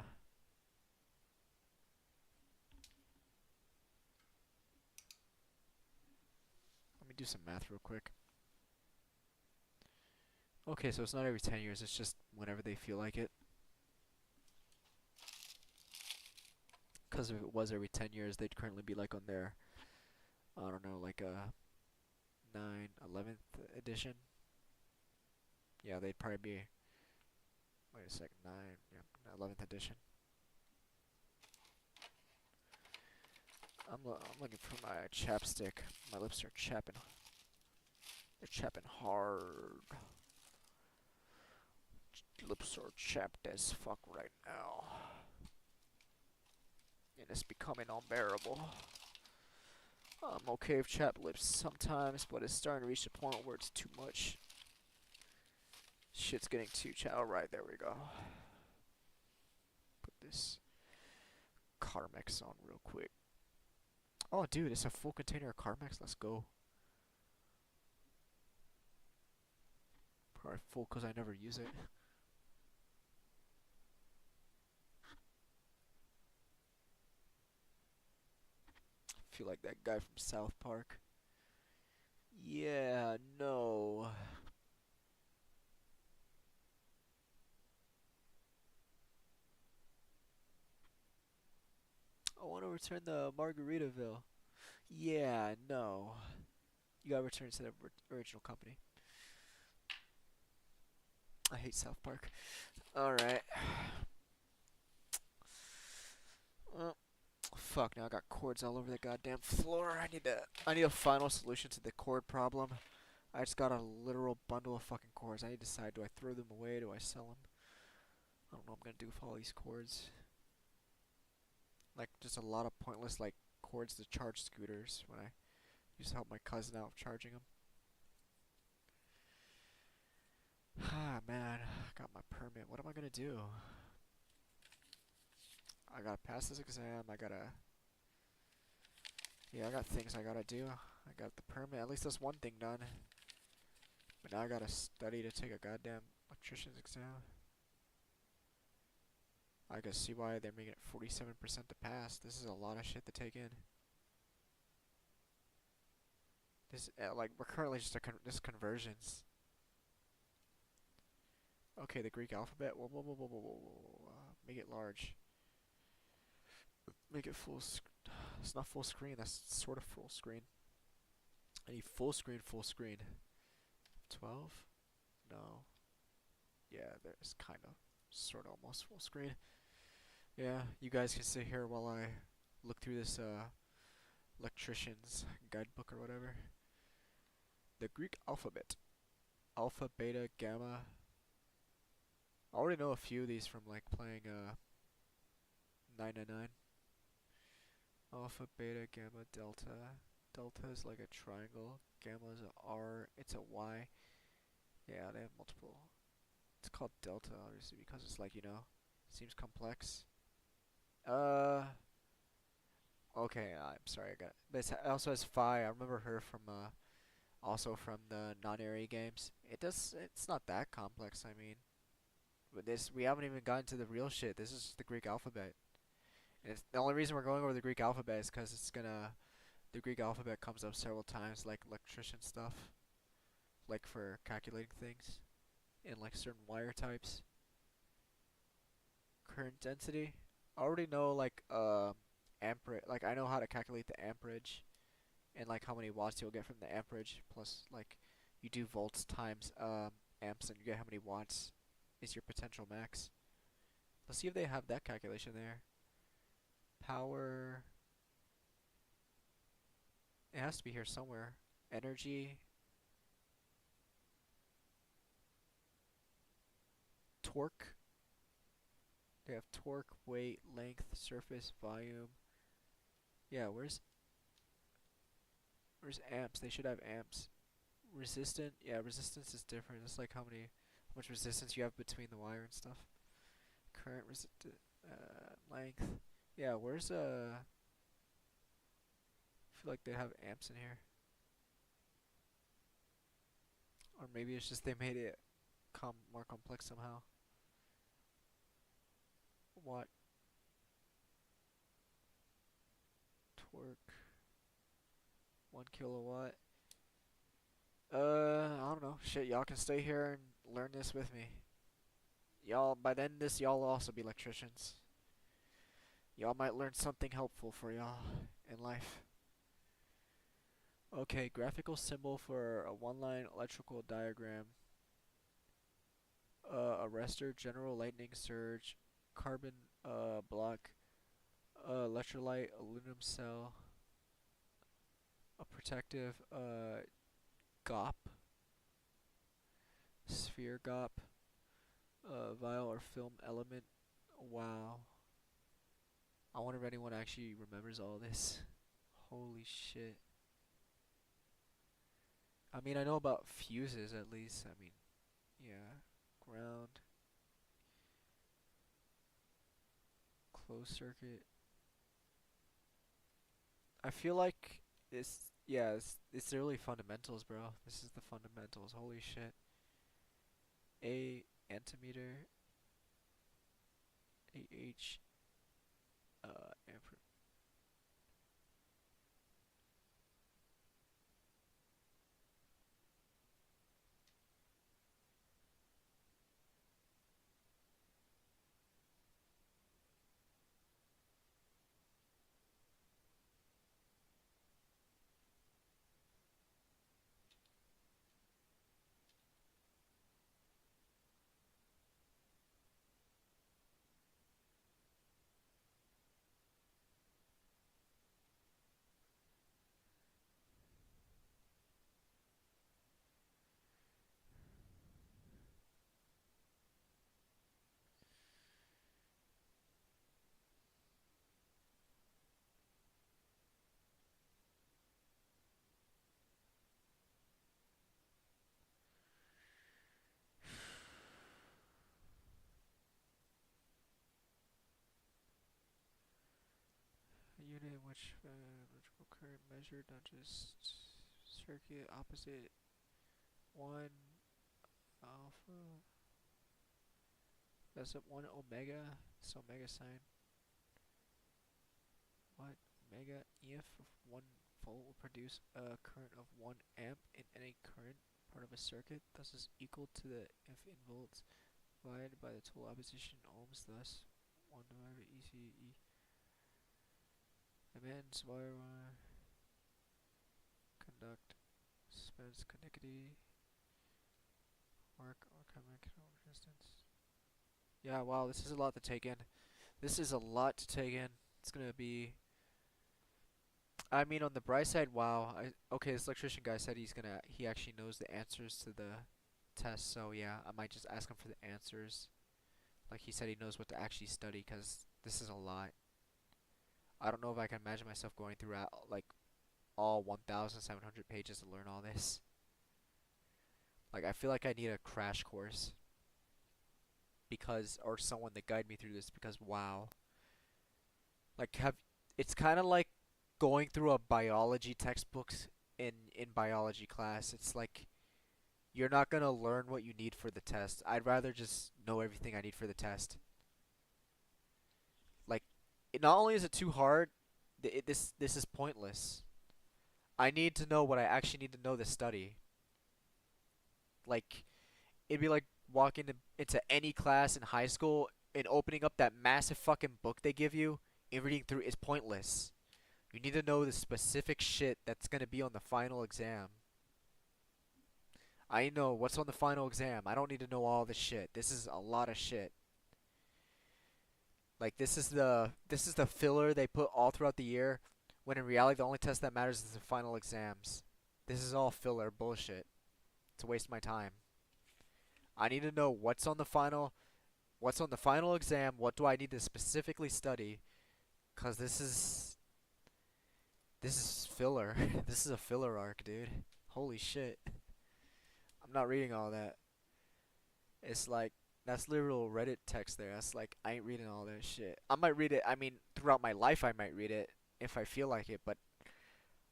Let me do some math real quick. Okay, so it's not every 10 years. It's just whenever they feel like it. Because if it was every 10 years, they'd currently be like on their, I don't know, like a 11th edition. Yeah, they'd probably be, wait a sec, 11th edition. I'm looking for my chapstick. My lips are chapping. They're chapping hard. Lips are chapped as fuck right now. And it's becoming unbearable. I'm okay with chapped lips sometimes, but it's starting to reach the point where it's too much. Shit's getting too chapped. Alright, there we go. Put this Carmex on real quick. Oh, dude, it's a full container of Carmex. Let's go. Probably full because I never use it. Feel like that guy from South Park. Yeah, no. I want to return the Margaritaville. Yeah, no. You gotta return to the original company. I hate South Park. Alright. Fuck, now I got cords all over the goddamn floor. I need a final solution to the cord problem. I just got a literal bundle of fucking cords. I need to decide, do I throw them away? Do I sell them? I don't know what I'm gonna do with all these cords. Like, just a lot of pointless, like, cords to charge scooters when I used to help my cousin out charging them. Ah, man. I got my permit. What am I gonna do? I gotta pass this exam. Yeah, I got things I gotta do. I got the permit. At least that's one thing done. But now I gotta study to take a goddamn electrician's exam. I can see why they're making it 47% to pass. This is a lot of shit to take in. This, like, we're currently just just conversions. Okay, the Greek alphabet. Whoa, whoa, whoa, whoa, whoa, whoa, whoa. Make it large. Make it full. It's not full screen. That's sort of full screen. I need full screen. Full screen. 12? No. Yeah, there's kind of, sort of, almost full screen. Yeah, you guys can sit here while I look through this electrician's guidebook or whatever. The Greek alphabet. Alpha, beta, gamma. I already know a few of these from like playing 999. Alpha, beta, gamma, delta. Delta is like a triangle. Gamma is a R. It's a Y. Yeah, they have multiple. It's called delta, obviously, because it's like, you know, seems complex. Okay, I'm sorry, I got it. But it also has Phi. I remember her from, also from the non-area games. It's not that complex, I mean. But we haven't even gotten to the real shit. This is the Greek alphabet. And it's the only reason we're going over the Greek alphabet is because the Greek alphabet comes up several times, like electrician stuff, like for calculating things, and like certain wire types. Current density. I already know like amperage. Like I know how to calculate the amperage, and like how many watts you'll get from the amperage. Plus like you do volts times amps, and you get how many watts is your potential max. Let's see if they have that calculation there. Power. It has to be here somewhere. Energy. Torque. They have torque, weight, length, surface, volume. Yeah, where's amps? They should have amps. Resistant. Yeah, resistance is different. It's like how much resistance you have between the wire and stuff. Current resistant length. Yeah, where's I feel like they have amps in here. Or maybe it's just they made it more complex somehow. Watt, torque, 1 kilowatt. I don't know. Shit, y'all can stay here and learn this with me. Y'all, by then y'all will also be electricians. Y'all might learn something helpful for y'all in life. Okay, graphical symbol for a one-line electrical diagram. Arrestor, general lightning surge, carbon block, electrolyte, aluminum cell, a protective GOP, sphere GOP, vial or film element. Wow. I wonder if anyone actually remembers all this. Holy shit. I mean, I know about fuses at least. I mean, yeah. Ground. Closed circuit. I feel like it's really fundamentals, bro. This is the fundamentals. Holy shit. A ammeter. AH ampere. A unit in which electrical current measured, not just circuit opposite 1 alpha. That's at 1 omega. It's omega sign. What? Omega EF of 1 volt will produce a current of 1 amp in any current part of a circuit. Thus is equal to the F in volts divided by the total opposition in ohms. Thus 1 divided by ECE. Immense wire conduct dispense conductivity arc or chemical resistance. Yeah, wow, this is a lot to take in. This is a lot to take in. It's gonna be. I mean, on the bright side, wow. Okay, this electrician guy said he actually knows the answers to the test. So yeah, I might just ask him for the answers. Like he said, he knows what to actually study, 'cause this is a lot. I don't know if I can imagine myself going through like all 1,700 pages to learn all this. Like I feel like I need a crash course or someone to guide me through this, because wow. Like it's kind of like going through a biology textbooks in biology class. It's like you're not going to learn what you need for the test. I'd rather just know everything I need for the test. Like not only is it too hard, this is pointless. I need to know what I actually need to know to study. Like, it'd be like walking into any class in high school and opening up that massive fucking book they give you and reading through is pointless. You need to know the specific shit that's gonna be on the final exam. I know what's on the final exam. I don't need to know all the shit. This is a lot of shit. Like this is the filler they put all throughout the year, when in reality the only test that matters is the final exams. This is all filler bullshit. It's a waste of my time. I need to know what's on the final exam, what do I need to specifically study, 'cause this is filler. This is a filler arc, dude. Holy shit. I'm not reading all that. It's like that's literal Reddit text there. That's like I ain't reading all that shit. I might read it. I mean, throughout my life I might read it if I feel like it, but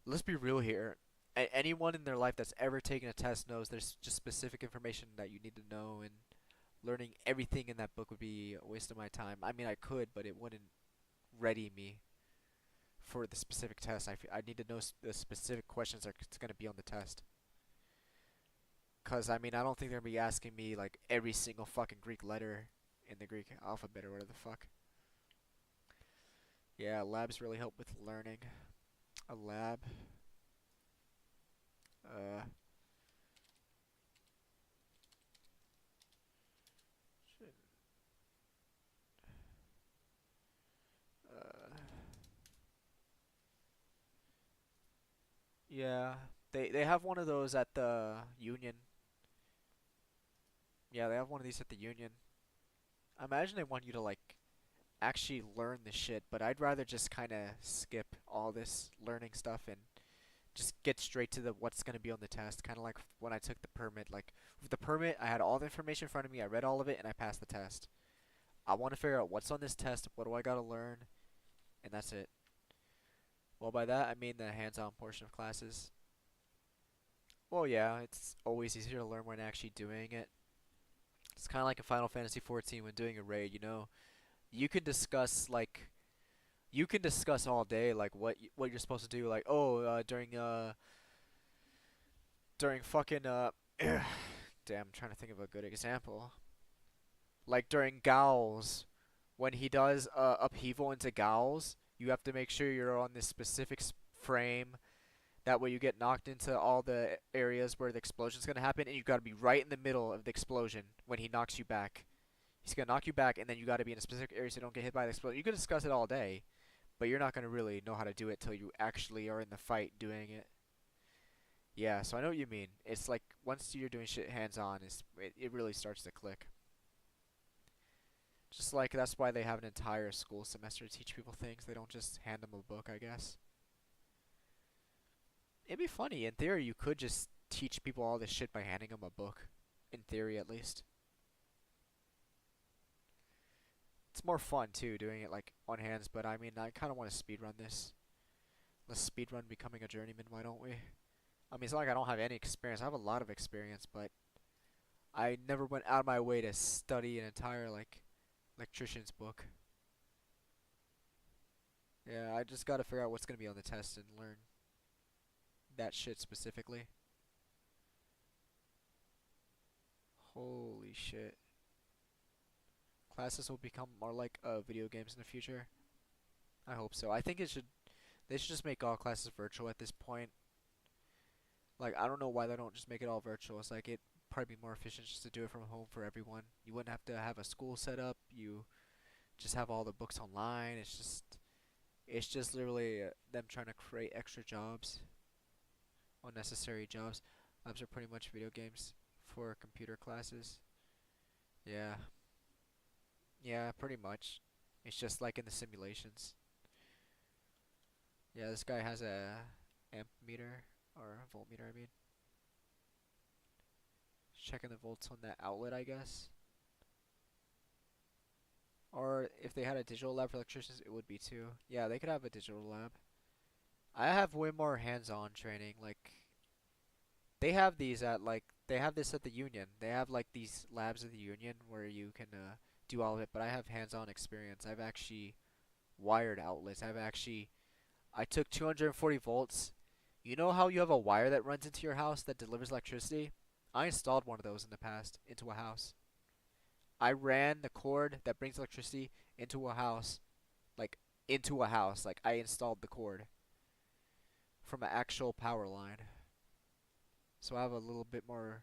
let's be real here. Anyone in their life that's ever taken a test knows there's just specific information that you need to know, and learning everything in that book would be a waste of my time. I mean, I could, but it wouldn't ready me for the specific test. I need to know the specific questions that's going to be on the test. Cause I mean, I don't think they're gonna be asking me like every single fucking Greek letter in the Greek alphabet or whatever the fuck. Yeah, labs really help with learning. A lab. Uh. Shit. Uh. Yeah, they have one of those at the Union. Yeah, they have one of these at the Union. I imagine they want you to like actually learn the shit, but I'd rather just kind of skip all this learning stuff and just get straight to the what's going to be on the test. Kind of like when I took the permit. Like with the permit, I had all the information in front of me. I read all of it and I passed the test. I want to figure out what's on this test, what do I got to learn, and that's it. Well, by that I mean the hands-on portion of classes. Well, yeah, it's always easier to learn when actually doing it. It's kind of like in Final Fantasy 14 when doing a raid, you know. You can discuss like you can discuss all day like what you're supposed to do, like during fucking damn, I'm trying to think of a good example. Like during Gauls, when he does upheaval into Gauls, you have to make sure you're on this specific frame. That way you get knocked into all the areas where the explosion's gonna happen, and you gotta be right in the middle of the explosion when he knocks you back. He's gonna knock you back, and then you gotta be in a specific area so you don't get hit by the explosion. You can discuss it all day, but you're not gonna really know how to do it till you actually are in the fight doing it. Yeah, so I know what you mean. It's like once you're doing shit hands-on, it really starts to click. Just like that's why they have an entire school semester to teach people things. They don't just hand them a book, I guess. It'd be funny. In theory, you could just teach people all this shit by handing them a book. In theory, at least. It's more fun, too, doing it, like, on hands, but I mean, I kind of want to speedrun this. Let's speedrun becoming a journeyman, why don't we? I mean, it's not like I don't have any experience. I have a lot of experience, but I never went out of my way to study an entire, like, electrician's book. Yeah, I just gotta figure out what's gonna be on the test and learn that shit specifically. Holy shit. Classes will become more like video games in the future. I hope so. I think they should just make all classes virtual at this point. Like, I don't know why they don't just make it all virtual. It's like it'd probably be more efficient just to do it from home for everyone. You wouldn't have to have a school set up. You just have all the books online. It's just literally them trying to create extra jobs, unnecessary jobs. Labs are pretty much video games for computer classes. Yeah. Yeah, pretty much. It's just like in the simulations. Yeah, this guy has a amp meter or a voltmeter, I mean. Checking the volts on that outlet, I guess. Or if they had a digital lab for electricians, it would be too. Yeah, they could have a digital lab. I have way more hands-on training. Like, they have these at like they have this at the Union. They have like these labs at the Union where you can do all of it. But I have hands-on experience. I've actually wired outlets. I took 240 volts. You know how you have a wire that runs into your house that delivers electricity? I installed one of those in the past into a house. I ran the cord that brings electricity into a house, like into a house. Like I installed the cord from an actual power line. So I have a bit more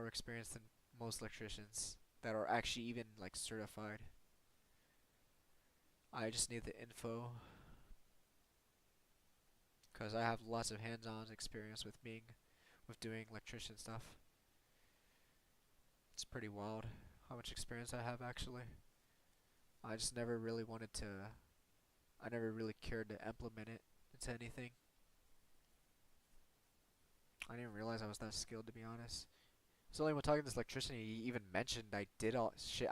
experience than most electricians that are actually even like certified. I just need the info because I have lots of hands-on experience with doing electrician stuff. It's pretty wild how much experience I have actually. I just never really wanted to. I never really cared to implement it into anything. I didn't realize I was that skilled, to be honest. It's only when talking to this electrician he even mentioned I did all shit.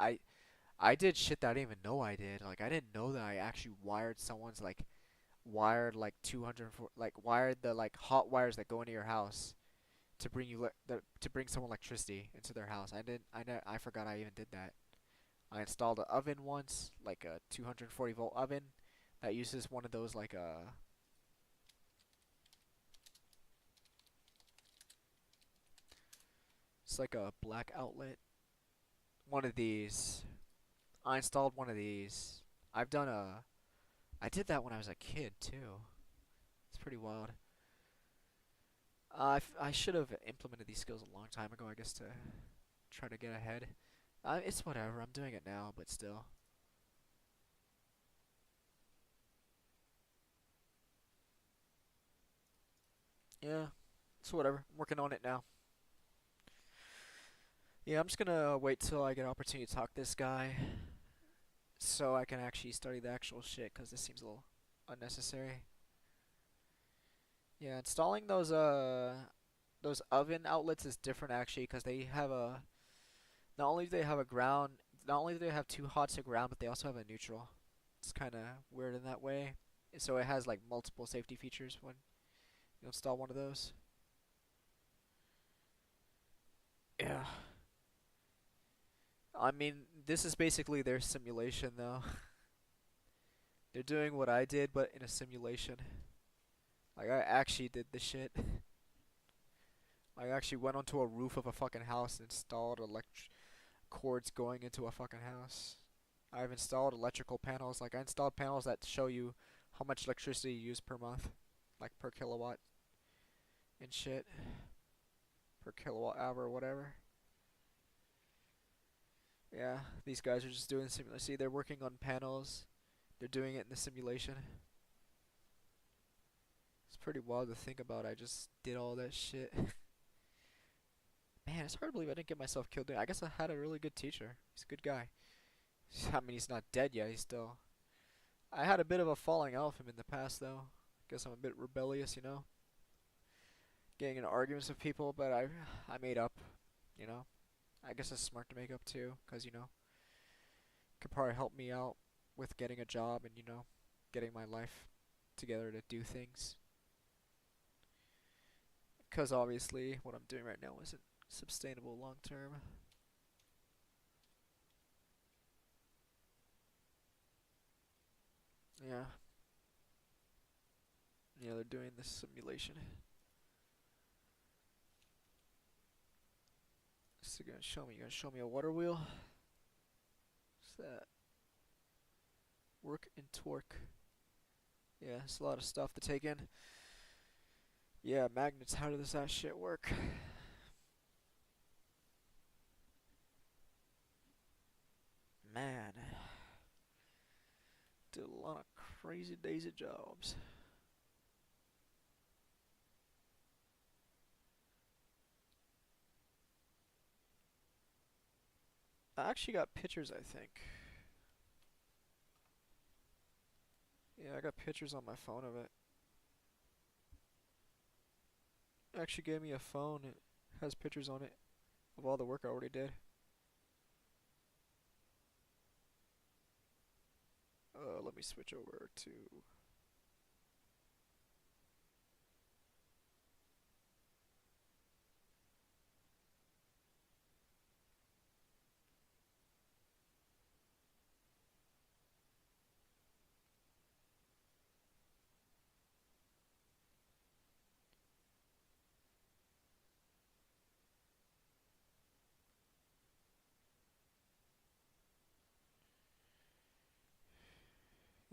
I did shit that I didn't even know I did. Like I didn't know that I actually wired someone's like wired like 204 like wired the like hot wires that go into your house to bring to bring someone electricity into their house. I forgot I even did that. I installed an oven once, like a 240-volt oven that uses one of those like it's like a black outlet. One of these. I installed one of these. I did that when I was a kid too. It's pretty wild. I should have implemented these skills a long time ago, I guess, to try to get ahead. It's whatever. I'm doing it now, but still. Yeah, it's whatever. I'm working on it now. Yeah, I'm just gonna wait till I get an opportunity to talk to this guy so I can actually study the actual shit, 'cause this seems a little unnecessary. Yeah, installing those oven outlets is different actually, 'cause they have a not only do they have a ground, not only do they have two hot to ground, but they also have a neutral. It's kind of weird in that way. So it has like multiple safety features when you install one of those. Yeah. I mean, this is basically their simulation though. They're doing what I did, but in a simulation. Like I actually did the shit. I actually went onto a roof of a fucking house and installed cords going into a fucking house. I've installed electrical panels. Like I installed panels that show you how much electricity you use per month, like per kilowatt and shit, per kilowatt hour or whatever. Yeah, these guys are just doing simulation. See, they're working on panels. They're doing it in the simulation. It's pretty wild to think about. I just did all that shit. Man, it's hard to believe I didn't get myself killed. I guess I had a really good teacher. He's a good guy. I mean, he's not dead yet. He's still. I had a bit of a falling out with him in the past, though. Guess I'm a bit rebellious, you know. Getting in arguments with people, but I made up, you know. I guess it's smart to make up too, 'cause you know, could probably help me out with getting a job and you know, getting my life together to do things. 'Cause obviously, what I'm doing right now isn't sustainable long term. Yeah. Yeah, they're doing this simulation. So you're gonna show me a water wheel? What's that? Work and torque. Yeah, it's a lot of stuff to take in. Yeah, magnets, how does that shit work? Man. Did a lot of crazy daisy jobs. I actually got pictures, I think. Yeah, I got pictures on my phone of it. Actually gave me a phone. It has pictures on it of all the work I already did. Let me switch over to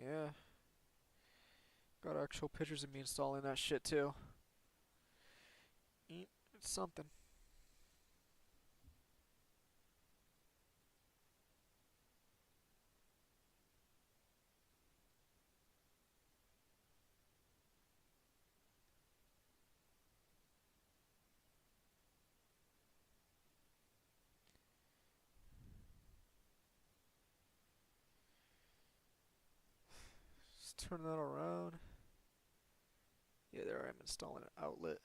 Yeah. Got actual pictures of me installing that shit too. It's something. Let's turn that around. Yeah, there I am installing an outlet.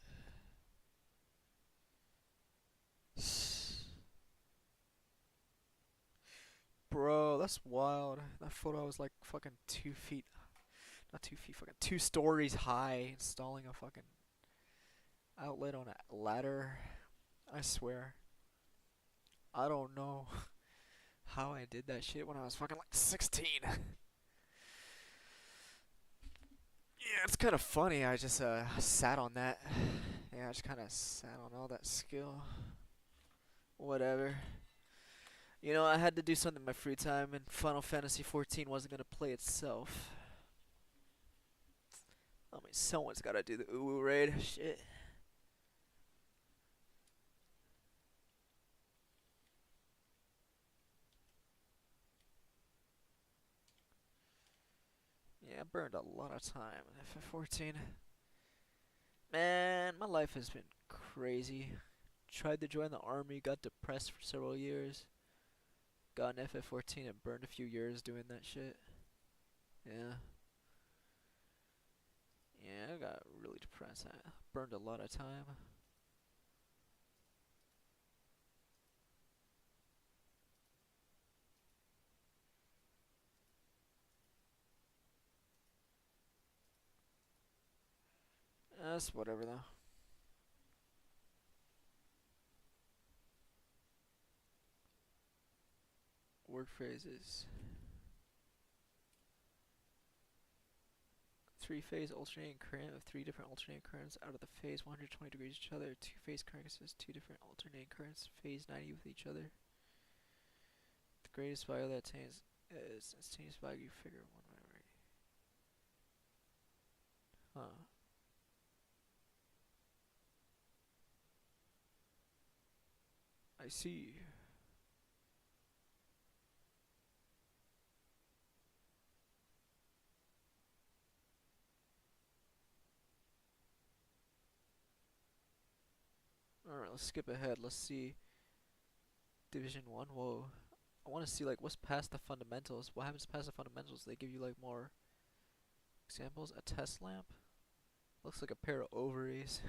Bro, that's wild. That photo was like fucking 2 feet, not 2 feet, fucking 2 stories high, installing a fucking outlet on a ladder. I swear. I don't know how I did that shit when I was fucking like 16. Yeah, it's kind of funny. I just sat on that. Yeah, I just kind of sat on all that skill. Whatever. You know, I had to do something in my free time, and Final Fantasy 14 wasn't gonna play itself. I mean, someone's gotta do the Uwu raid. Shit. Yeah, I burned a lot of time in FF14. Man, my life has been crazy. Tried to join the army, got depressed for several years. Got in FF14 and burned a few years doing that shit. Yeah. Yeah, I got really depressed. I burned a lot of time. That's whatever though. Word phrases. Three-phase alternating current of three different alternating currents out of the phase 120 degrees each other. Two-phase currents is two different alternating currents, phase 90 with each other. The greatest value that attains is instantaneous value figure one memory. Huh. I see. Alright, let's skip ahead. Let's see. Division 1. Whoa. I want to see, like, what's past the fundamentals. What happens past the fundamentals? They give you, like, more examples. A test lamp. Looks like a pair of ovaries.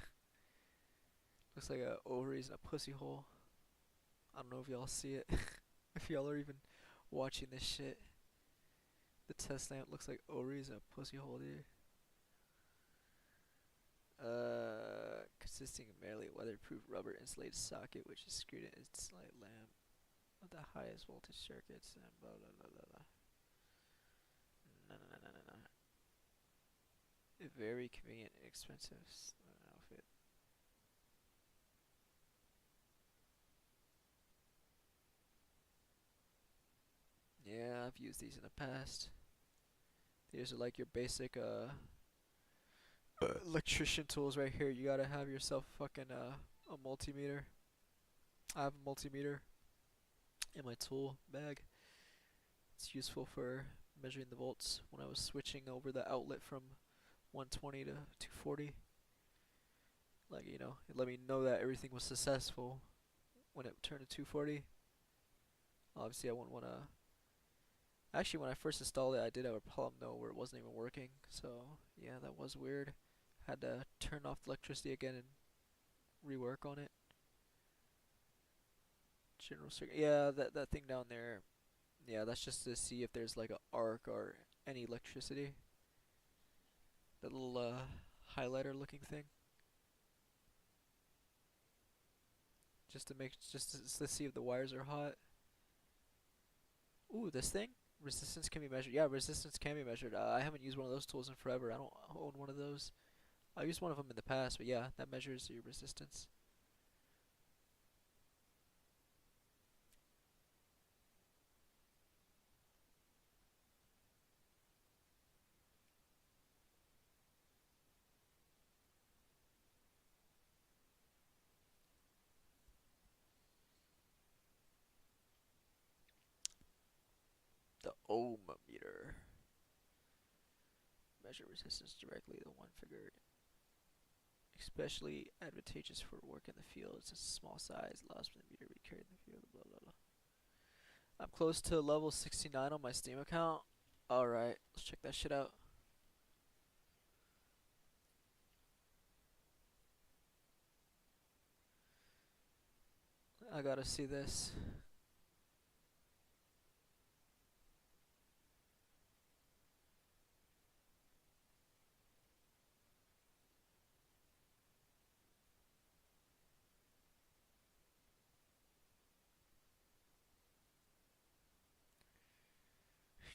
Looks like a ovaries and a pussy hole. I don't know if y'all see it. If y'all are even watching this shit. The test lamp looks like ovaries and a pussy hole, dude. Consisting of merely weatherproof rubber insulated socket which is screwed in its light lamp of the highest voltage circuits and blah blah blah blah blah. No. A very convenient and expensive outfit. Yeah, I've used these in the past. These are like your basic electrician tools right here. You gotta have yourself fucking a multimeter. I have a multimeter in my tool bag. It's useful for measuring the volts when I was switching over the outlet from 120 to 240. Like, you know, it let me know that everything was successful when it turned to 240. Obviously, I wouldn't want to. Actually, when I first installed it, I did have a problem though where it wasn't even working. So, yeah, that was weird. Had to turn off the electricity again and rework on it. General circuit. Yeah, that thing down there. Yeah, that's just to see if there's like a arc or any electricity. That little highlighter looking thing. Just to see if the wires are hot. Ooh, this thing? Resistance can be measured. Yeah, resistance can be measured. I haven't used one of those tools in forever. I don't own one of those. I used one of them in the past, but yeah, that measures your resistance. the ohm meter. Measure resistance directly. The one figure, especially advantageous for work in the field. It's a small size, allows for the meter to be carried in the field. Blah blah blah. I'm close to level 69 on my Steam account. Alright, let's check that shit out. I gotta see this.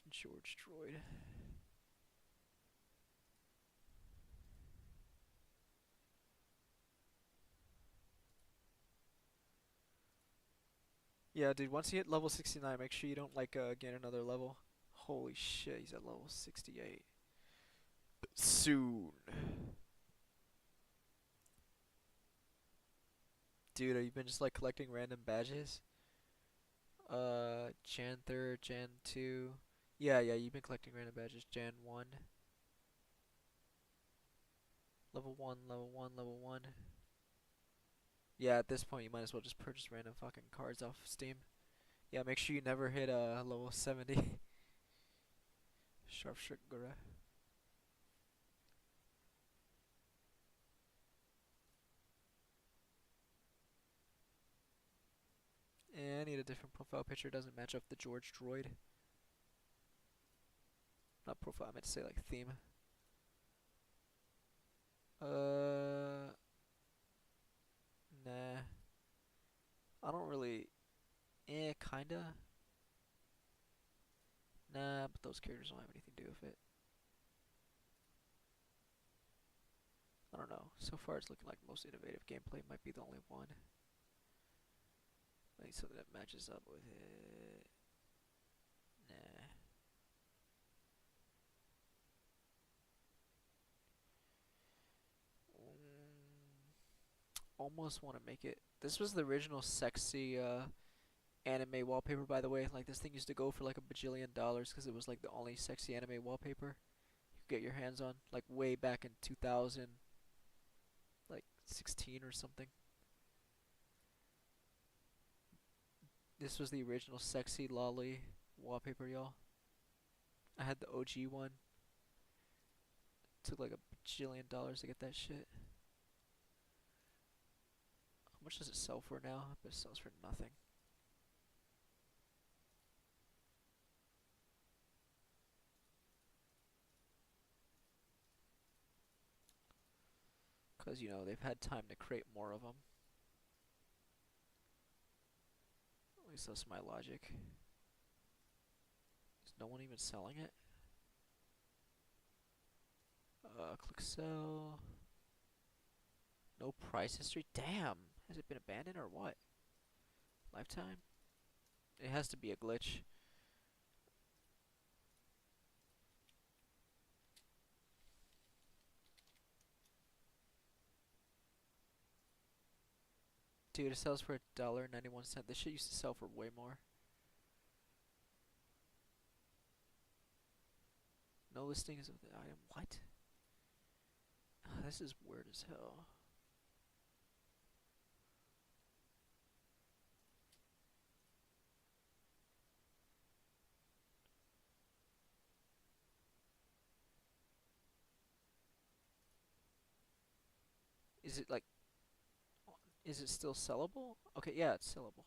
George Droid. Yeah, dude, once you hit level 69, make sure you don't like gain another level. Holy shit, he's at level 68. Soon. Dude, have you been just like collecting random badges? Jan 3rd, Jan 2. Yeah, you've been collecting random badges. Jan 1. Level 1, level 1, level 1. Yeah, at this point you might as well just purchase random fucking cards off Steam. Yeah, make sure you never hit level 70. Sharp Gura. And I need a different profile picture. Doesn't match up the George Droid. Not profile, I meant to say like theme. Nah. I don't really. Kinda. Nah, but those characters don't have anything to do with it. I don't know. So far, it's looking like most innovative gameplay might be the only one. I need something that matches up with it. Nah. Almost want to make it. This was the original sexy anime wallpaper, by the way. Like, this thing used to go for like $1 bajillion because it was like the only sexy anime wallpaper you could get your hands on, like way back in 2000, like 16 or something. This was the original sexy lolly wallpaper, y'all. I had the OG one. Took like $1 bajillion to get that shit. How much does it sell for now? I bet it sells for nothing. Because, you know, they've had time to create more of them. At least that's my logic. Is no one even selling it? Click sell. No price history? Damn! Has it been abandoned or what? Lifetime? It has to be a glitch. Dude, it sells for $1.91. This shit used to sell for way more. No listings of the item. What? This is weird as hell. Is it like... Is it still sellable? Okay, yeah, it's sellable.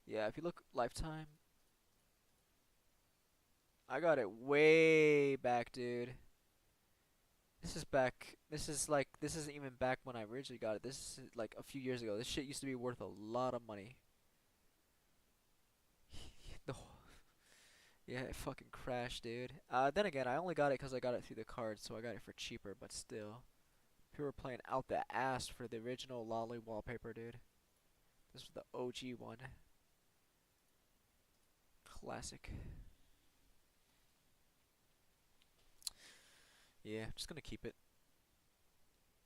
Yeah, if you look lifetime... I got it way back, dude. This is back... This is like... This isn't even back when I originally got it. This is like a few years ago. This shit used to be worth a lot of money. the Yeah, it fucking crashed, dude. Then again, I only got it because I got it through the card, so I got it for cheaper, but still. People were playing out the ass for the original lolly wallpaper, dude. This was the OG one. Classic. Yeah, just gonna keep it.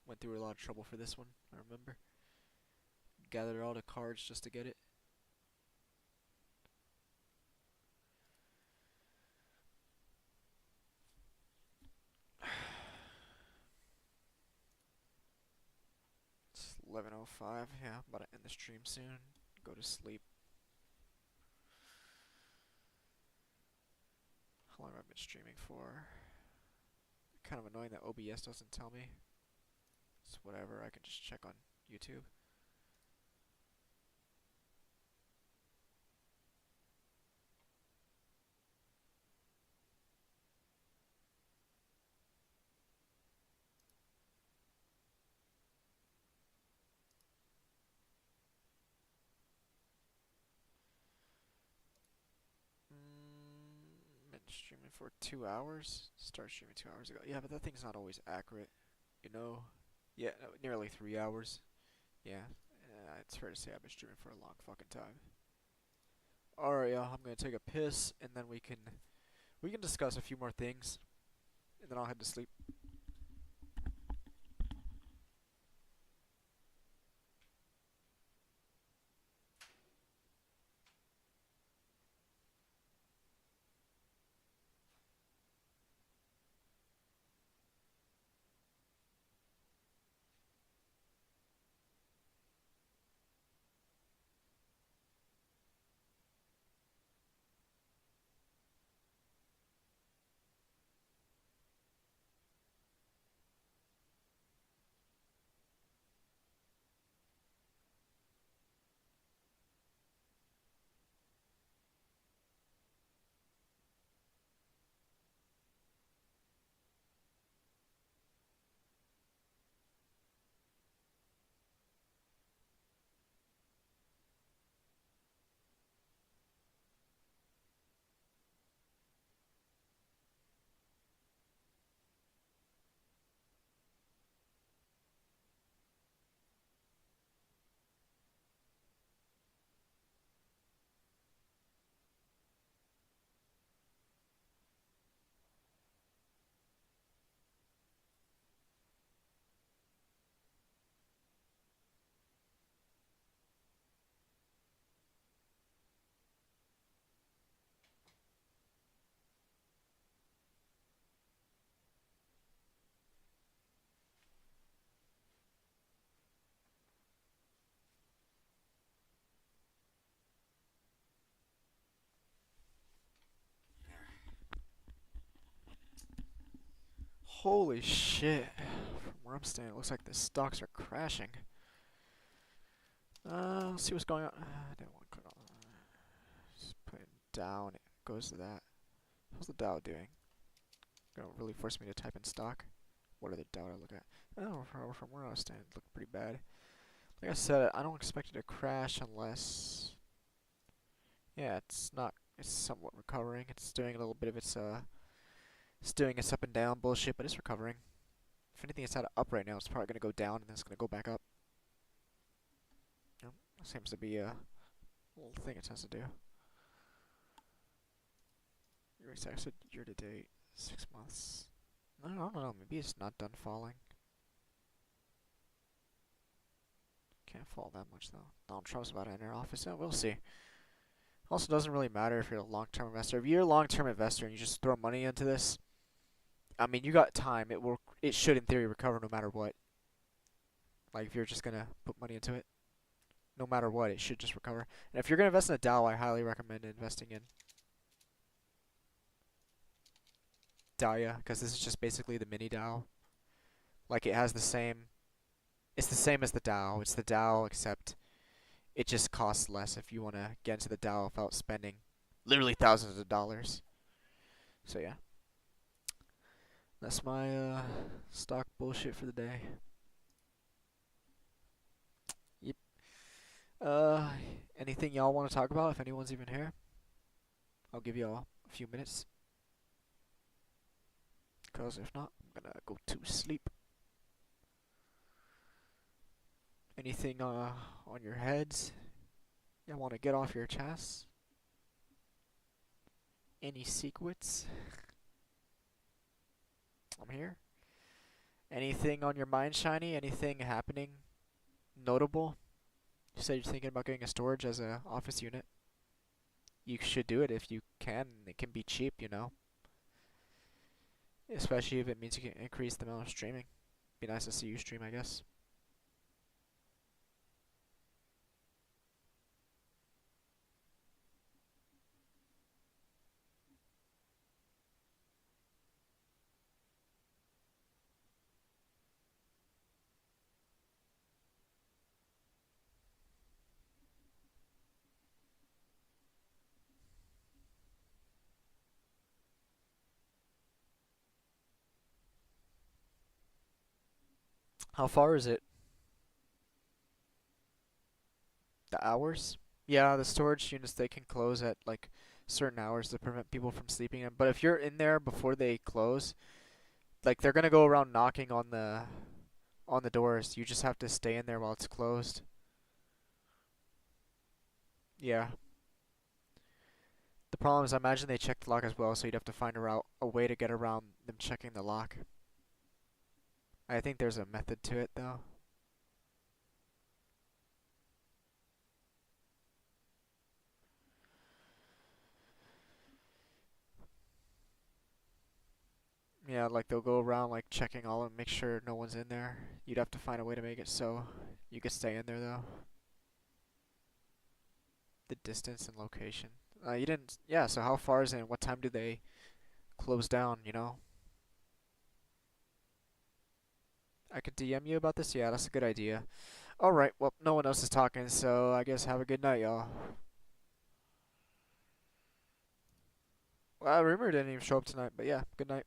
Went through a lot of trouble for this one, I remember. Gathered all the cards just to get it. 11:05. Yeah, I'm about to end the stream soon. Go to sleep. How long have I been streaming for? Kind of annoying that OBS doesn't tell me. It's whatever, I can just check on YouTube. Been streaming for 2 hours. Started streaming 2 hours ago. Yeah, but that thing's not always accurate. You know? Yeah, no, nearly 3 hours. Yeah, it's fair to say I've been streaming for a long fucking time. Alright, y'all, I'm gonna take a piss, and then we can discuss a few more things, and then I'll head to sleep. Holy shit. From where I'm standing, it looks like the stocks are crashing. Let's see what's going on. I didn't want to click on. Just put it down. It goes to that. How's the Dow doing? Gonna really force me to type in stock. What are the Dow to look at? Oh, from where I was standing, it looked pretty bad. Like I said, I don't expect it to crash unless. Yeah, it's not. It's somewhat recovering. It's doing a little bit of it's doing its up and down bullshit, but it's recovering. If anything, it's at up right now. It's probably gonna go down and then it's gonna go back up. Yep, seems to be a little thing it tends to do. I said year to date, 6 months. I don't know. Maybe it's not done falling. Can't fall that much though. Donald Trump's about to enter office. Yeah, we'll see. Also, doesn't really matter if you're a long-term investor. If you're a long-term investor and you just throw money into this, I mean, you got time. It should, in theory, recover no matter what. Like, if you're just gonna put money into it, no matter what, it should just recover. And if you're gonna invest in a Dow, I highly recommend investing in Daya, because this is just basically the mini Dow. Like, it has the same. It's the same as the Dow. It's the Dow, except it just costs less if you want to get into the Dow without spending literally thousands of dollars. So yeah, that's my stock bullshit for the day. Yep. Anything y'all want to talk about? If anyone's even here, I'll give y'all a few minutes. Cause if not, I'm gonna go to sleep. Anything on your heads you want to get off your chest? Any secrets? I'm here. Anything on your mind, Shiny? Anything happening notable? You said you're thinking about getting a storage as a office unit. You should do it if you can. It can be cheap, you know. Especially if it means you can increase the amount of streaming. Be nice to see you stream, I guess. How far is it? The hours? Yeah, the storage units, they can close at like certain hours to prevent people from sleeping in. But if you're in there before they close, like they're gonna go around knocking on the doors. You just have to stay in there while it's closed. Yeah. The problem is, I imagine they check the lock as well, so you'd have to find a way to get around them checking the lock. I think there's a method to it though. Yeah, like they'll go around like checking all and make sure no one's in there. You'd have to find a way to make it so you could stay in there though. The distance and location. You didn't. Yeah. So how far is it? And what time do they close down? You know. I could DM you about this. Yeah, that's a good idea. All right. Well, no one else is talking, so I guess have a good night, y'all. Well, Rumor didn't even show up tonight, but yeah, good night.